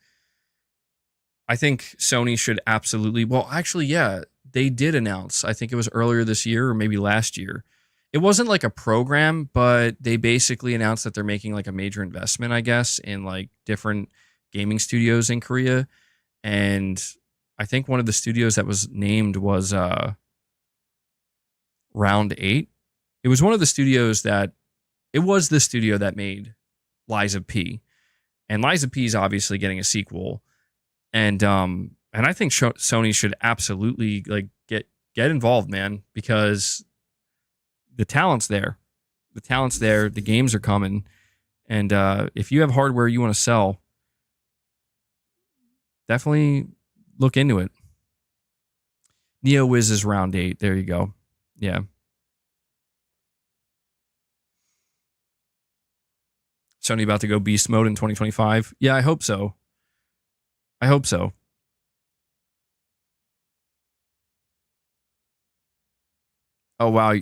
Speaker 1: I think Sony should absolutely... Well, actually, yeah, they did announce, I think it was earlier this year or maybe last year. It wasn't like a program, but they basically announced that they're making like a major investment, I guess, in like different gaming studios in Korea. And I think one of the studios that was named was Round 8. It was one of the studios that... It was the studio that made Lies of P. And Lies of P is obviously getting a sequel. And I think Sony should absolutely like get involved, man, because the talent's there. The talent's there. The games are coming. And if you have hardware you want to sell, definitely look into it. NeoWiz is Round 8. There you go. Yeah. Sony about to go beast mode in 2025. Yeah, I hope so. I hope so. Oh, wow.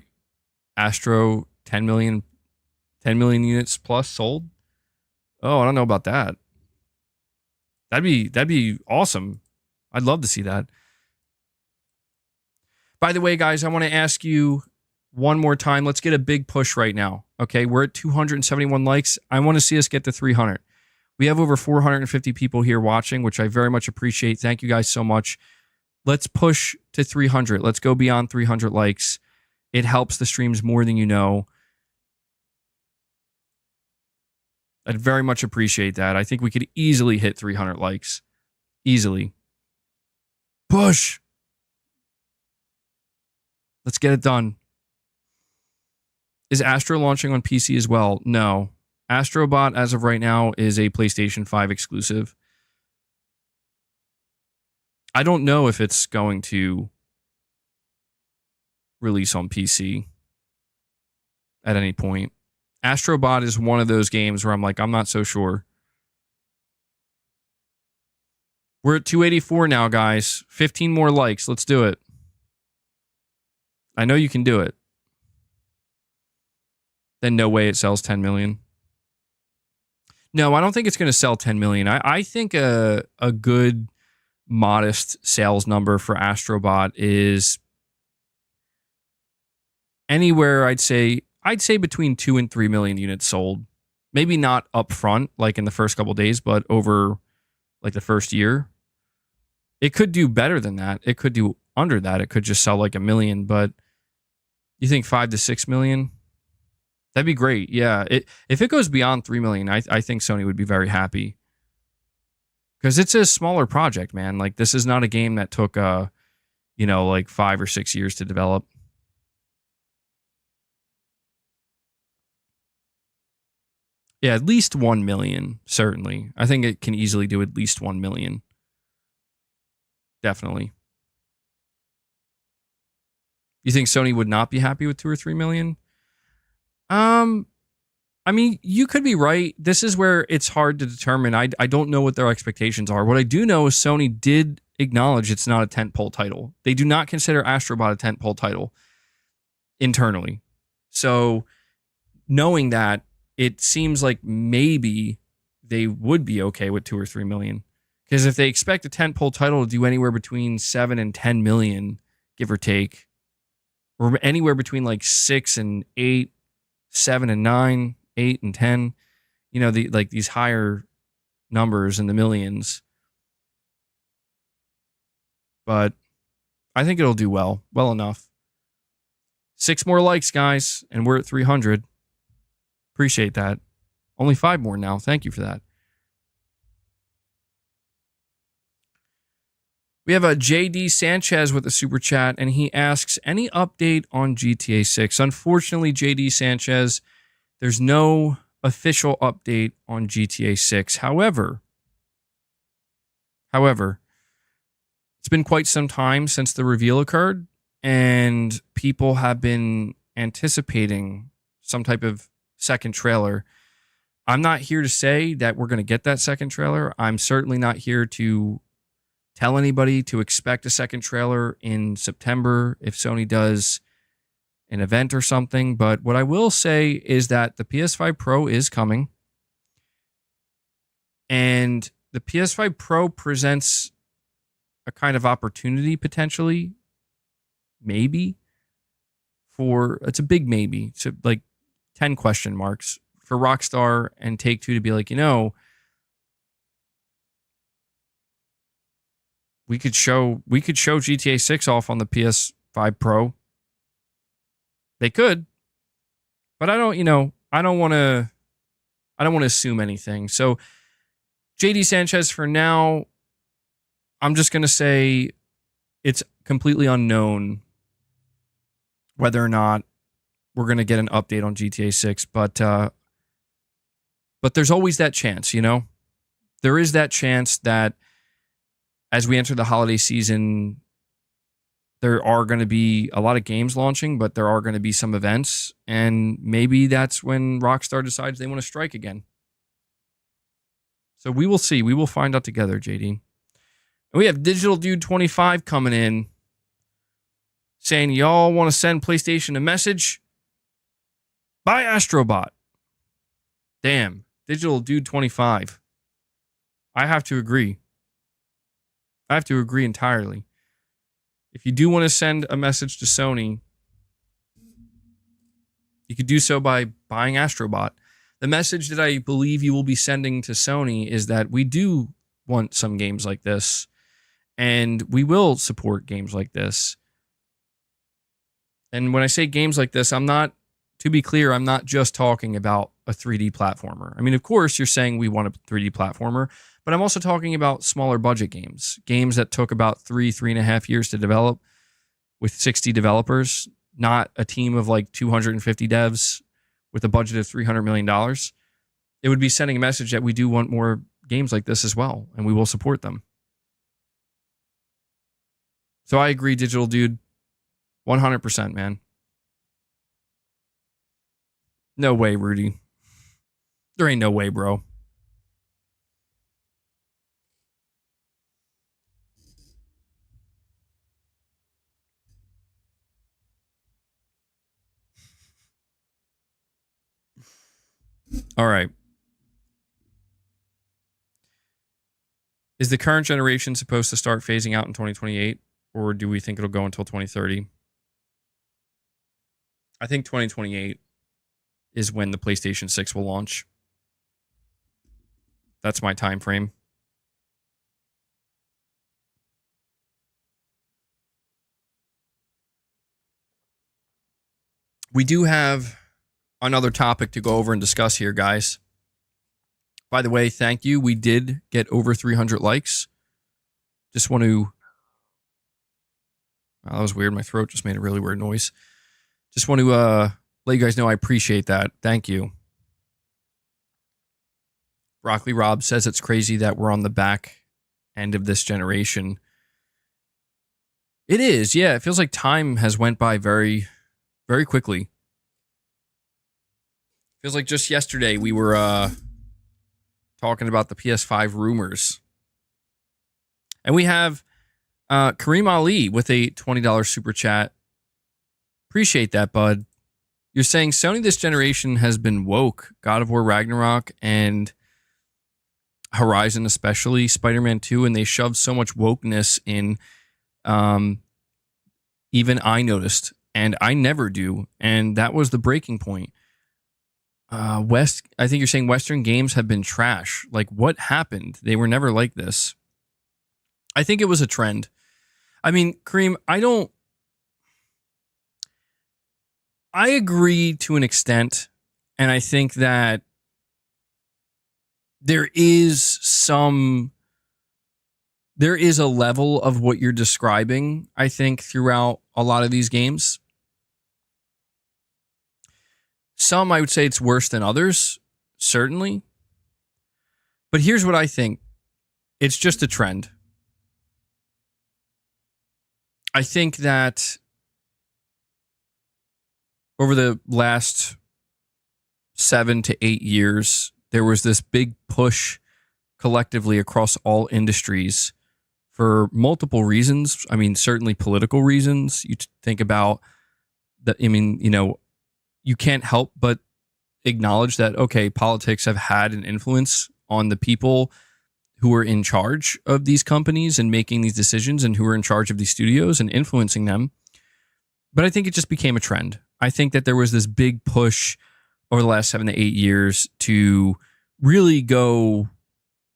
Speaker 1: Astro, 10 million units plus sold. Oh, I don't know about that. That'd be awesome. I'd love to see that. By the way, guys, I want to ask you one more time. Let's get a big push right now. Okay, we're at 271 likes. I want to see us get to 300. We have over 450 people here watching, which I very much appreciate. Thank you guys so much. Let's push to 300. Let's go beyond 300 likes. It helps the streams more than you know. I'd very much appreciate that. I think we could easily hit 300 likes. Easily. Push. Let's get it done. Is Astro launching on PC as well? No. Astrobot, as of right now, is a PlayStation 5 exclusive. I don't know if it's going to release on PC at any point. Astrobot is one of those games where I'm like, I'm not so sure. We're at 284 now, guys. 15 more likes. Let's do it. I know you can do it. Then no way it sells 10 million. No, I don't think it's going to sell 10 million. I think a good, modest sales number for Astrobot is anywhere, I'd say between 2 and 3 million units sold. Maybe not up front, like in the first couple of days, but over like the first year. It could do better than that. It could do under that. It could just sell like 1 million, but you think 5 to 6 million? That'd be great. Yeah. If it goes beyond 3 million, I think Sony would be very happy. Because it's a smaller project, man. Like, this is not a game that took, like 5 or 6 years to develop. Yeah, at least 1 million, certainly. I think it can easily do at least 1 million. Definitely. You think Sony would not be happy with 2 or 3 million? I mean, you could be right. This is where it's hard to determine. I don't know what their expectations are. What I do know is Sony did acknowledge it's not a tentpole title. They do not consider Astrobot a tentpole title internally. So knowing that, it seems like maybe they would be okay with 2 or 3 million. Because if they expect a tentpole title to do anywhere between 7 and 10 million, give or take, or anywhere between like 6 and 8, 7 and 9, 8 and 10, these higher numbers in the millions. But I think it'll do well enough. 6 more likes, guys, and we're at 300. Appreciate that. Only 5 more now. Thank you for that. We have a JD Sanchez with a super chat, and he asks, any update on GTA 6? Unfortunately, JD Sanchez, there's no official update on GTA 6. However, it's been quite some time since the reveal occurred, and people have been anticipating some type of second trailer. I'm not here to say that we're going to get that second trailer. I'm certainly not here to tell anybody to expect a second trailer in September if Sony does an event or something. But what I will say is that the PS5 Pro is coming. And the PS5 Pro presents a kind of opportunity potentially, maybe, it's a big maybe, so like 10 question marks for Rockstar and Take-Two to be like, we could show GTA 6 off on the PS5 Pro. They could, but I don't want to assume anything. So JD Sanchez, for now, I'm just going to say it's completely unknown whether or not we're going to get an update on GTA 6, but there's always that chance, There is that chance that as we enter the holiday season, there are going to be a lot of games launching, but there are going to be some events, and maybe that's when Rockstar decides they want to strike again. So we will see. We will find out together, JD. And we have Digital Dude 25 coming in saying, y'all want to send PlayStation a message? Buy Astrobot. Damn. Digital Dude 25. I have to agree. I have to agree entirely. If you do want to send a message to Sony, you could do so by buying Astrobot. The message that I believe you will be sending to Sony is that we do want some games like this, and we will support games like this. And when I say games like this, to be clear, I'm not just talking about a 3D platformer. I mean, of course, you're saying we want a 3D platformer, but I'm also talking about smaller budget games that took about 3.5 years to develop with 60 developers, not a team of like 250 devs with a budget of $300 million. It would be sending a message that we do want more games like this as well, and we will support them. So I agree, Digital Dude, 100%, man. No way, Rudy. There ain't no way, bro. All right. Is the current generation supposed to start phasing out in 2028, or do we think it'll go until 2030? I think 2028 is when the PlayStation 6 will launch. That's my time frame. We do have another topic to go over and discuss here, guys. By the way, thank you. We did get over 300 likes. Just want to... Oh, that was weird. My throat just made a really weird noise. Just want to let you guys know I appreciate that. Thank you. Broccoli Rob says it's crazy that we're on the back end of this generation. It is, yeah. It feels like time has went by very, very quickly. Feels like just yesterday we were talking about the PS5 rumors. And we have Kareem Ali with a $20 super chat. Appreciate that, bud. You're saying Sony this generation has been woke. God of War Ragnarok and Horizon, especially Spider-Man 2, and they shoved so much wokeness in. Even I noticed, and I never do, and that was the breaking point. I think you're saying Western games have been trash. Like, what happened? They were never like this. I think it was a trend. I mean, Kareem, I agree to an extent, and I think that there is a level of what you're describing, I think, throughout a lot of these games. Some, I would say it's worse than others, certainly. But here's what I think. It's just a trend. I think that over the last 7 to 8 years, there was this big push collectively across all industries for multiple reasons. I mean, certainly political reasons. You think about that. I mean, you can't help but acknowledge that, okay, politics have had an influence on the people who are in charge of these companies and making these decisions and who are in charge of these studios and influencing them. But I think it just became a trend. I think that there was this big push over the last 7 to 8 years to really go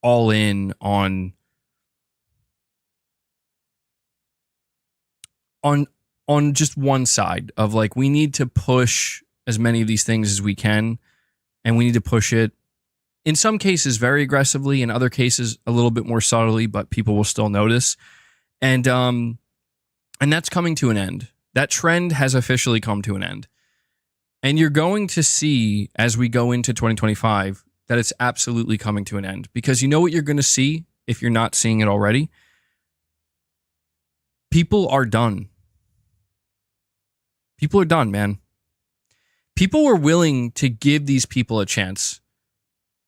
Speaker 1: all in on just one side of like, we need to push as many of these things as we can, and we need to push it in some cases very aggressively, in other cases a little bit more subtly, but people will still notice. And that's coming to an end. That trend has officially come to an end. And you're going to see as we go into 2025 that it's absolutely coming to an end, because you know what you're going to see if you're not seeing it already? People are done. People are done, man. People were willing to give these people a chance.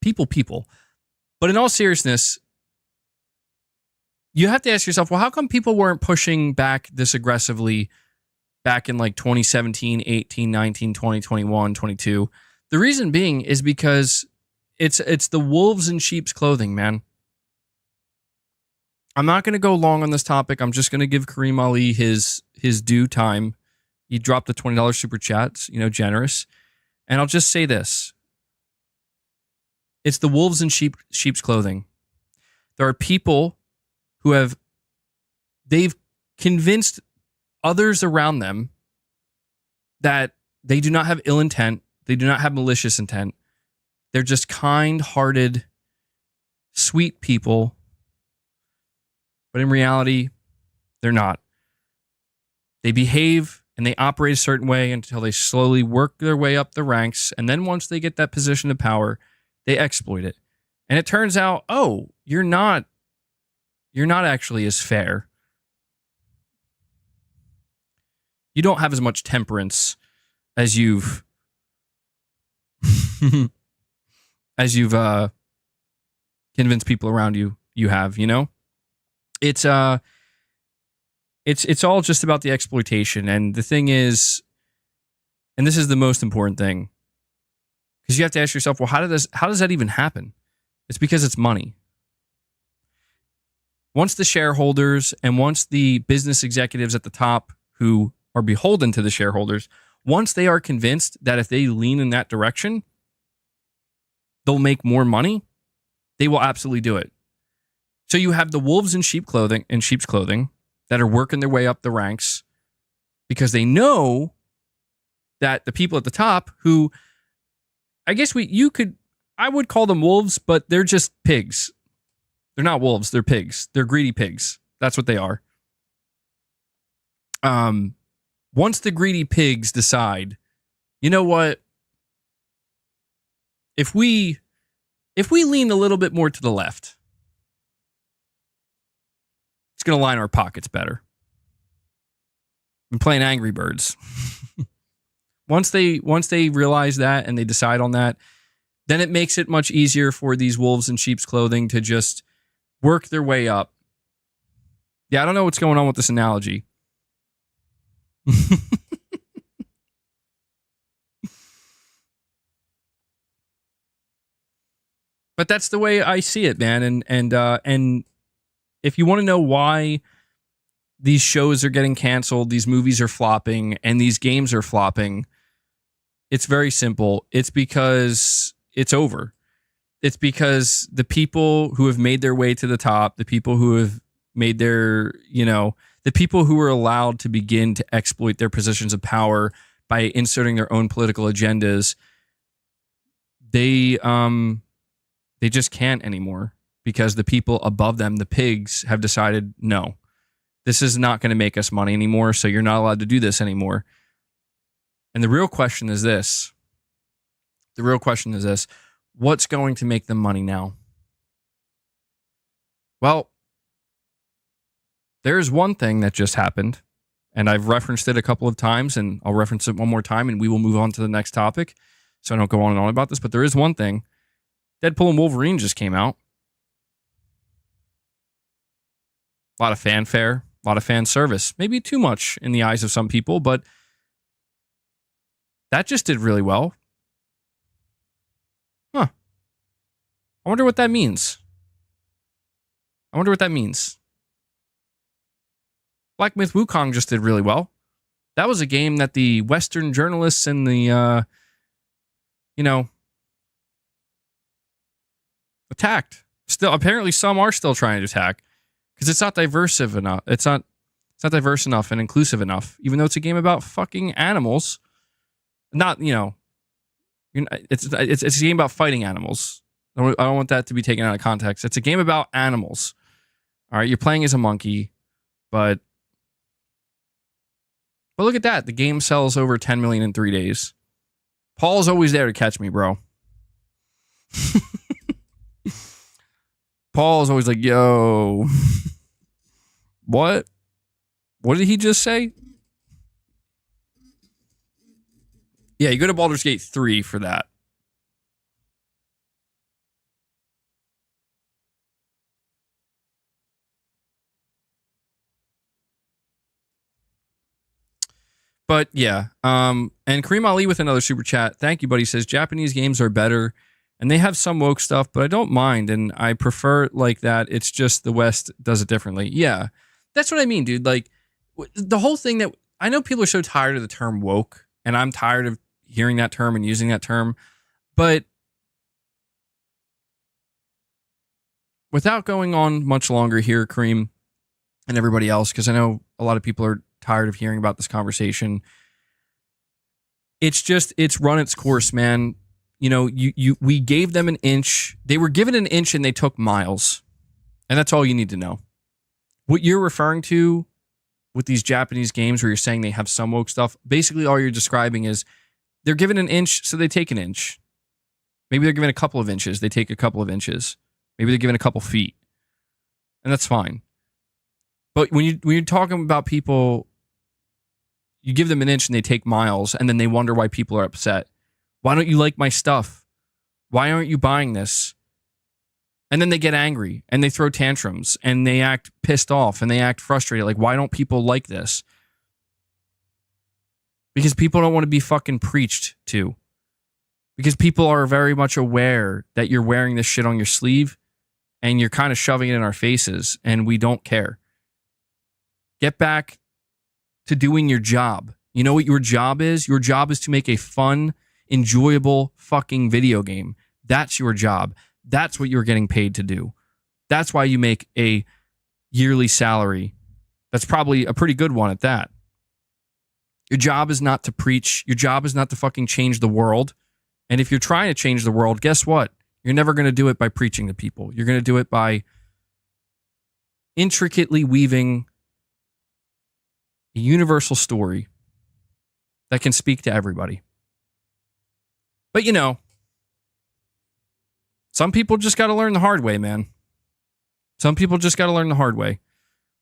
Speaker 1: People. But in all seriousness, you have to ask yourself, well, how come people weren't pushing back this aggressively back in like 2017, 18, 19, 20, 21, 22? The reason being is because it's the wolves in sheep's clothing, man. I'm not going to go long on this topic. I'm just going to give Kareem Ali his due time. He dropped a $20 super chat, generous. And I'll just say this. It's the wolves in sheep's clothing. There are people who they've convinced others around them that they do not have ill intent. They do not have malicious intent. They're just kind-hearted, sweet people. But in reality, they're not. They behave and they operate a certain way until they slowly work their way up the ranks. And then once they get that position of power, they exploit it. And it turns out, oh, you're not actually as fair. You don't have as much temperance as you've convinced people around you have, It's all just about the exploitation. And the thing is, and this is the most important thing, because you have to ask yourself, well, how does that even happen? It's because it's money. Once the shareholders and once the business executives at the top who are beholden to the shareholders, once they are convinced that if they lean in that direction, they'll make more money, they will absolutely do it. So you have the wolves in sheep's clothing that are working their way up the ranks because they know that the people at the top, who I guess I would call them wolves, but they're just pigs. They're not wolves, they're pigs. They're greedy pigs. That's what they are. Once the greedy pigs decide, you know what? If we lean a little bit more to the left, it's going to line our pockets better. I'm playing Angry Birds. Once they realize that and they decide on that, then it makes it much easier for these wolves in sheep's clothing to just work their way up. Yeah, I don't know what's going on with this analogy. But that's the way I see it, man. And if you want to know why these shows are getting canceled, these movies are flopping, and these games are flopping, it's very simple. It's because it's over. It's because the people who have made their way to the top, the people who have made the people who are allowed to begin to exploit their positions of power by inserting their own political agendas, they just can't anymore, because the people above them, the pigs, have decided, no, this is not going to make us money anymore, so you're not allowed to do this anymore. And the real question is this. What's going to make them money now? Well, there's one thing that just happened, and I've referenced it a couple of times, and I'll reference it one more time, and we will move on to the next topic, so I don't go on and on about this, but there is one thing. Deadpool and Wolverine just came out. A lot of fanfare, a lot of fan service. Maybe too much in the eyes of some people, but that just did really well. Huh. I wonder what that means. Black Myth Wukong just did really well. That was a game that the Western journalists and the, attacked. Still, apparently some are still trying to attack because it's not diverse enough. It's not diverse enough and inclusive enough, even though it's a game about fucking animals. Not, it's a game about fighting animals. I don't want that to be taken out of context. It's a game about animals. All right, you're playing as a monkey, but look at that. The game sells over 10 million in 3 days. Paul's always there to catch me, bro. Paul's always like, yo, what? What did he just say? Yeah, you go to Baldur's Gate 3 for that. But yeah, and Kareem Ali with another super chat. Thank you, buddy. Says Japanese games are better, and they have some woke stuff, but I don't mind, and I prefer it like that. It's just the West does it differently. Yeah, that's what I mean, dude. Like the whole thing that I know people are so tired of the term woke, and I'm tired of hearing that term and using that term, but without going on much longer here, Kareem and everybody else, because I know a lot of people are tired of hearing about this conversation. It's run its course, man. We gave them an inch. They were given an inch and they took miles. And that's all you need to know. What you're referring to with these Japanese games where you're saying they have some woke stuff, basically all you're describing is they're given an inch, so they take an inch. Maybe they're given a couple of inches, they take a couple of inches. Maybe they're given a couple feet. And that's fine. But when you're talking about people, you give them an inch and they take miles, and then they wonder why people are upset. Why don't you like my stuff? Why aren't you buying this? And then they get angry and they throw tantrums and they act pissed off and they act frustrated. Like, why don't people like this? Because people don't want to be fucking preached to. Because people are very much aware that you're wearing this shit on your sleeve and you're kind of shoving it in our faces, and we don't care. Get back to doing your job. You know what your job is? Your job is to make a fun, enjoyable fucking video game. That's your job. That's what you're getting paid to do. That's why you make a yearly salary. That's probably a pretty good one at that. Your job is not to preach. Your job is not to fucking change the world. And if you're trying to change the world, guess what? You're never going to do it by preaching to people. You're going to do it by intricately weaving a universal story that can speak to everybody. But some people just got to learn the hard way, man. Some people just got to learn the hard way,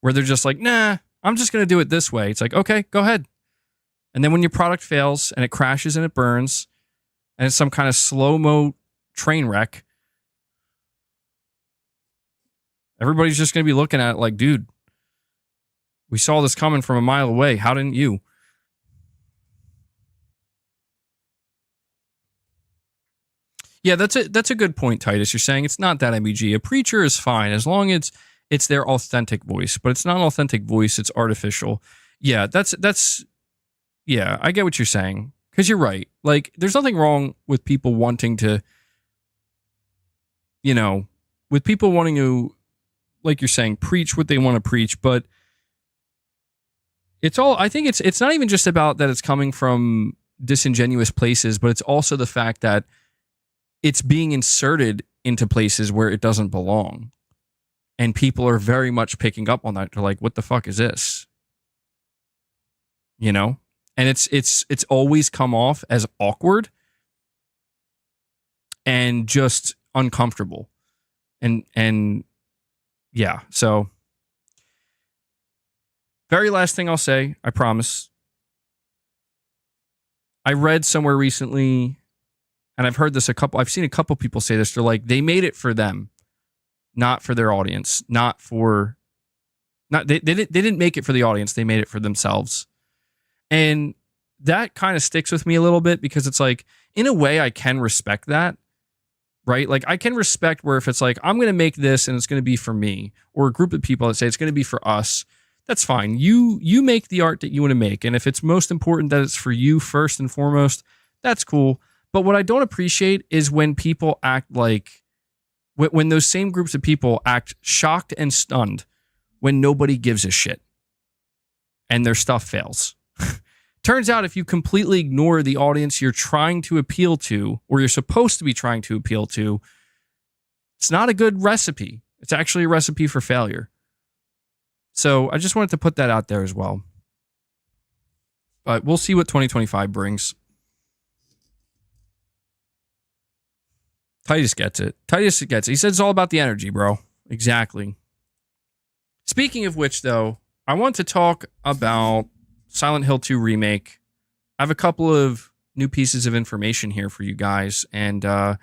Speaker 1: where they're just like, nah, I'm just going to do it this way. It's like, okay, go ahead. And then when your product fails and it crashes and it burns and it's some kind of slow-mo train wreck, everybody's just going to be looking at it like, dude, we saw this coming from a mile away. How didn't you? Yeah, that's a good point, Titus. You're saying it's not that MBG. A preacher is fine as long as it's their authentic voice, but it's not an authentic voice. It's artificial. Yeah, that's yeah, I get what you're saying, because you're right. Like, there's nothing wrong with people wanting to, with people wanting to, like you're saying, preach what they want to preach, but I think it's not even just about that it's coming from disingenuous places, but it's also the fact that it's being inserted into places where it doesn't belong. And people are very much picking up on that. They're like, what the fuck is this? And it's always come off as awkward and just uncomfortable. And yeah, so very last thing I'll say, I promise. I read somewhere recently, and I've heard this I've seen a couple people say this. They're like, they made it for them, not for their audience, not for They didn't make it for the audience. They made it for themselves. And that kind of sticks with me a little bit because it's like, in a way, I can respect that, right? Like, I can respect where if it's like, I'm going to make this and it's going to be for me, or a group of people that say it's going to be for us, that's fine. You make the art that you want to make. And if it's most important that it's for you first and foremost, that's cool. But what I don't appreciate is when people act like, when those same groups of people act shocked and stunned when nobody gives a shit and their stuff fails. Turns out if you completely ignore the audience you're trying to appeal to, or you're supposed to be trying to appeal to, it's not a good recipe. It's actually a recipe for failure. So I just wanted to put that out there as well. But we'll see what 2025 brings. Titus gets it. Titus gets it. He said it's all about the energy, bro. Exactly. Speaking of which, though, I want to talk about Silent Hill 2 Remake. I have a couple of new pieces of information here for you guys, and I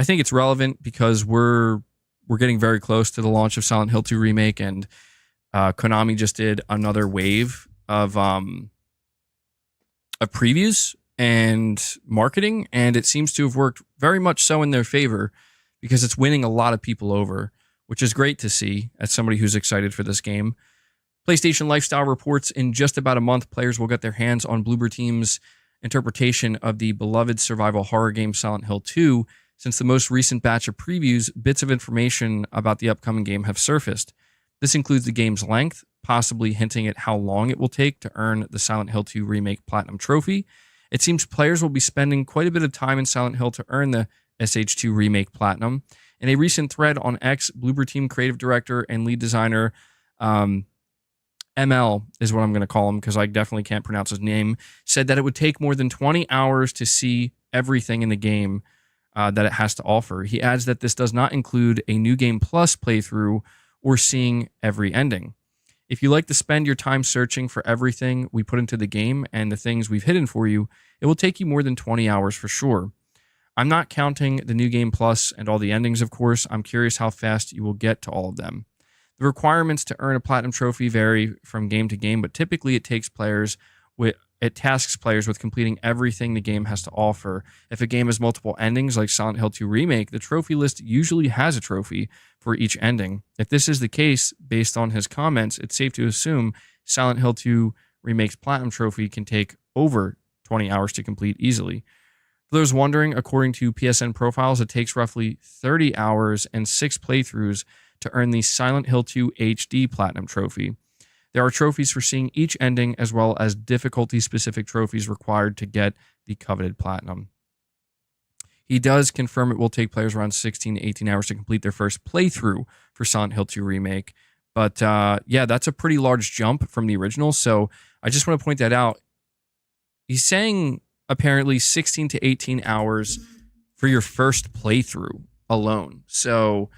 Speaker 1: think it's relevant because we're getting very close to the launch of Silent Hill 2 Remake, and Konami just did another wave of previews and marketing, and it seems to have worked very much so in their favor because it's winning a lot of people over, which is great to see as somebody who's excited for this game. PlayStation Lifestyle reports in just about a month, players will get their hands on Bloober Team's interpretation of the beloved survival horror game Silent Hill 2. Since the most recent batch of previews, bits of information about the upcoming game have surfaced. This includes the game's length, possibly hinting at how long it will take to earn the Silent Hill 2 Remake Platinum Trophy. It seems players will be spending quite a bit of time in Silent Hill to earn the SH2 Remake Platinum. In a recent thread on X, Bloober Team creative director and lead designer ML is what I'm going to call him because I definitely can't pronounce his name, said that it would take more than 20 hours to see everything in the game that it has to offer. He adds that this does not include a New Game Plus playthrough or seeing every ending. If you like to spend your time searching for everything we put into the game and the things we've hidden for you, it will take you more than 20 hours for sure. I'm not counting the New Game Plus and all the endings, of course. I'm curious how fast you will get to all of them. The requirements to earn a platinum trophy vary from game to game, but typically it tasks players with completing everything the game has to offer. If a game has multiple endings like Silent Hill 2 Remake, the trophy list usually has a trophy for each ending. If this is the case, based on his comments, it's safe to assume Silent Hill 2 Remake's platinum trophy can take over 20 hours to complete easily. For those wondering, according to PSN profiles, it takes roughly 30 hours and 6 playthroughs to earn the Silent Hill 2 HD Platinum Trophy. There are trophies for seeing each ending as well as difficulty-specific trophies required to get the coveted Platinum. He does confirm it will take players around 16 to 18 hours to complete their first playthrough for Silent Hill 2 Remake. But yeah, that's a pretty large jump from the original, so I just want to point that out. He's saying apparently 16 to 18 hours for your first playthrough alone. So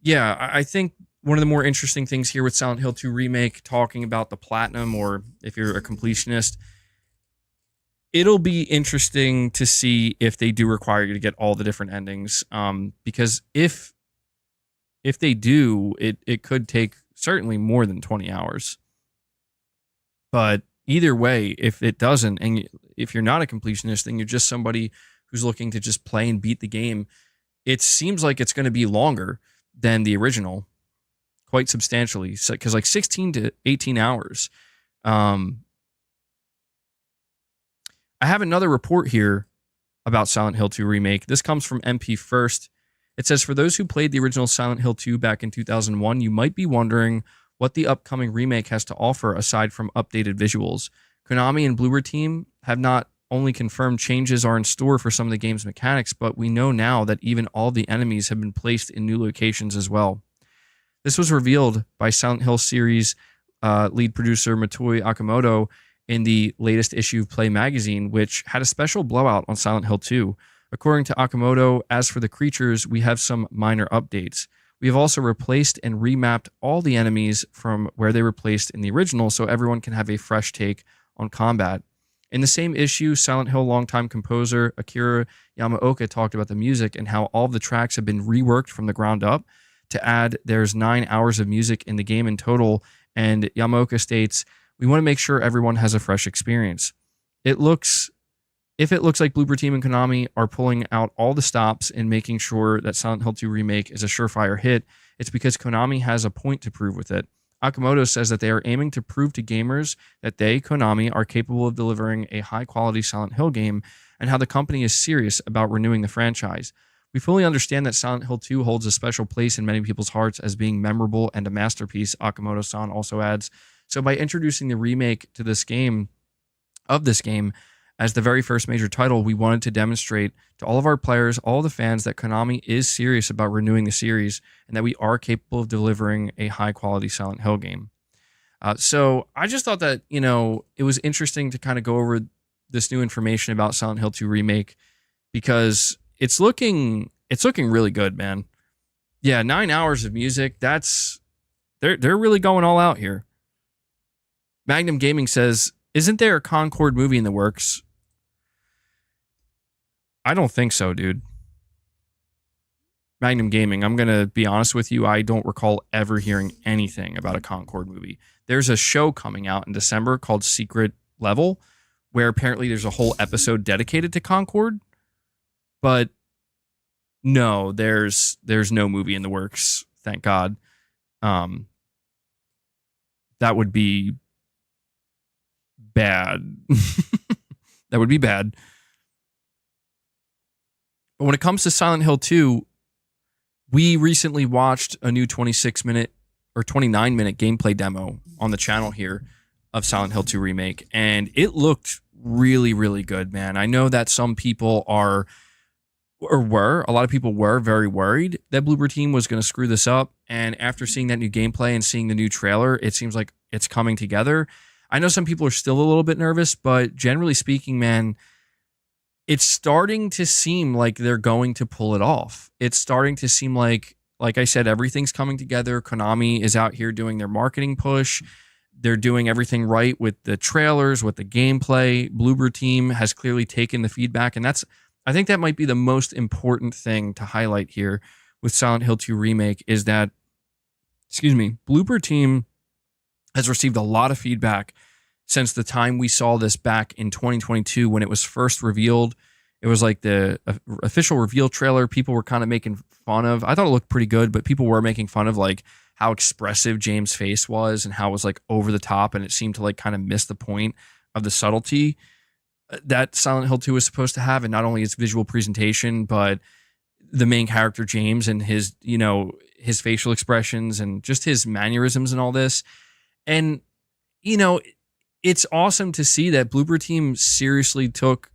Speaker 1: yeah, I think one of the more interesting things here with Silent Hill 2 Remake, talking about the platinum, or if you're a completionist, it'll be interesting to see if they do require you to get all the different endings. Because if they do, it could take certainly more than 20 hours. But either way, if it doesn't, and if you're not a completionist, then you're just somebody who's looking to just play and beat the game, it seems like it's going to be longer than the original, quite substantially. Because like 16 to 18 hours. I have another report here about Silent Hill 2 Remake. This comes from MP First. It says, for those who played the original Silent Hill 2 back in 2001, you might be wondering what the upcoming remake has to offer aside from updated visuals. Konami and Bloober Team have not only confirmed changes are in store for some of the game's mechanics, but we know now that even all the enemies have been placed in new locations as well. This was revealed by Silent Hill series lead producer Motoi Akamoto in the latest issue of Play magazine, which had a special blowout on Silent Hill 2. According to Akamoto, as for the creatures, we have some minor updates. We have also replaced and remapped all the enemies from where they were placed in the original so everyone can have a fresh take on combat. In the same issue, Silent Hill longtime composer Akira Yamaoka talked about the music and how all of the tracks have been reworked from the ground up. To add, there's 9 hours of music in the game in total, And Yamoka states, we want to make sure everyone has a fresh experience. If it looks like Bloober Team and Konami are pulling out all the stops and making sure that Silent Hill 2 Remake is a surefire hit, it's because Konami has a point to prove with it. Akamoto says that they are aiming to prove to gamers that they, Konami, are capable of delivering a high-quality Silent Hill game and how the company is serious about renewing the franchise. We fully understand that Silent Hill 2 holds a special place in many people's hearts as being memorable and a masterpiece, Akamoto-san also adds. So by introducing the remake to this game, as the very first major title, we wanted to demonstrate to all of our players, all the fans, that Konami is serious about renewing the series and that we are capable of delivering a high-quality Silent Hill game. So I just thought that, it was interesting to kind of go over this new information about Silent Hill 2 Remake because it's looking really good, man. Yeah, 9 hours of music. They're really going all out here. Magnum Gaming says, isn't there a Concord movie in the works? I don't think so, dude. Magnum Gaming, I'm going to be honest with you, I don't recall ever hearing anything about a Concord movie. There's a show coming out in December called Secret Level, where apparently there's a whole episode dedicated to Concord, but no, there's no movie in the works, thank God. That would be bad. That would be bad. But when it comes to Silent Hill 2, we recently watched a new 26-minute or 29-minute gameplay demo on the channel here of Silent Hill 2 Remake, and it looked really, really good, man. I know that some people a lot of people were very worried that Bloober Team was going to screw this up, and after seeing that new gameplay and seeing the new trailer, it seems like it's coming together. I know some people are still a little bit nervous, but generally speaking, man, it's starting to seem like they're going to pull it off. It's starting to seem like I said, everything's coming together. Konami is out here doing their marketing push. They're doing everything right with the trailers, with the gameplay. Bloober Team has clearly taken the feedback, and I think that might be the most important thing to highlight here with Silent Hill 2 Remake is that, Bloober Team has received a lot of feedback since the time we saw this back in 2022 when it was first revealed. It was like the official reveal trailer people were kind of making fun of. I thought it looked pretty good, but people were making fun of like how expressive James' face was and how it was like over the top, and it seemed to like kind of miss the point of the subtlety that Silent Hill 2 is supposed to have, and not only its visual presentation, but the main character James and his facial expressions and just his mannerisms and all this. And it's awesome to see that Bloober Team seriously took.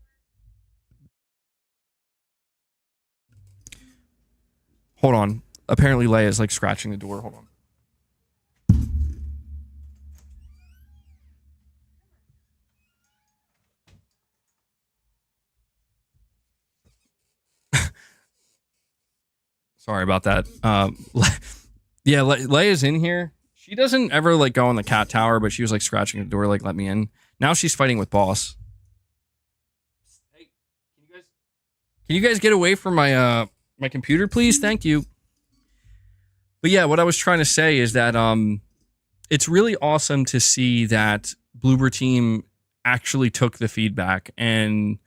Speaker 1: Hold on. Apparently Leia's like scratching the door. Hold on. Sorry about that. Yeah, Leia's in here. She doesn't ever like go in the cat tower, but she was like scratching the door, like, let me in. Now she's fighting with boss. Hey, can you guys get away from my my computer, please? Thank you. But yeah, what I was trying to say is that it's really awesome to see that Bloober Team actually took the feedback, and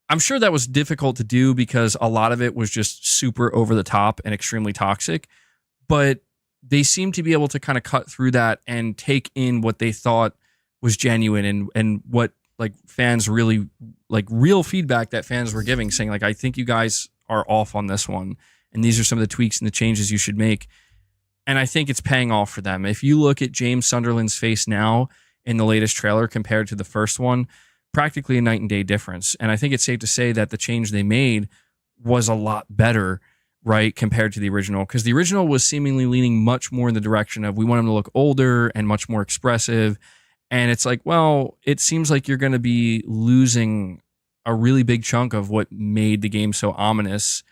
Speaker 1: I'm sure that was difficult to do because a lot of it was just super over the top and extremely toxic, but they seem to be able to kind of cut through that and take in what they thought was genuine and what like fans really like real feedback that fans were giving, saying like, I think you guys are off on this one, and these are some of the tweaks and the changes you should make. And I think it's paying off for them. If you look at James Sunderland's face now in the latest trailer compared to the first one, practically a night and day difference. And I think it's safe to say that the change they made was a lot better, right, compared to the original, because the original was seemingly leaning much more in the direction of we want him to look older and much more expressive. And it's like, well, it seems like you're going to be losing a really big chunk of what made the game so ominous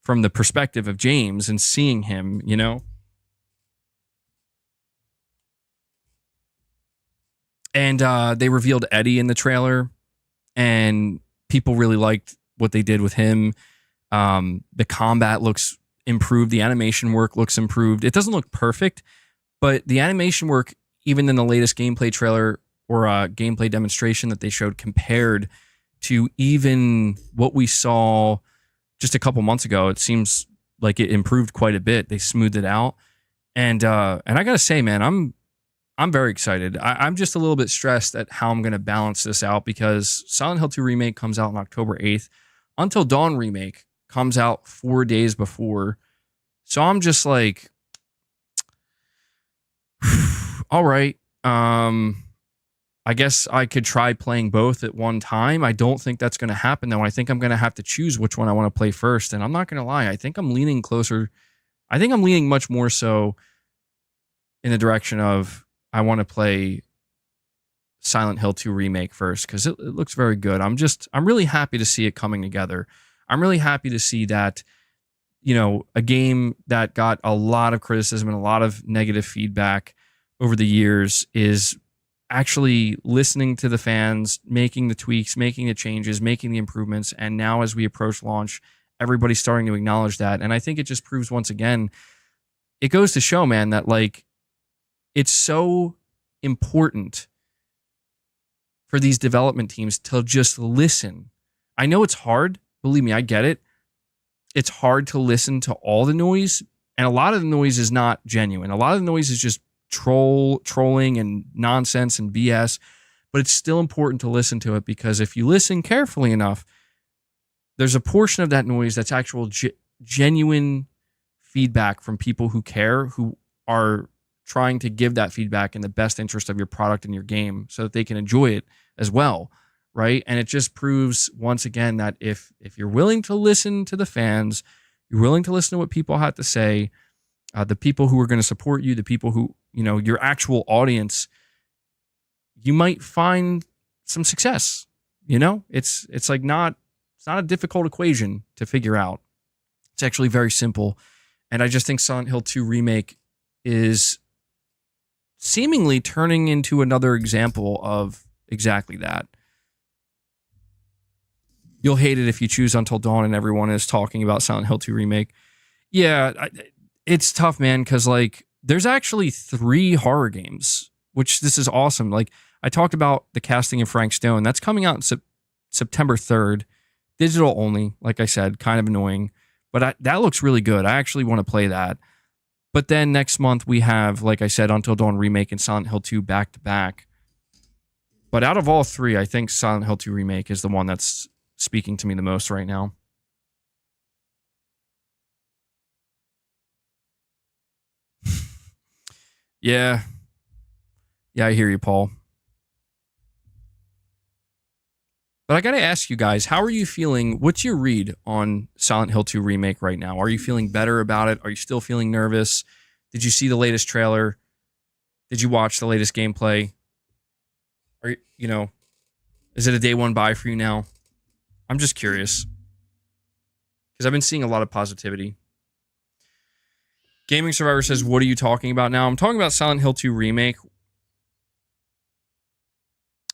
Speaker 1: from the perspective of James and seeing him, And they revealed Eddie in the trailer, and people really liked what they did with him. The combat looks improved. The animation work looks improved. It doesn't look perfect, But the animation work, even in the latest gameplay trailer or gameplay demonstration that they showed, compared to even what we saw just a couple months ago, it seems like it improved quite a bit. They smoothed it out, and I gotta say, man, I'm very excited. I'm just a little bit stressed at how I'm gonna balance this out because Silent Hill 2 Remake comes out on October 8th. Until Dawn Remake comes out 4 days before, so I'm just like, all right. I guess I could try playing both at one time. I don't think that's going to happen, though. I think I'm going to have to choose which one I want to play first. And I'm not going to lie. I think I'm leaning closer. I think I'm leaning much more so in the direction of I want to play Silent Hill 2 Remake first because it looks very good. I'm really happy to see it coming together. I'm really happy to see that, a game that got a lot of criticism and a lot of negative feedback over the years is actually listening to the fans, making the tweaks, making the changes, making the improvements. And now as we approach launch, everybody's starting to acknowledge that. And I think it just proves once again, it goes to show, man, that like it's so important for these development teams to just listen. I know it's hard. Believe me, I get it. It's hard to listen to all the noise. And a lot of the noise is not genuine. A lot of the noise is just trolling and nonsense and BS, but it's still important to listen to it because if you listen carefully enough, there's a portion of that noise that's actual genuine feedback from people who care, who are trying to give that feedback in the best interest of your product and your game so that they can enjoy it as well, right? And it just proves once again that if you're willing to listen to the fans, you're willing to listen to what people have to say, the people who are going to support you, the people who, your actual audience, you might find some success. It's like not a difficult equation to figure out. It's actually very simple. And I just think Silent Hill 2 Remake is seemingly turning into another example of exactly that. You'll hate it if you choose Until Dawn and everyone is talking about Silent Hill 2 Remake. Yeah, it's tough, man, because like there's actually 3 horror games, which this is awesome. Like I talked about the casting of Frank Stone. That's coming out September 3rd, digital only. Like I said, kind of annoying, but that looks really good. I actually want to play that. But then next month we have, like I said, Until Dawn Remake and Silent Hill 2 back to back. But out of all 3, I think Silent Hill 2 Remake is the one that's speaking to me the most right now. Yeah, I hear you, Paul. But I got to ask you guys, how are you feeling? What's your read on Silent Hill 2 Remake right now? Are you feeling better about it? Are you still feeling nervous? Did you see the latest trailer? Did you watch the latest gameplay? Is it a day one buy for you now? I'm just curious because I've been seeing a lot of positivity. Gaming Survivor says, what are you talking about now? I'm talking about Silent Hill 2 Remake.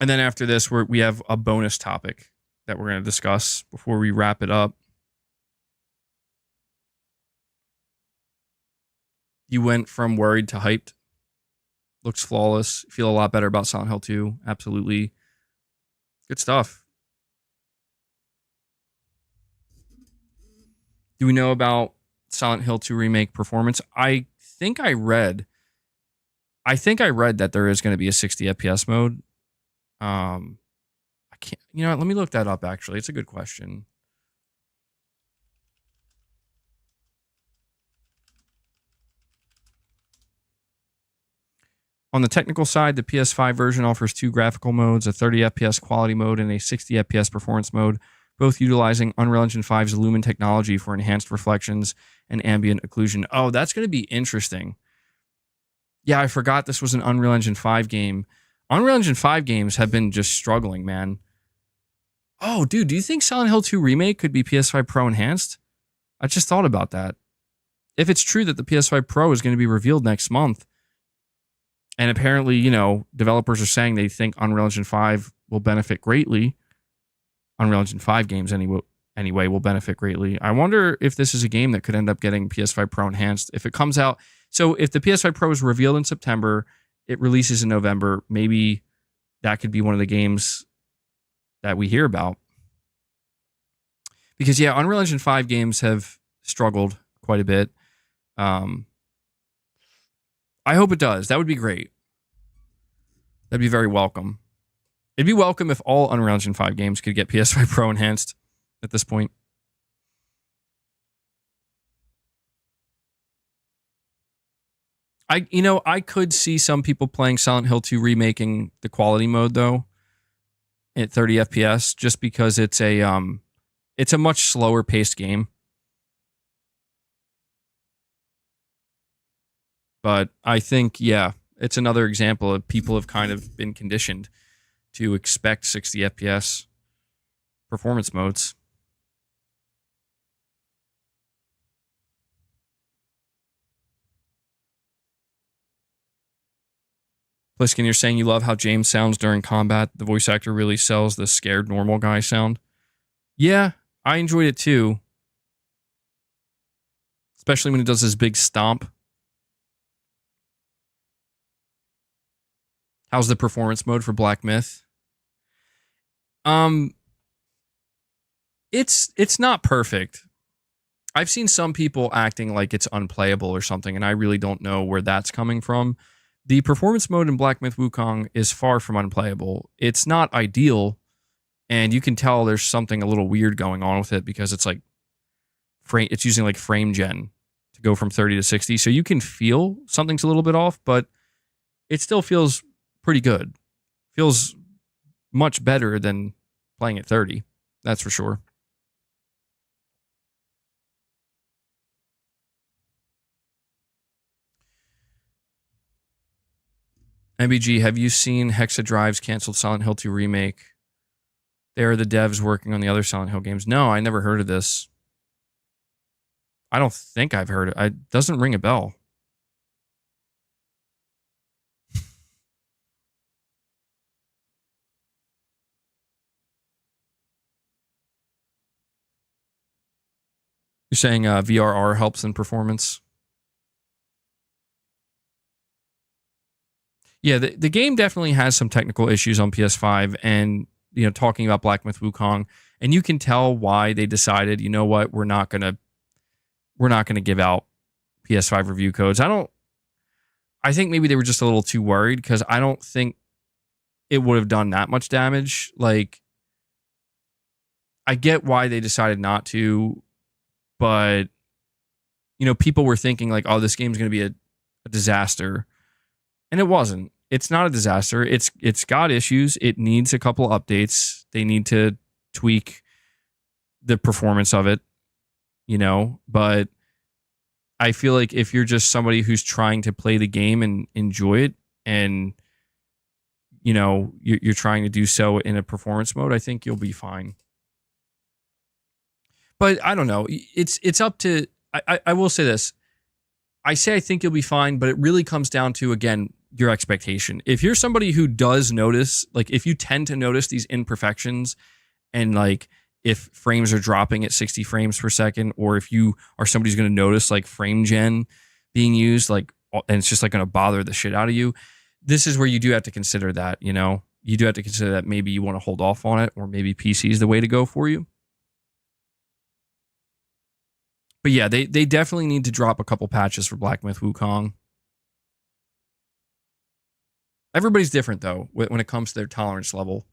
Speaker 1: And then after this, we have a bonus topic that we're going to discuss before we wrap it up. You went from worried to hyped. Looks flawless. Feel a lot better about Silent Hill 2. Absolutely. Good stuff. Do we know about Silent Hill 2 Remake performance? I think I read that there is going to be a 60 FPS mode. I can't, let me look that up actually. It's a good question. On the technical side, the PS5 version offers 2 graphical modes, a 30 FPS quality mode and a 60 FPS performance mode, both utilizing Unreal Engine 5's Lumen technology for enhanced reflections and ambient occlusion. Oh, that's going to be interesting. Yeah, I forgot this was an Unreal Engine 5 game. Unreal Engine 5 games have been just struggling, man. Oh, dude, do you think Silent Hill 2 Remake could be PS5 Pro enhanced? I just thought about that. If it's true that the PS5 Pro is going to be revealed next month, and apparently, developers are saying they think Unreal Engine 5 will benefit greatly, Unreal Engine 5 games anyway will benefit greatly. I wonder if this is a game that could end up getting PS5 Pro enhanced if it comes out. So if the PS5 Pro is revealed in September, it releases in November, maybe that could be one of the games that we hear about. Because, yeah, Unreal Engine 5 games have struggled quite a bit. I hope it does. That would be great. That'd be very welcome. It'd be welcome if all Unreal Engine 5 games could get PS5 Pro enhanced at this point. I could see some people playing Silent Hill 2 remaking the quality mode though at 30 FPS just because it's a much slower paced game. But I think, yeah, it's another example of people have kind of been conditioned to expect 60 FPS performance modes. Pliskin, you're saying you love how James sounds during combat. The voice actor really sells the scared normal guy sound. Yeah, I enjoyed it too. Especially when he does his big stomp. How's the performance mode for Black Myth? It's not perfect. I've seen some people acting like it's unplayable or something, and I really don't know where that's coming from. The performance mode in Black Myth Wukong is far from unplayable. It's not ideal, and you can tell there's something a little weird going on with it because it's like it's using like frame gen to go from 30 to 60. So you can feel something's a little bit off, but it still feels pretty good. Feels much better than playing at 30. That's for sure. MBG, have you seen Hexadrive's canceled Silent Hill 2 remake? They are the devs working on the other Silent Hill games. No, I never heard of this. I don't think I've heard it. It doesn't ring a bell. You're saying VRR helps in performance? Yeah, the game definitely has some technical issues on PS5, and talking about Black Myth Wukong, and you can tell why they decided, you know what, we're not gonna give out PS5 review codes. I think maybe they were just a little too worried because I don't think it would have done that much damage. Like, I get why they decided not to, but people were thinking like, oh, this game's gonna be a disaster. And it wasn't. It's not a disaster. It's got issues. It needs a couple updates. They need to tweak the performance of it, but I feel like if you're just somebody who's trying to play the game and enjoy it and you're trying to do so in a performance mode, I think you'll be fine. But I don't know. It's up to I will say this. I say I think you'll be fine, but it really comes down to, again, your expectation. If you're somebody who does notice, like if you tend to notice these imperfections and like if frames are dropping at 60 frames per second, or if you are somebody who's going to notice like frame gen being used, like, and it's just like going to bother the shit out of you, this is where you do have to consider that, you do have to consider that maybe you want to hold off on it, or maybe PC is the way to go for you. But yeah, they definitely need to drop a couple patches for Black Myth Wukong. Everybody's different, though, when it comes to their tolerance level.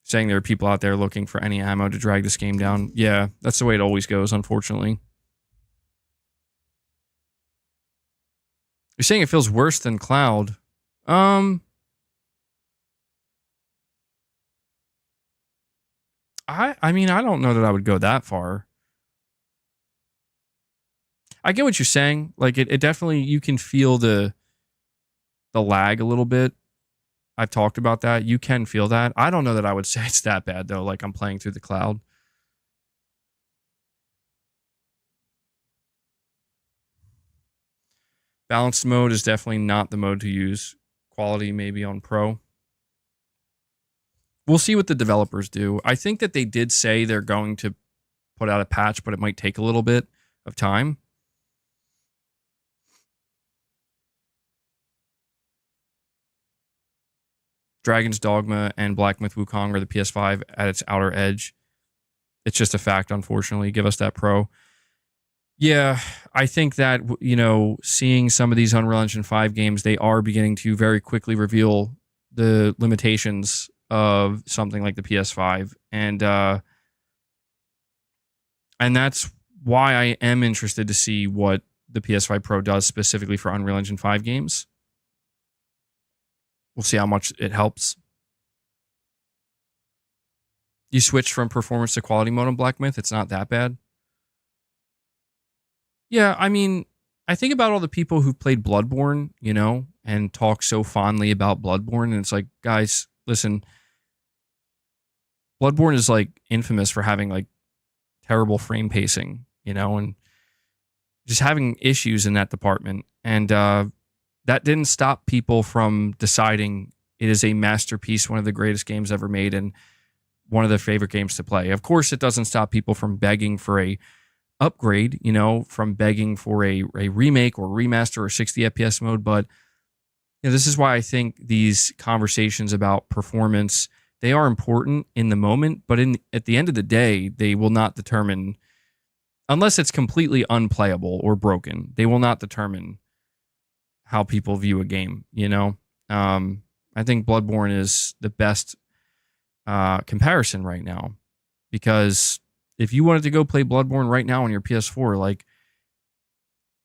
Speaker 1: Saying there are people out there looking for any ammo to drag this game down. Yeah, that's the way it always goes, unfortunately. You're saying it feels worse than Cloud. I mean, I don't know that I would go that far. I get what you're saying. Like it definitely, you can feel the lag a little bit. I've talked about that. You can feel that. I don't know that I would say it's that bad though. Like I'm playing through the cloud. Balanced mode is definitely not the mode to use. quality maybe on Pro. We'll see what the developers do. I think that they did say they're going to put out a patch, but it might take a little bit of time. Dragon's Dogma and Black Myth Wukong are the PS5 at its outer edge. It's just a fact, unfortunately. Give us that Pro. Yeah, I think that, seeing some of these Unreal Engine 5 games, they are beginning to very quickly reveal the limitations of something like the PS5. And that's why I am interested to see what the PS5 Pro does specifically for Unreal Engine 5 games. We'll see how much it helps. You switch from performance to quality mode on Black Myth. It's not that bad. Yeah, I mean, I think about all the people who've played Bloodborne, and talk so fondly about Bloodborne. And it's like, guys, listen, Bloodborne is like infamous for having like terrible frame pacing, and just having issues in that department. And that didn't stop people from deciding it is a masterpiece, one of the greatest games ever made, and one of their favorite games to play. Of course, it doesn't stop people from begging for a upgrade, from begging for a remake or remaster or 60 FPS mode. But this is why I think these conversations about performance, they are important in the moment, but at the end of the day, they will not determine, unless it's completely unplayable or broken, they will not determine how people view a game. I think Bloodborne is the best comparison right now, because if you wanted to go play Bloodborne right now on your PS4, like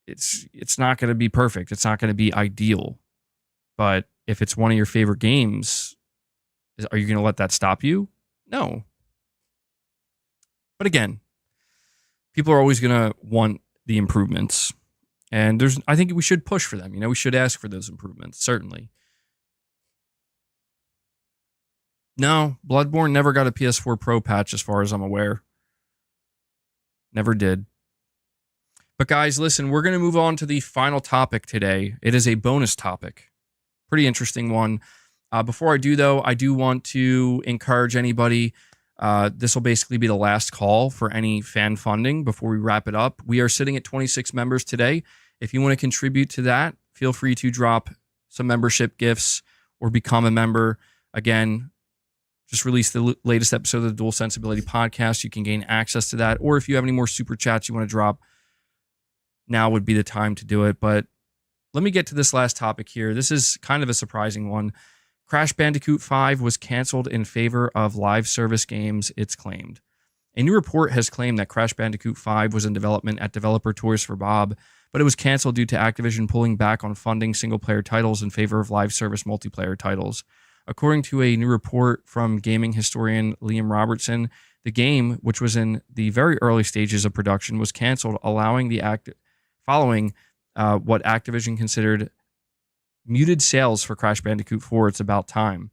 Speaker 1: it's not going to be perfect. It's not going to be ideal. But if it's one of your favorite games, are you going to let that stop you? No. But again, people are always going to want the improvements. And I think we should push for them. We should ask for those improvements, certainly. No, Bloodborne never got a PS4 Pro patch as far as I'm aware. Never did. But guys, listen, we're going to move on to the final topic today. It is a bonus topic. Pretty interesting one. Before I do, though, I do want to encourage anybody. This will basically be the last call for any fan funding before we wrap it up. We are sitting at 26 members today. If you want to contribute to that, feel free to drop some membership gifts or become a member. Again, just released the latest episode of the Dual Sensibility podcast. You can gain access to that. Or if you have any more super chats you want to drop, now would be the time to do it. But let me get to this last topic here. This is kind of a surprising one. Crash Bandicoot 5 was canceled in favor of live service games, it's claimed. A new report has claimed that Crash Bandicoot 5 was in development at developer Toys for Bob, but it was canceled due to Activision pulling back on funding single-player titles in favor of live service multiplayer titles. According to a new report from gaming historian Liam Robertson, the game, which was in the very early stages of production, was canceled, following what Activision considered muted sales for Crash Bandicoot 4, It's About Time.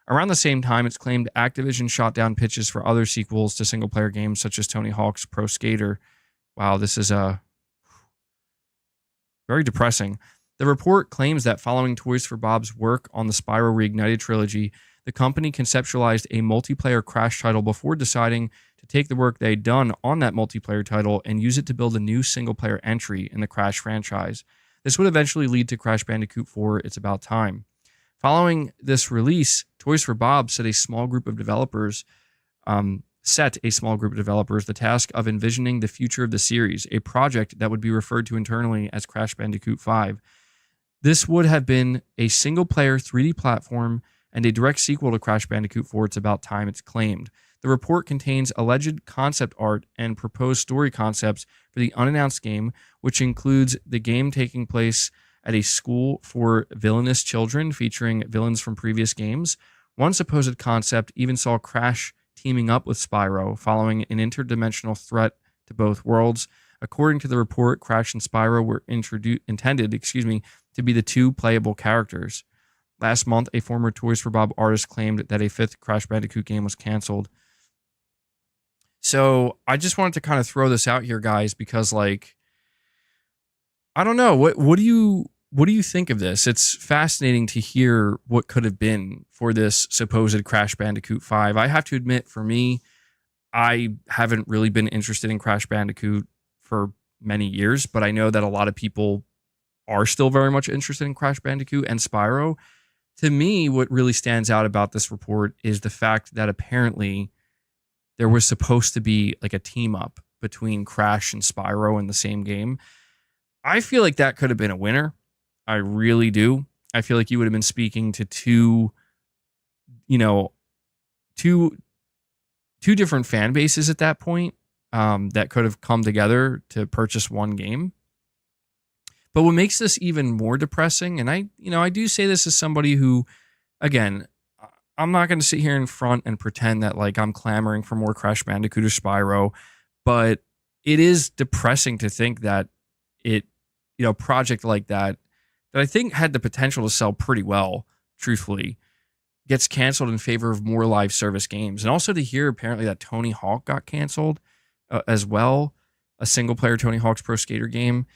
Speaker 1: Around the same time, it's claimed Activision shot down pitches for other sequels to single-player games such as Tony Hawk's Pro Skater. Wow, this is very depressing. The report claims that following Toys for Bob's work on the Spyro Reignited trilogy, the company conceptualized a multiplayer Crash title before deciding to take the work they'd done on that multiplayer title and use it to build a new single-player entry in the Crash franchise. This would eventually lead to Crash Bandicoot 4, It's About Time. Following this release, Toys for Bob set a small group of developers the task of envisioning the future of the series, a project that would be referred to internally as Crash Bandicoot 5. This would have been a single-player 3D platform and a direct sequel to Crash Bandicoot 4, It's About Time, it's claimed. The report contains alleged concept art and proposed story concepts for the unannounced game, which includes the game taking place at a school for villainous children featuring villains from previous games. One supposed concept even saw Crash teaming up with Spyro following an interdimensional threat to both worlds. According to the report, Crash and Spyro were intended to be the two playable characters. Last month, a former Toys for Bob artist claimed that a fifth Crash Bandicoot game was canceled. So I just wanted to kind of throw this out here, guys, because I don't know. What do what do you think of this? It's fascinating to hear what could have been for this supposed Crash Bandicoot 5. I have to admit, for me, I haven't really been interested in Crash Bandicoot for many years, but I know that a lot of people are still very much interested in Crash Bandicoot and Spyro. To me, what really stands out about this report is the fact that apparently there was supposed to be like a team up between Crash and Spyro in the same game. I feel like that could have been a winner. I really do. I feel like you would have been speaking to two different fan bases at that point that could have come together to purchase one game. But what makes this even more depressing, and I do say this as somebody who, again, I'm not going to sit here in front and pretend that like I'm clamoring for more Crash Bandicoot or Spyro, but it is depressing to think that project like that I think had the potential to sell pretty well, truthfully, gets canceled in favor of more live service games. And also to hear apparently that Tony Hawk got canceled as well, a single player Tony Hawk's Pro Skater game.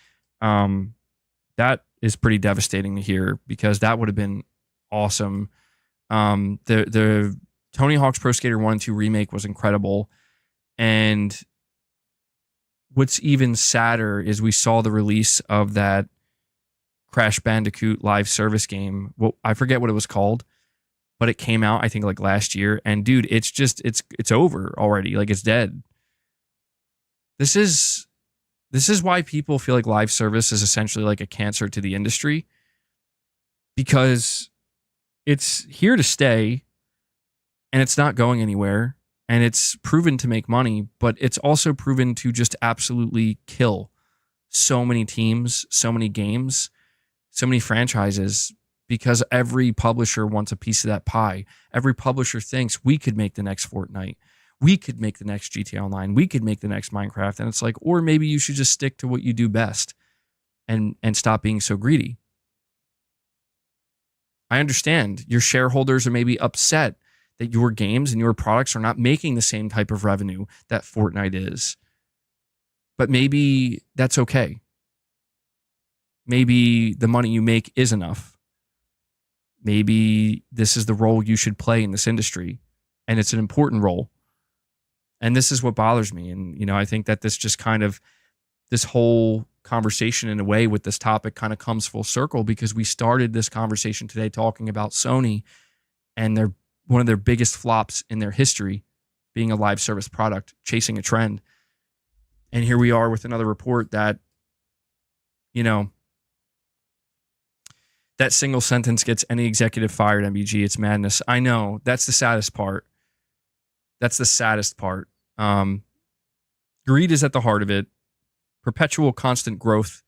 Speaker 1: That is pretty devastating to hear because that would have been awesome. The Tony Hawk's Pro Skater 1 and 2 remake was incredible. And what's even sadder is we saw the release of that Crash Bandicoot live service game. Well, I forget what it was called, but it came out, I think, like last year. And dude, it's over already. Like, it's dead. This is why people feel like live service is essentially like a cancer to the industry, because it's here to stay and it's not going anywhere, and it's proven to make money, but it's also proven to just absolutely kill so many teams, so many games, so many franchises, because every publisher wants a piece of that pie. Every publisher thinks we could make the next Fortnite. We could make the next GTA Online. We could make the next Minecraft. And it's like, or maybe you should just stick to what you do best and stop being so greedy. I understand your shareholders are maybe upset that your games and your products are not making the same type of revenue that Fortnite is. But maybe that's okay. Maybe the money you make is enough. Maybe this is the role you should play in this industry, and it's an important role. And this is what bothers me. And, I think that this whole conversation in a way with this topic kind of comes full circle, because we started this conversation today talking about Sony and one of their biggest flops in their history being a live service product, chasing a trend. And here we are with another report that, that single sentence gets any executive fired, MBG. It's madness. I know. That's the saddest part. That's the saddest part. Greed is at the heart of it. Perpetual constant growth.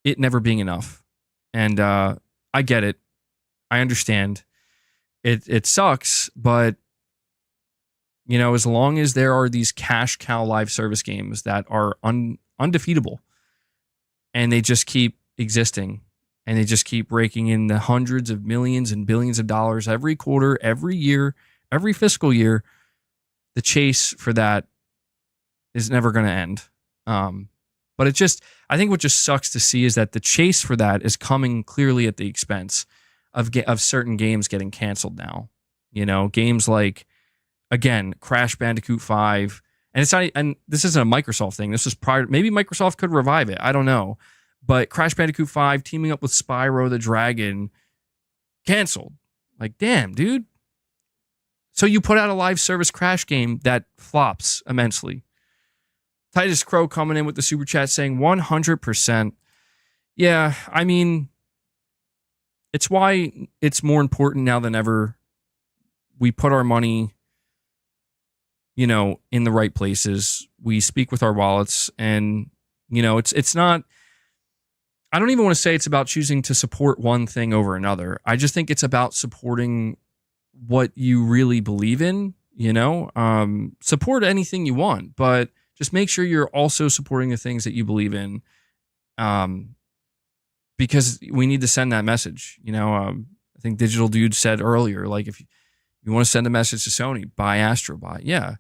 Speaker 1: It never being enough. And I get it. I understand. It sucks, but as long as there are these cash cow live service games that are undefeatable, and they just keep existing, and they just keep raking in the hundreds of millions and billions of dollars every quarter, every year, every fiscal year, the chase for that is never going to end. But I think what just sucks to see is that the chase for that is coming clearly at the expense of certain games getting canceled now. Games like, again, Crash Bandicoot 5, and it's not, and this isn't a Microsoft thing. This was prior. Maybe Microsoft could revive it. I don't know. But Crash Bandicoot 5 teaming up with Spyro the Dragon, canceled. Like, damn, dude. So you put out a live service Crash game that flops immensely. Titus Crow coming in with the super chat saying 100%. Yeah, I mean, it's why it's more important now than ever we put our money, in the right places. We speak with our wallets, and, it's not, I don't even want to say it's about choosing to support one thing over another. I just think it's about supporting what you really believe in, support anything you want, but just make sure you're also supporting the things that you believe in, because we need to send that message. I think Digital Dude said earlier, like, if you want to send a message to Sony, buy Astro, it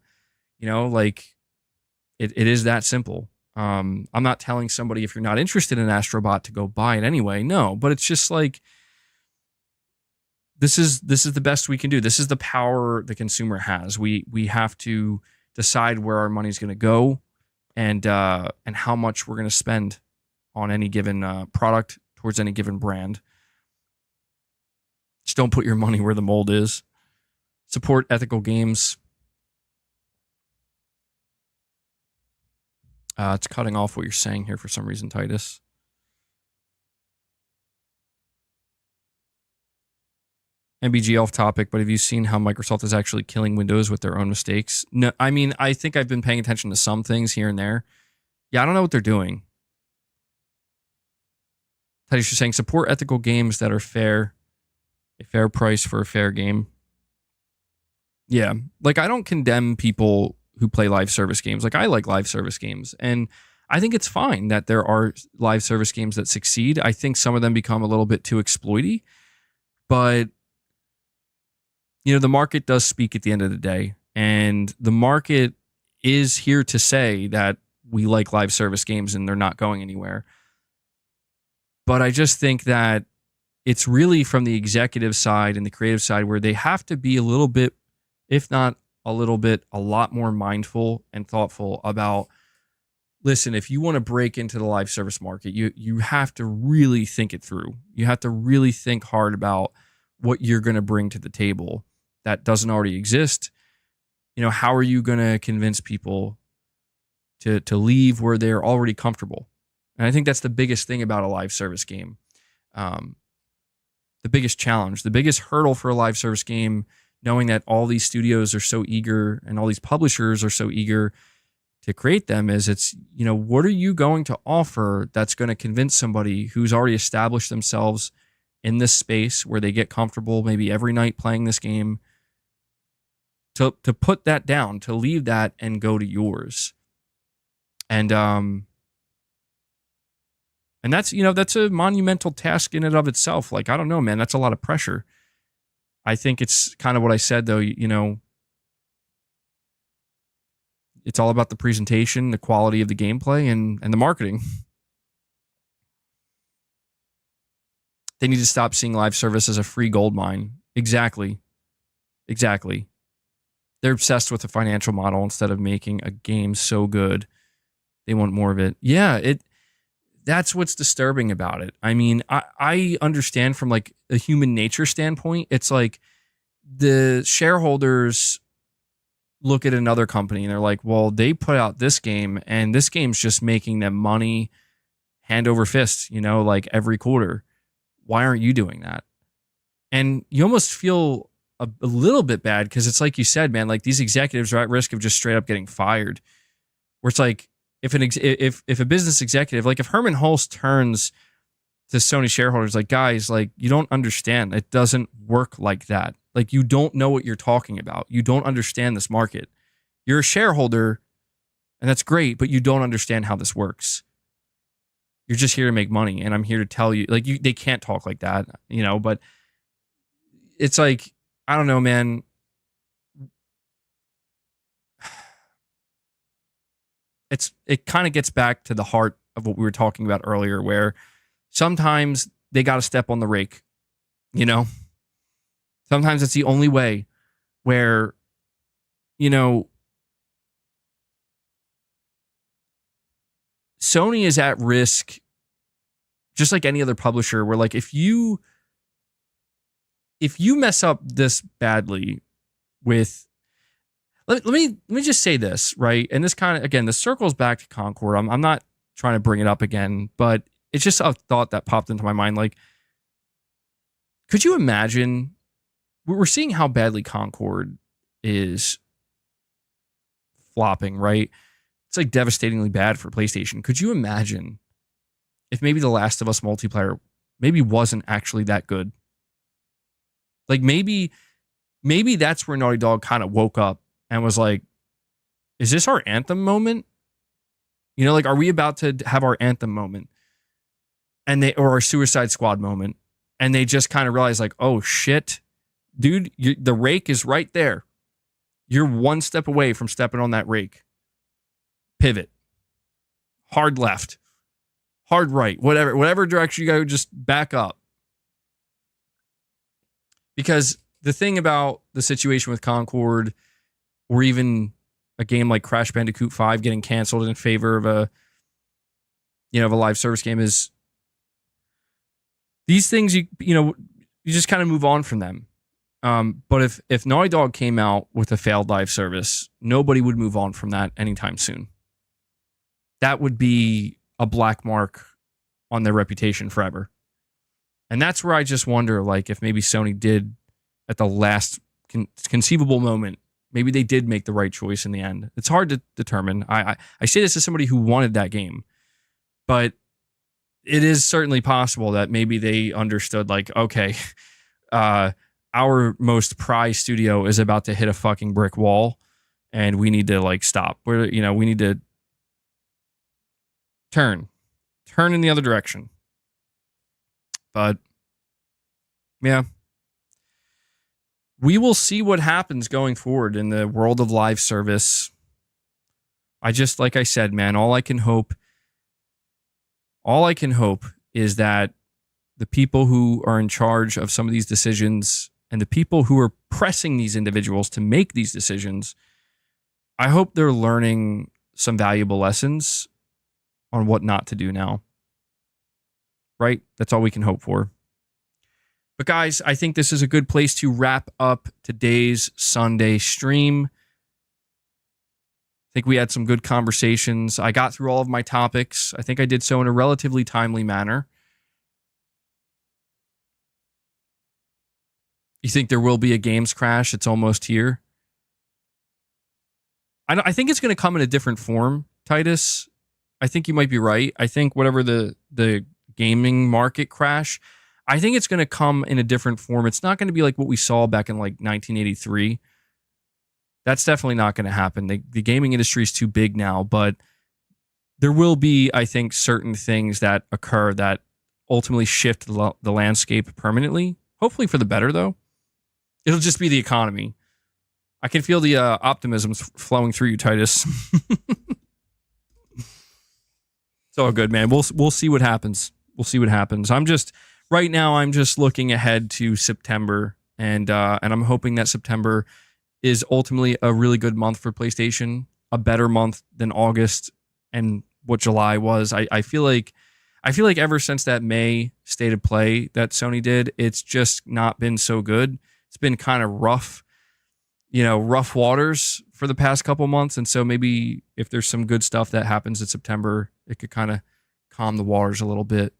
Speaker 1: is that simple. I'm not telling somebody if you're not interested in Astrobot to go buy it anyway. No, but it's just like this is the best we can do. This is the power the consumer has. We have to decide where our money's going to go and how much we're going to spend on any given product towards any given brand. Just don't put your money where the mold is. Support ethical games. It's cutting off what you're saying here for some reason, Titus. MBG off topic, but have you seen how Microsoft is actually killing Windows with their own mistakes? No, I mean, I think I've been paying attention to some things here and there. Yeah, I don't know what they're doing. Titus, you're saying support ethical games that are fair, a fair price for a fair game. Yeah, like I don't condemn people who play live service games. Like I like live service games, and I think it's fine that there are live service games that succeed. I think some of them become a little bit too exploity, but you know, the market does speak at the end of the day, and the market is here to say that we like live service games and they're not going anywhere. But I just think that it's really from the executive side and the creative side where they have to be a little bit, if not a little bit, a lot more mindful and thoughtful about, listen, if you want to break into the live service market, you have to really think it through. You have to really think hard about what you're going to bring to the table that doesn't already exist. You know, how are you going to convince people to leave where they're already comfortable? And I think that's the biggest thing about a live service game. The biggest challenge, the biggest hurdle for a live service game, knowing that all these studios are so eager and all these publishers are so eager to create them, is it's, you know, what are you going to offer that's going to convince somebody who's already established themselves in this space where they get comfortable maybe every night playing this game to put that down, to leave that and go to yours. And that's, you know, that's a monumental task in and of itself. Like, I don't know, man, that's a lot of pressure. I think it's kind of what I said, though, you know, it's all about the presentation, the quality of the gameplay, and the marketing. They need to stop seeing live service as a free gold mine. Exactly. They're obsessed with the financial model instead of making a game so good. They want more of it. Yeah, that's what's disturbing about it. I mean, I understand from like a human nature standpoint, it's like the shareholders look at another company and they're like, well, they put out this game and this game's just making them money hand over fist, you know, like every quarter. Why aren't you doing that? And you almost feel a little bit bad because it's like you said, man, like these executives are at risk of just straight up getting fired. Where it's like, if a business executive, like if Herman Hulst turns to Sony shareholders, like, guys, like, you don't understand. It doesn't work like that. Like, you don't know what you're talking about. You don't understand this market. You're a shareholder, and that's great, but you don't understand how this works. You're just here to make money, and I'm here to tell you, like, they can't talk like that, you know, but it's like, I don't know, man. It kind of gets back to the heart of what we were talking about earlier, where sometimes they got to step on the rake, you know? Sometimes it's the only way where, you know, Sony is at risk, just like any other publisher, where like if you mess up this badly with, let me just say this, right? And this kind of, again, this circles back to Concord. I'm not trying to bring it up again, but it's just a thought that popped into my mind. Like, could you imagine, we're seeing how badly Concord is flopping, right? It's like devastatingly bad for PlayStation. Could you imagine if maybe The Last of Us multiplayer maybe wasn't actually that good? Like maybe that's where Naughty Dog kind of woke up and was like, is this our Anthem moment? You know, like, are we about to have our Anthem moment? Or our Suicide Squad moment? And they just kind of realized, like, oh shit, dude, the rake is right there. You're one step away from stepping on that rake. Pivot. hard left, hard right, whatever direction you go, just back up. Because the thing about the situation with Concord, or even a game like Crash Bandicoot 5 getting canceled in favor of a live service game, is these things you just kind of move on from them. But if Naughty Dog came out with a failed live service, nobody would move on from that anytime soon. That would be a black mark on their reputation forever. And that's where I just wonder, like, if maybe Sony did at the last conceivable moment, maybe they did make the right choice in the end. It's hard to determine. I say this as somebody who wanted that game, but it is certainly possible that maybe they understood, like, okay, our most prized studio is about to hit a fucking brick wall, and we need to, like, stop. We need to turn in the other direction. But yeah, we will see what happens going forward in the world of live service. Like I said, man, all I can hope is that the people who are in charge of some of these decisions and the people who are pressing these individuals to make these decisions, I hope they're learning some valuable lessons on what not to do now. Right? That's all we can hope for. But guys, I think this is a good place to wrap up today's Sunday stream. I think we had some good conversations. I got through all of my topics. I think I did so in a relatively timely manner. You think there will be a games crash? It's almost here. I think it's going to come in a different form, Titus. I think you might be right. I think whatever the gaming market crash, I think it's going to come in a different form. It's not going to be like what we saw back in like 1983. That's definitely not going to happen. The gaming industry is too big now, but there will be, I think, certain things that occur that ultimately shift the landscape permanently. Hopefully for the better, though. It'll just be the economy. I can feel the optimism flowing through you, Titus. It's all good, man. We'll see what happens. We'll see what happens. Right now I'm just looking ahead to September, and I'm hoping that September is ultimately a really good month for PlayStation, a better month than August and what July was. I feel like ever since that May state of play that Sony did, it's just not been so good. It's been kind of rough waters for the past couple months. And so maybe if there's some good stuff that happens in September, it could kind of calm the waters a little bit.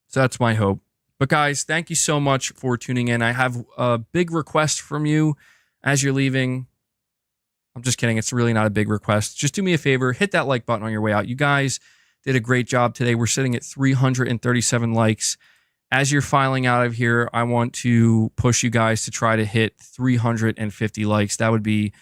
Speaker 1: So that's my hope. But guys, thank you so much for tuning in. I have a big request from you as you're leaving. I'm just kidding. It's really not a big request. Just do me a favor. Hit that like button on your way out. You guys did a great job today. We're sitting at 337 likes. As you're filing out of here, I want to push you guys to try to hit 350 likes. That would be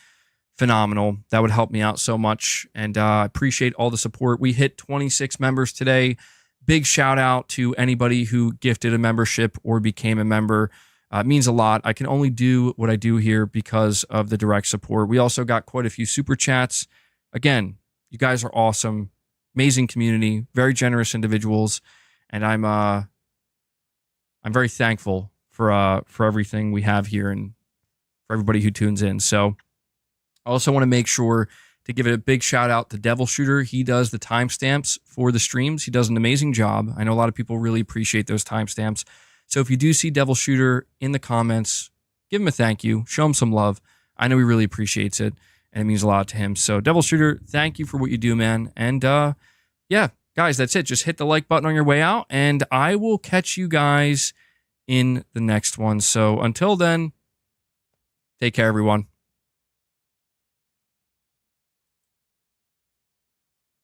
Speaker 1: phenomenal. That would help me out so much. And I appreciate all the support. We hit 26 members today. Big shout out to anybody who gifted a membership or became a member. It means a lot. I can only do what I do here because of the direct support. We also got quite a few super chats. Again, you guys are awesome. Amazing community. Very generous individuals. And I'm very thankful for everything we have here and for everybody who tunes in. So I also want to make sure to give it a big shout out to Devil Shooter. He does the timestamps for the streams. He does an amazing job. I know a lot of people really appreciate those timestamps. So if you do see Devil Shooter in the comments, give him a thank you. Show him some love. I know he really appreciates it, and it means a lot to him. So Devil Shooter, thank you for what you do, man. And yeah, guys, that's it. Just hit the like button on your way out, and I will catch you guys in the next one. So until then, take care, everyone.